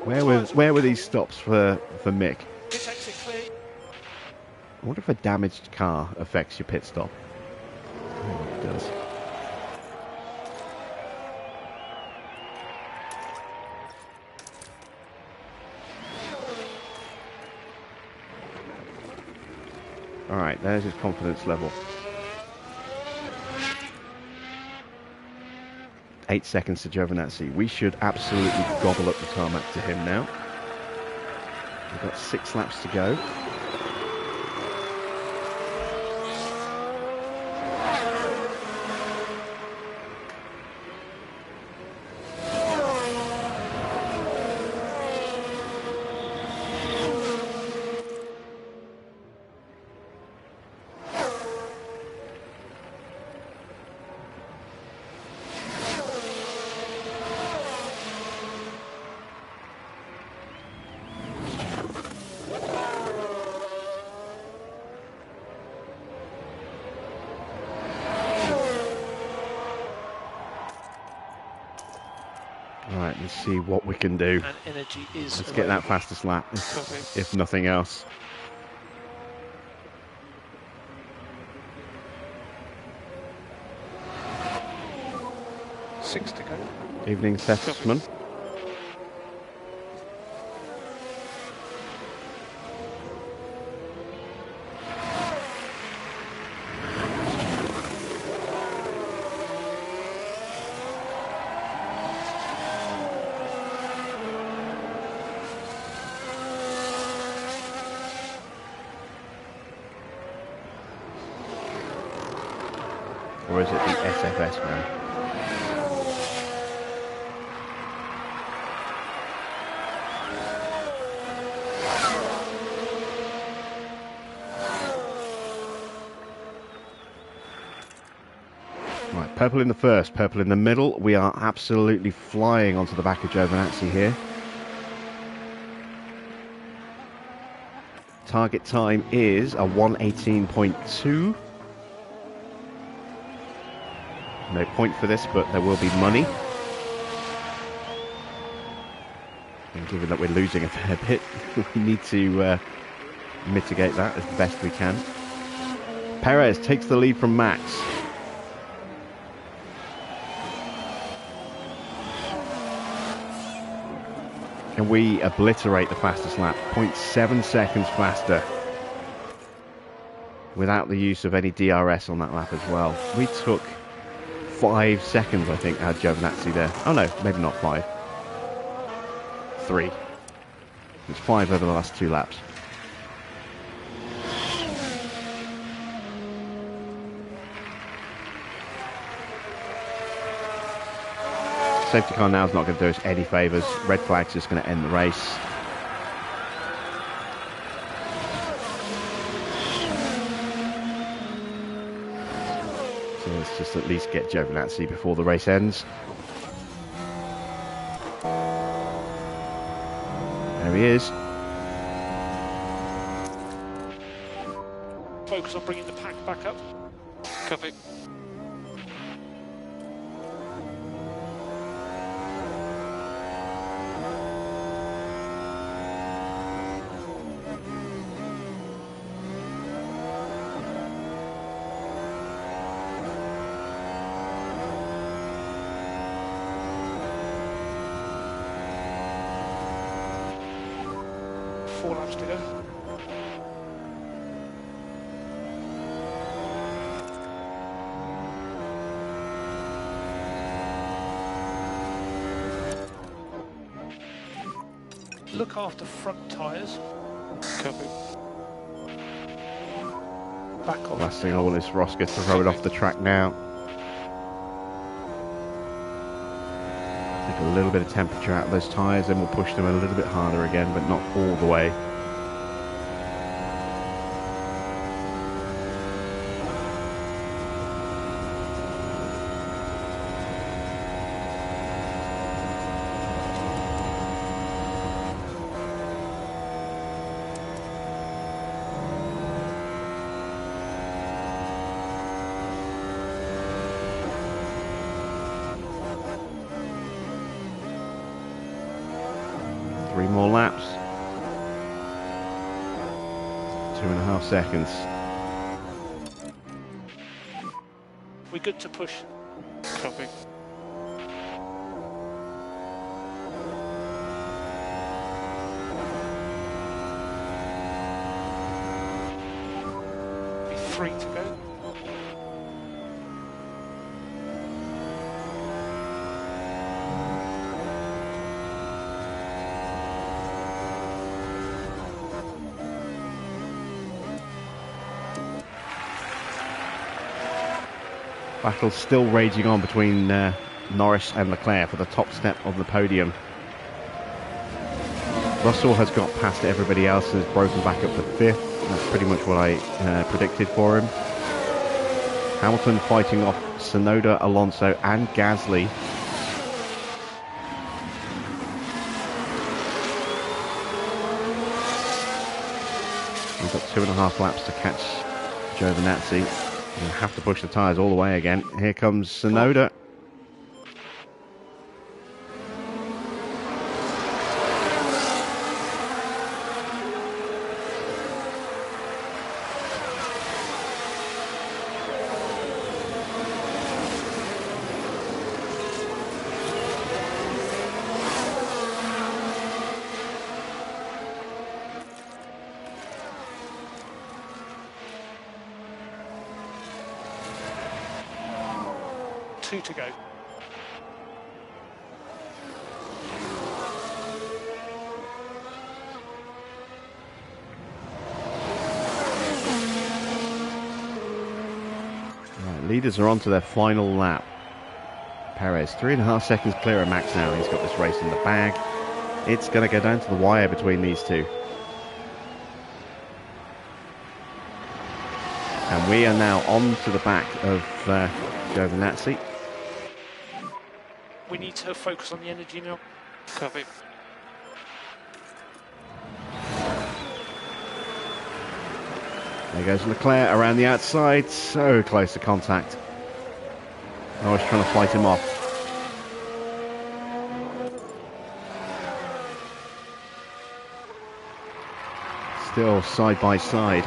Where were these stops for Mick? Pit exit clear. I wonder if a damaged car affects your pit stop. Oh, it does. Alright, there's his confidence level. 8 seconds to Giovinazzi. We should absolutely gobble up the tarmac to him now. We've got 6 laps to go. Right, let's see what we can do. And energy is. Let's get that fastest lap, if nothing else. Six to go. Evening, Thessman. Or is it the SFS man? Right, purple in the first, purple in the middle. We are absolutely flying onto the back of Giovinazzi here. Target time is a 1:18.2. No point for this, but there will be money. And given that we're losing a fair bit, we need to mitigate that as best we can. Perez takes the lead from Max. And we obliterate the fastest lap, 0.7 seconds faster. Without the use of any DRS on that lap as well. We took 5 seconds, I think, had Giovinazzi there. Oh no, maybe not 5. 3. It's 5 over the last 2 laps. Safety car now is not going to do us any favours. Red flag's just going to end the race. So let's just at least get Giovinazzi before the race ends. There he is. Focus on bringing the pack back up. Copy. Look after front tyres. Copy. Back off. Last thing I want is Roscoe to throw it off the track now. Take a little bit of temperature out of those tyres, then we'll push them a little bit harder again, but not all the way. Three more laps. 2.5 seconds. We're good to push. Copy. Be 3 to go. Battle still raging on between Norris and Leclerc for the top step of the podium. Russell has got past everybody else and has broken back up to 5th. That's pretty much what I predicted for him. Hamilton fighting off Tsunoda, Alonso and Gasly. We've got 2.5 laps to catch Giovinazzi. We'll have to push the tyres all the way again. Here comes Tsunoda. Two to go. Right, leaders are on to their final lap. Perez, 3.5 seconds clear of Max now. He's got this race in the bag. It's going to go down to the wire between these two. And we are now on to the back of Giovinazzi. We need to focus on the energy now. Copy. There goes Leclerc around the outside, so close to contact. Norris trying to fight him off. Still side by side.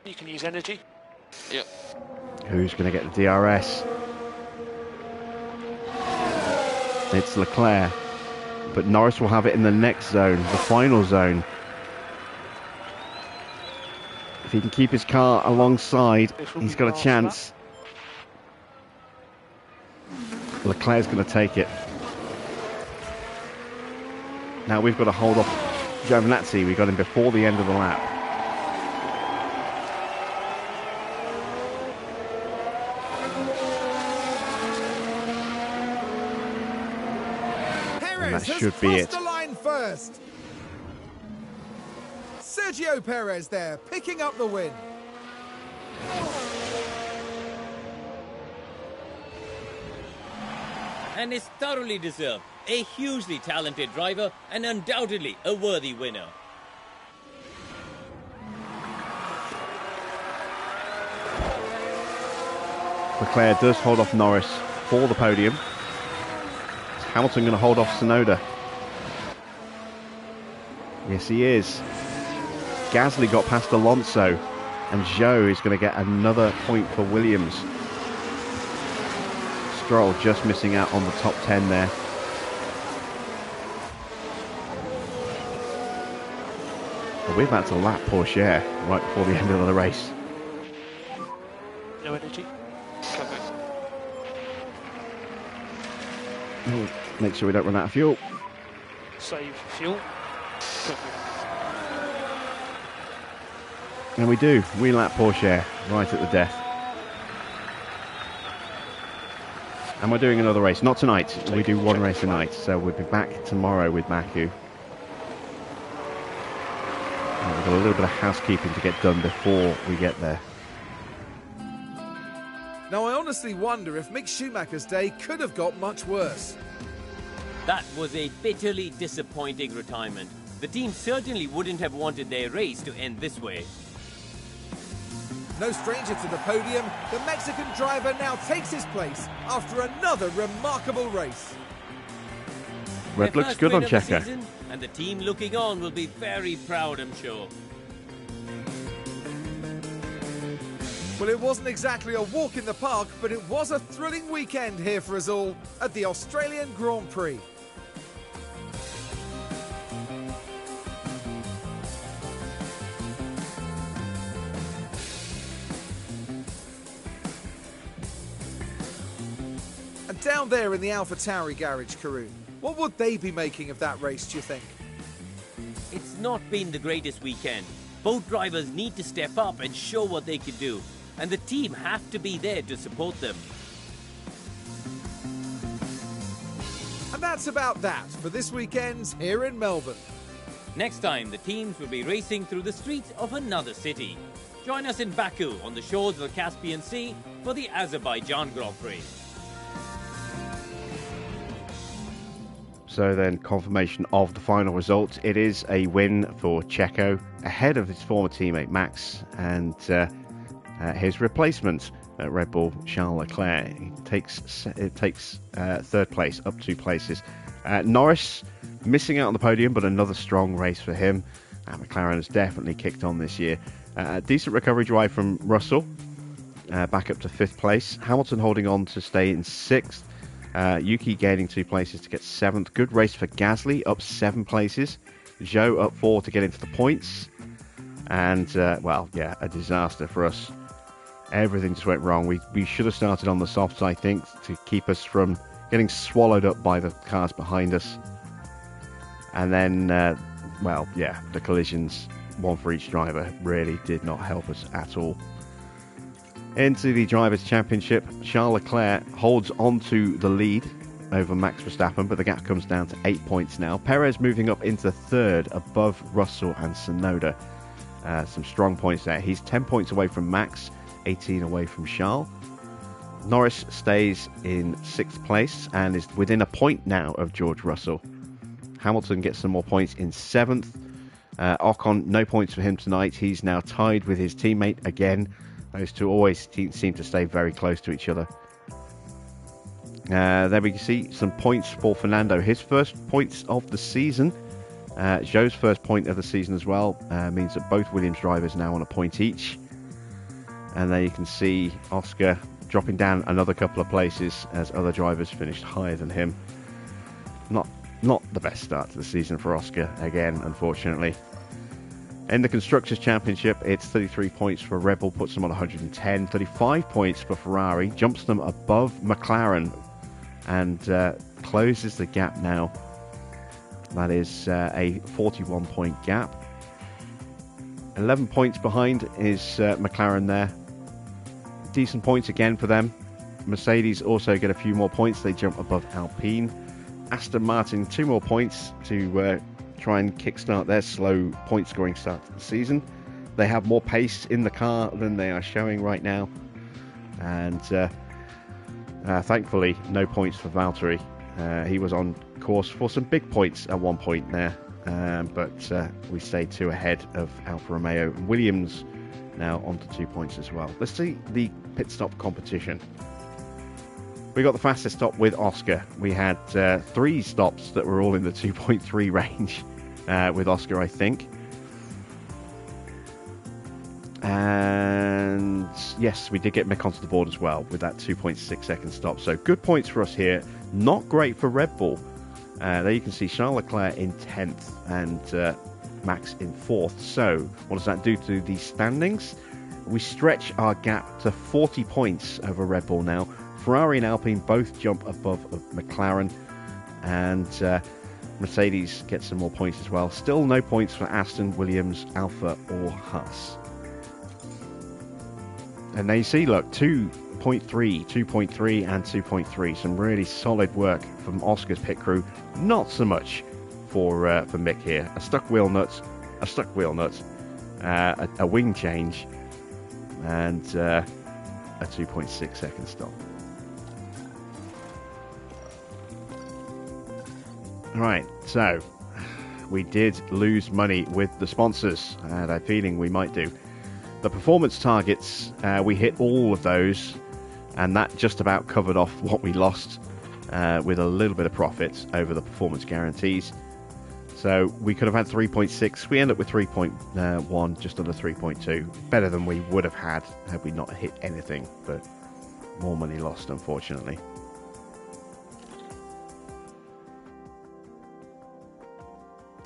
You can use energy. Yep. Who's going to get the DRS? It's Leclerc. But Norris will have it in the next zone, the final zone. If he can keep his car alongside, he's got a chance. Leclerc's going to take it. Now we've got to hold off Giovinazzi. We got him before the end of the lap. And that should be it. The line first. Sergio Perez there, picking up the win. And is thoroughly deserved. A hugely talented driver and undoubtedly a worthy winner. Leclerc does hold off Norris for the podium. Is Hamilton going to hold off Tsunoda? Yes, he is. Gasly got past Alonso, and Zhou is going to get another point for Williams. Stroll just missing out on the top 10 there. Well, we've had to lap Porsche right before the end of the race. No energy. Copy. Make sure we don't run out of fuel. Save fuel. Copy. And we do. We lap Porsche right at the death. And we're doing another race. Not tonight. We do one race a night. So we'll be back tomorrow with Baku. And we've got a little bit of housekeeping to get done before we get there. Now, I honestly wonder if Mick Schumacher's day could have got much worse. That was a bitterly disappointing retirement. The team certainly wouldn't have wanted their race to end this way. No stranger to the podium, the Mexican driver now takes his place after another remarkable race. Red Their looks first good on win of the Checo. season, and the team looking on will be very proud, I'm sure. Well, it wasn't exactly a walk in the park, but it was a thrilling weekend here for us all at the Australian Grand Prix. And down there in the Alpha Tauri garage, Karun, what would they be making of that race, do you think? It's not been the greatest weekend. Both drivers need to step up and show what they can do, and the team have to be there to support them. And that's about that for this weekend here in Melbourne. Next time, the teams will be racing through the streets of another city. Join us in Baku on the shores of the Caspian Sea for the Azerbaijan Grand Prix. So then, confirmation of the final result. It is a win for Checo, ahead of his former teammate Max, and his replacement at Red Bull, Charles Leclerc. It takes third place, up 2 places. Norris missing out on the podium, but another strong race for him. McLaren has definitely kicked on this year. Decent recovery drive from Russell, back up to 5th place. Hamilton holding on to stay in 6th. Yuki gaining 2 places to get 7th. Good race for Gasly, up 7 places. Zhou up 4 to get into the points. And, well, yeah, a disaster for us. Everything just went wrong. We should have started on the softs, I think, to keep us from getting swallowed up by the cars behind us. And then, well, yeah, the collisions, one for each driver, really did not help us at all. Into the Drivers' Championship, Charles Leclerc holds on to the lead over Max Verstappen, but the gap comes down to 8 points now. Perez moving up into 3rd above Russell and Tsunoda. Some strong points there. He's 10 points away from Max, 18 away from Charles. Norris stays in 6th place and is within a point now of George Russell. Hamilton gets some more points in 7th. Ocon, no points for him tonight. He's now tied with his teammate again. Those two always seem to stay very close to each other. There we can see some points for Fernando. His first points of the season. Zhou's first point of the season as well. Means that both Williams drivers now on a point each. And there you can see Oscar dropping down another couple of places as other drivers finished higher than him. Not the best start to the season for Oscar again, unfortunately. In the Constructors' Championship, it's 33 points for Red Bull, puts them on 110. 35 points for Ferrari, jumps them above McLaren, and closes the gap now. That is a 41-point gap. 11 points behind is McLaren there. Decent points again for them. Mercedes also get a few more points. They jump above Alpine. Aston Martin, 2 more points to try and kickstart their slow point scoring start to the season. They have more pace in the car than they are showing right now, and thankfully no points for Valtteri. He was on course for some big points at one point there, but we stayed 2 ahead of Alfa Romeo. Williams now onto 2 points as well. Let's see the pit stop competition. We got the fastest stop with Oscar. We had 3 stops that were all in the 2.3 range with Oscar, I think. And yes, we did get Mick onto the board as well with that 2.6 second stop. So good points for us here. Not great for Red Bull. There you can see Charles Leclerc in 10th and Max in 4th. So what does that do to the standings? We stretch our gap to 40 points over Red Bull now. Ferrari and Alpine both jump above of McLaren. and Mercedes gets some more points as well. Still no points for Aston, Williams, Alfa or Haas. And now you see, look, 2.3, 2.3 and 2.3. Some really solid work from Oscar's pit crew. Not so much for Mick here. A stuck wheel nut, a wing change, and a 2.6 second stop. Right, so we did lose money with the sponsors, and I'm feeling we might do. The performance targets, we hit all of those, and that just about covered off what we lost with a little bit of profit over the performance guarantees. So we could have had 3.6. We end up with 3.1, just under 3.2. Better than we would have had we not hit anything, but more money lost, unfortunately.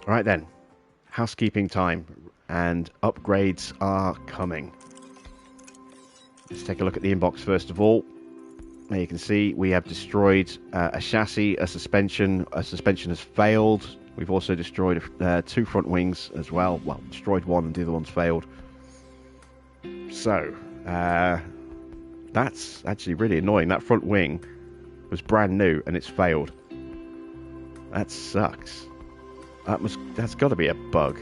All right then, housekeeping time, and upgrades are coming. Let's take a look at the inbox first of all. There you can see we have destroyed a chassis, a suspension. A suspension has failed. We've also destroyed 2 front wings as well. Well, destroyed one and the other one's failed. So, that's actually really annoying. That front wing was brand new and it's failed. That sucks. That's got to be a bug.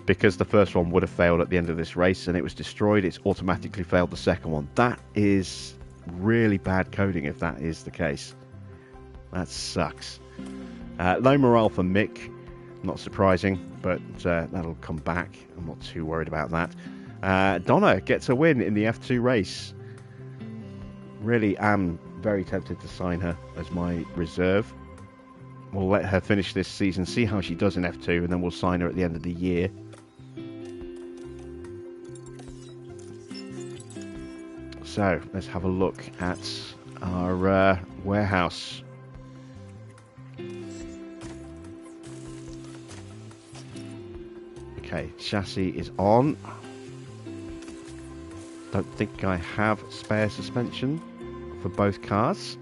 Because the first one would have failed at the end of this race and it was destroyed, it's automatically failed the second one. That is really bad coding if that is the case. That sucks. Low morale for Mick, not surprising, but that'll come back. I'm not too worried about that. Donna gets a win in the F2 race. Really am very tempted to sign her as my reserve. We'll let her finish this season, see how she does in F2, and then we'll sign her at the end of the year. So, let's have a look at our warehouse. Okay, chassis is on. Don't think I have spare suspension for both cars.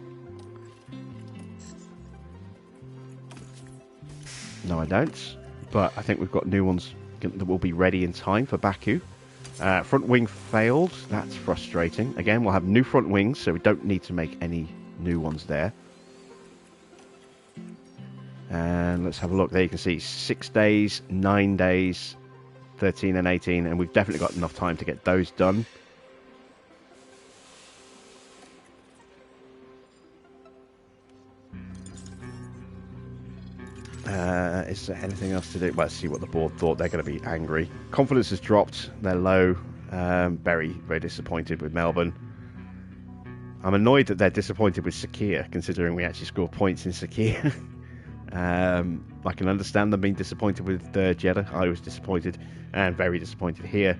No, I don't. But I think we've got new ones that will be ready in time for Baku. Front wing failed. That's frustrating. Again, we'll have new front wings, so we don't need to make any new ones there. And let's have a look. There you can see 6 days, 9 days, 13 and 18. And we've definitely got enough time to get those done. Is there anything else to do? Well, let's see what the board thought. They're going to be angry. Confidence has dropped. They're low. Very, very disappointed with Melbourne. I'm annoyed that they're disappointed with Sakhir, considering we actually scored points in Sakhir. I can understand them being disappointed with Jeddah. I was disappointed and very disappointed here.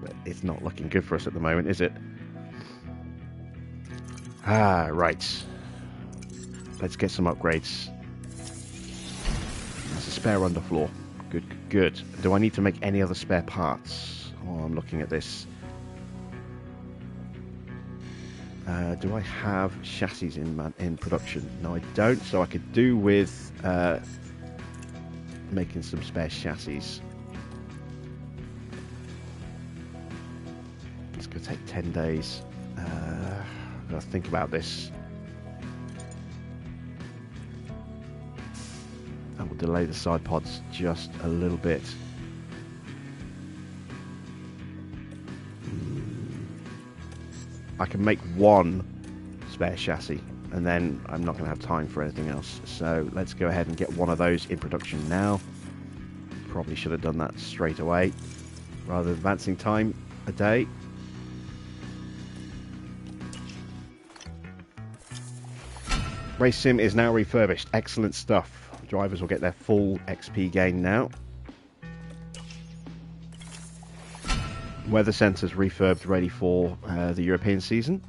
But it's not looking good for us at the moment, is it? Right. Let's get some upgrades. There's a spare underfloor. Good, good. Do I need to make any other spare parts? Oh, I'm looking at this. Do I have chassis in production? No, I don't. So I could do with making some spare chassis. It's going to take 10 days. I've got to think about this. That will delay the side pods just a little bit. I can make one spare chassis and then I'm not going to have time for anything else. So let's go ahead and get one of those in production now. Probably should have done that straight away rather than advancing time a day. Race Sim is now refurbished. Excellent stuff. Drivers will get their full XP gain now. Weather centres refurbed, ready for the European season.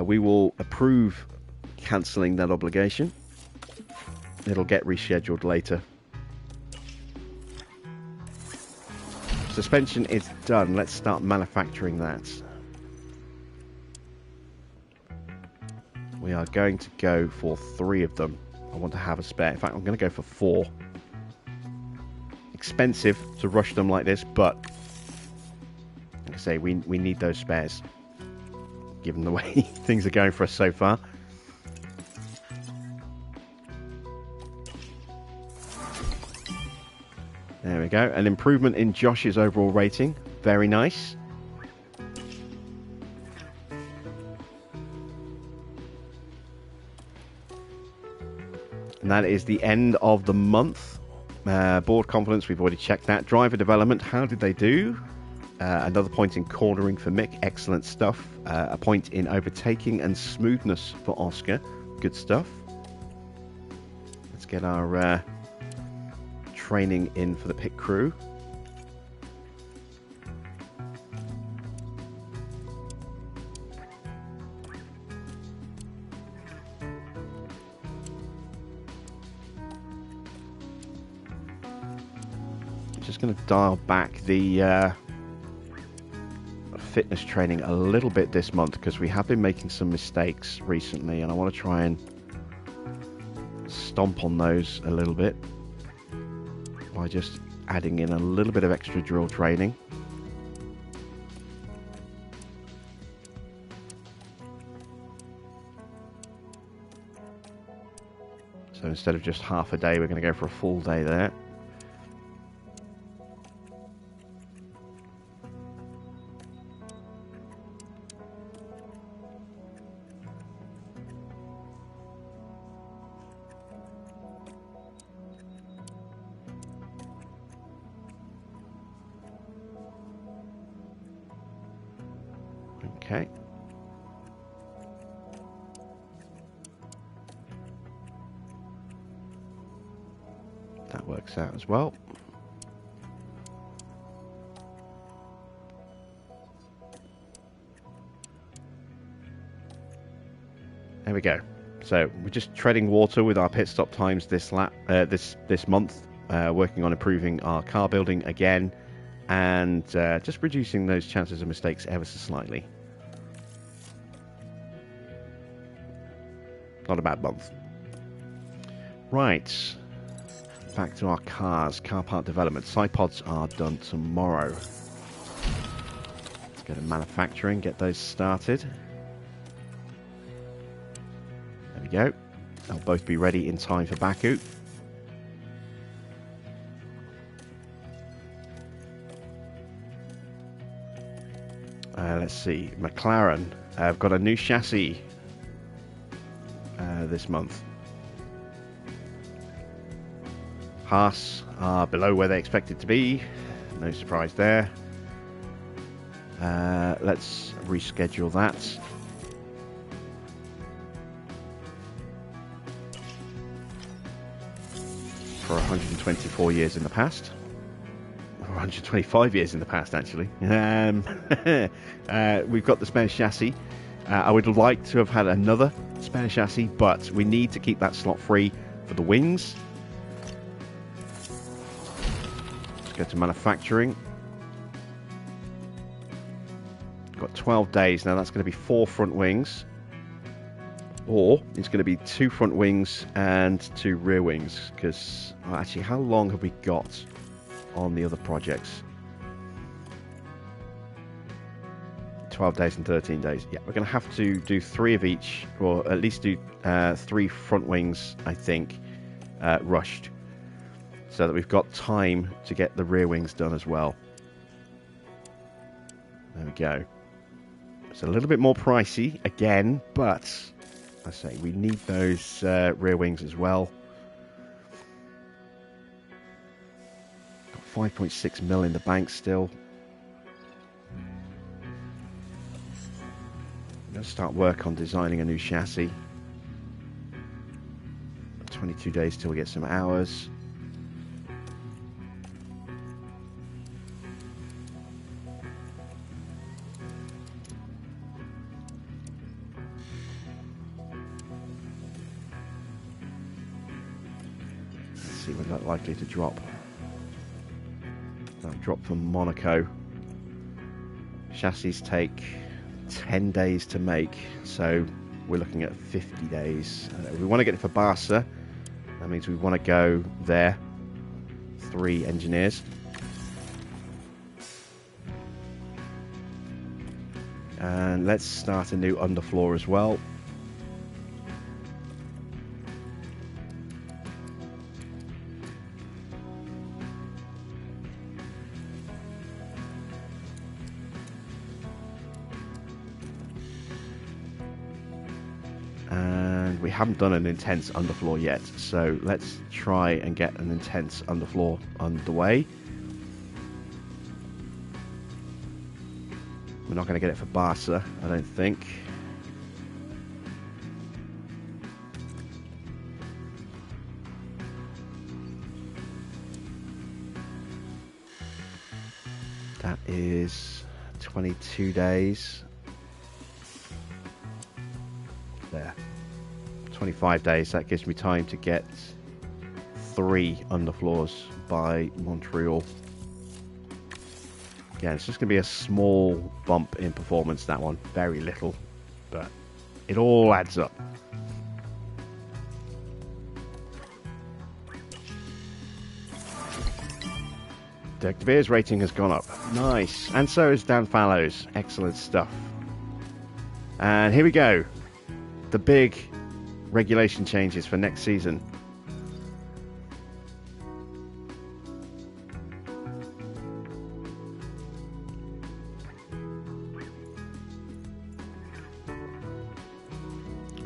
We will approve cancelling that obligation. It'll get rescheduled later. Suspension is done. Let's start manufacturing that. We are going to go for 3 of them. I want to have a spare. In fact, I'm going to go for 4. Expensive to rush them like this, but like I say, we need those spares, given the way things are going for us so far. There we go. An improvement in Josh's overall rating. Very nice. And that is the end of the month. Board confidence, we've already checked that. Driver development, how did they do? Another point in cornering for Mick, excellent stuff. A point in overtaking and smoothness for Oscar, good stuff. Let's get our training in for the pit crew. Just going to dial back the fitness training a little bit this month because we have been making some mistakes recently and I want to try and stomp on those a little bit by just adding in a little bit of extra drill training. So instead of just half a day, we're going to go for a full day there. Okay. That works out as well. There we go. So we're just treading water with our pit stop times this month, working on improving our car building again, and just reducing those chances of mistakes ever so slightly. Not a bad month. Right. Back to our cars. Car part development. Side pods are done tomorrow. Let's go to manufacturing, get those started. There we go. They'll both be ready in time for Baku. Let's see. McLaren have got a new chassis this month. Haas are below where they expected to be. No surprise there. Let's reschedule that. For 124 years in the past. Or 125 years in the past, actually. We've got the spare chassis. I would like to have had another spare chassis, but we need to keep that slot free for the wings. Let's go to manufacturing. Got 12 days. Now that's going to be 4 front wings. Or it's going to be 2 front wings and 2 rear wings. Because, well, actually, how long have we got on the other projects? 12 days and 13 days. Yeah, we're going to have to do 3 of each, or at least do 3 front wings, I think, rushed, so that we've got time to get the rear wings done as well. There we go. It's a little bit more pricey again, but I say we need those rear wings as well. Got 5.6 mil in the bank still. Let's start work on designing a new chassis. 22 days till we get some hours. Let's see when that's likely to drop. That'll drop from Monaco. Chassis take 10 days to make, so we're looking at 50 days. We want to get it for Barca. That means we want to go there. 3 engineers. And let's start a new underfloor as well. And we haven't done an intense underfloor yet, so let's try and get an intense underfloor underway. We're not going to get it for Barca, I don't think. That is 22 days. There. 25 days. That gives me time to get 3 underfloors by Montreal. Yeah, it's just going to be a small bump in performance, that one. Very little, but it all adds up. Dirk de Beer's rating has gone up. Nice. And so is Dan Fallows. Excellent stuff. And here we go. The big regulation changes for next season.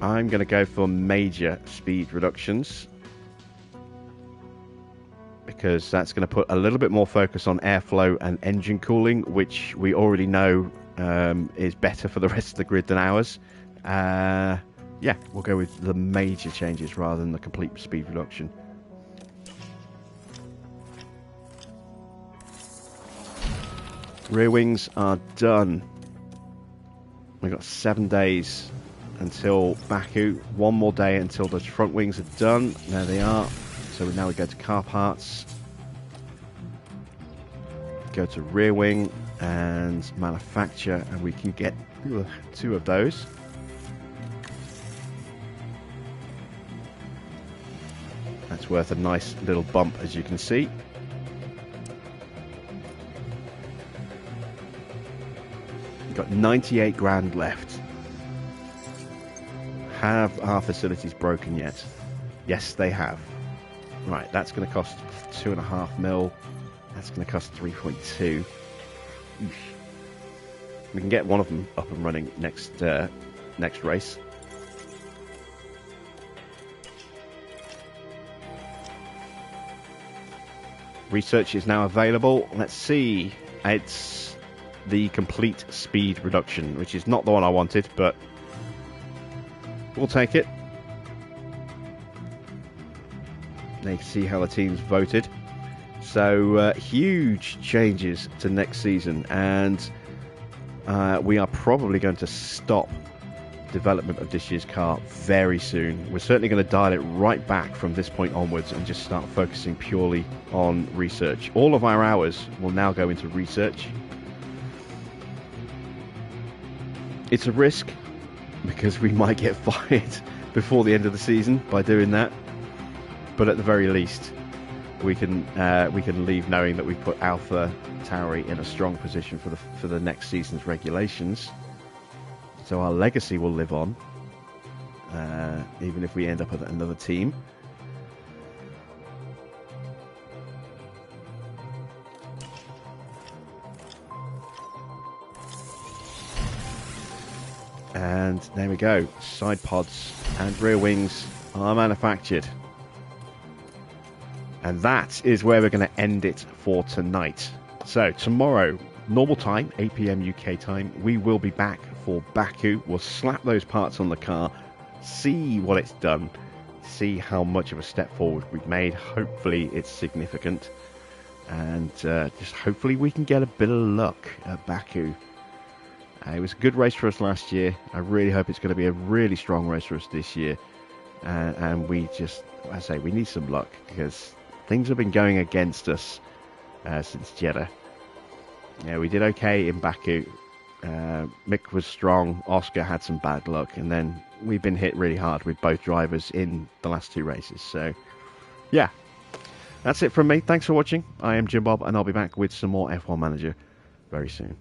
I'm going to go for major speed reductions because that's going to put a little bit more focus on airflow and engine cooling, which we already know is better for the rest of the grid than ours. Yeah, we'll go with the major changes rather than the complete speed reduction. Rear wings are done. We've got 7 days until Baku. 1 more day until the front wings are done. There they are. So now we go to car parts. Go to rear wing and manufacture, and we can get 2 of those. That's worth a nice little bump, as you can see. We've got 98 grand left. Have our facilities broken yet? Yes, they have. Right, that's going to cost 2.5 mil. That's going to cost 3.2. We can get one of them up and running next race. Research is now available. Let's see. It's the complete speed reduction, which is not the one I wanted, but we'll take it. Now you can see how the teams voted. So huge changes to next season, and we are probably going to stop development of this year's car very soon. We're certainly going to dial it right back from this point onwards and just start focusing purely on research. All of our hours will now go into research. It's a risk because we might get fired before the end of the season by doing that, but at the very least we can leave knowing that we put Alpha Tauri in a strong position for the next season's regulations. So our legacy will live on, even if we end up at another team. And there we go. Side pods and rear wings are manufactured. And that is where we're going to end it for tonight. So tomorrow, normal time, 8 PM UK time, we will be back for Baku. We'll slap those parts on the car, see what it's done, see how much of a step forward we've made. Hopefully it's significant, and just hopefully we can get a bit of luck at Baku. It was a good race for us last year. I really hope it's going to be a really strong race for us this year, and we just, as I say, we need some luck because things have been going against us since Jeddah. Yeah, we did okay in Baku. Mick was strong. Oscar had some bad luck, and then we've been hit really hard with both drivers in the last 2 races. So, yeah, that's it from me. Thanks for watching. I am Jim Bob, and I'll be back with some more F1 Manager very soon.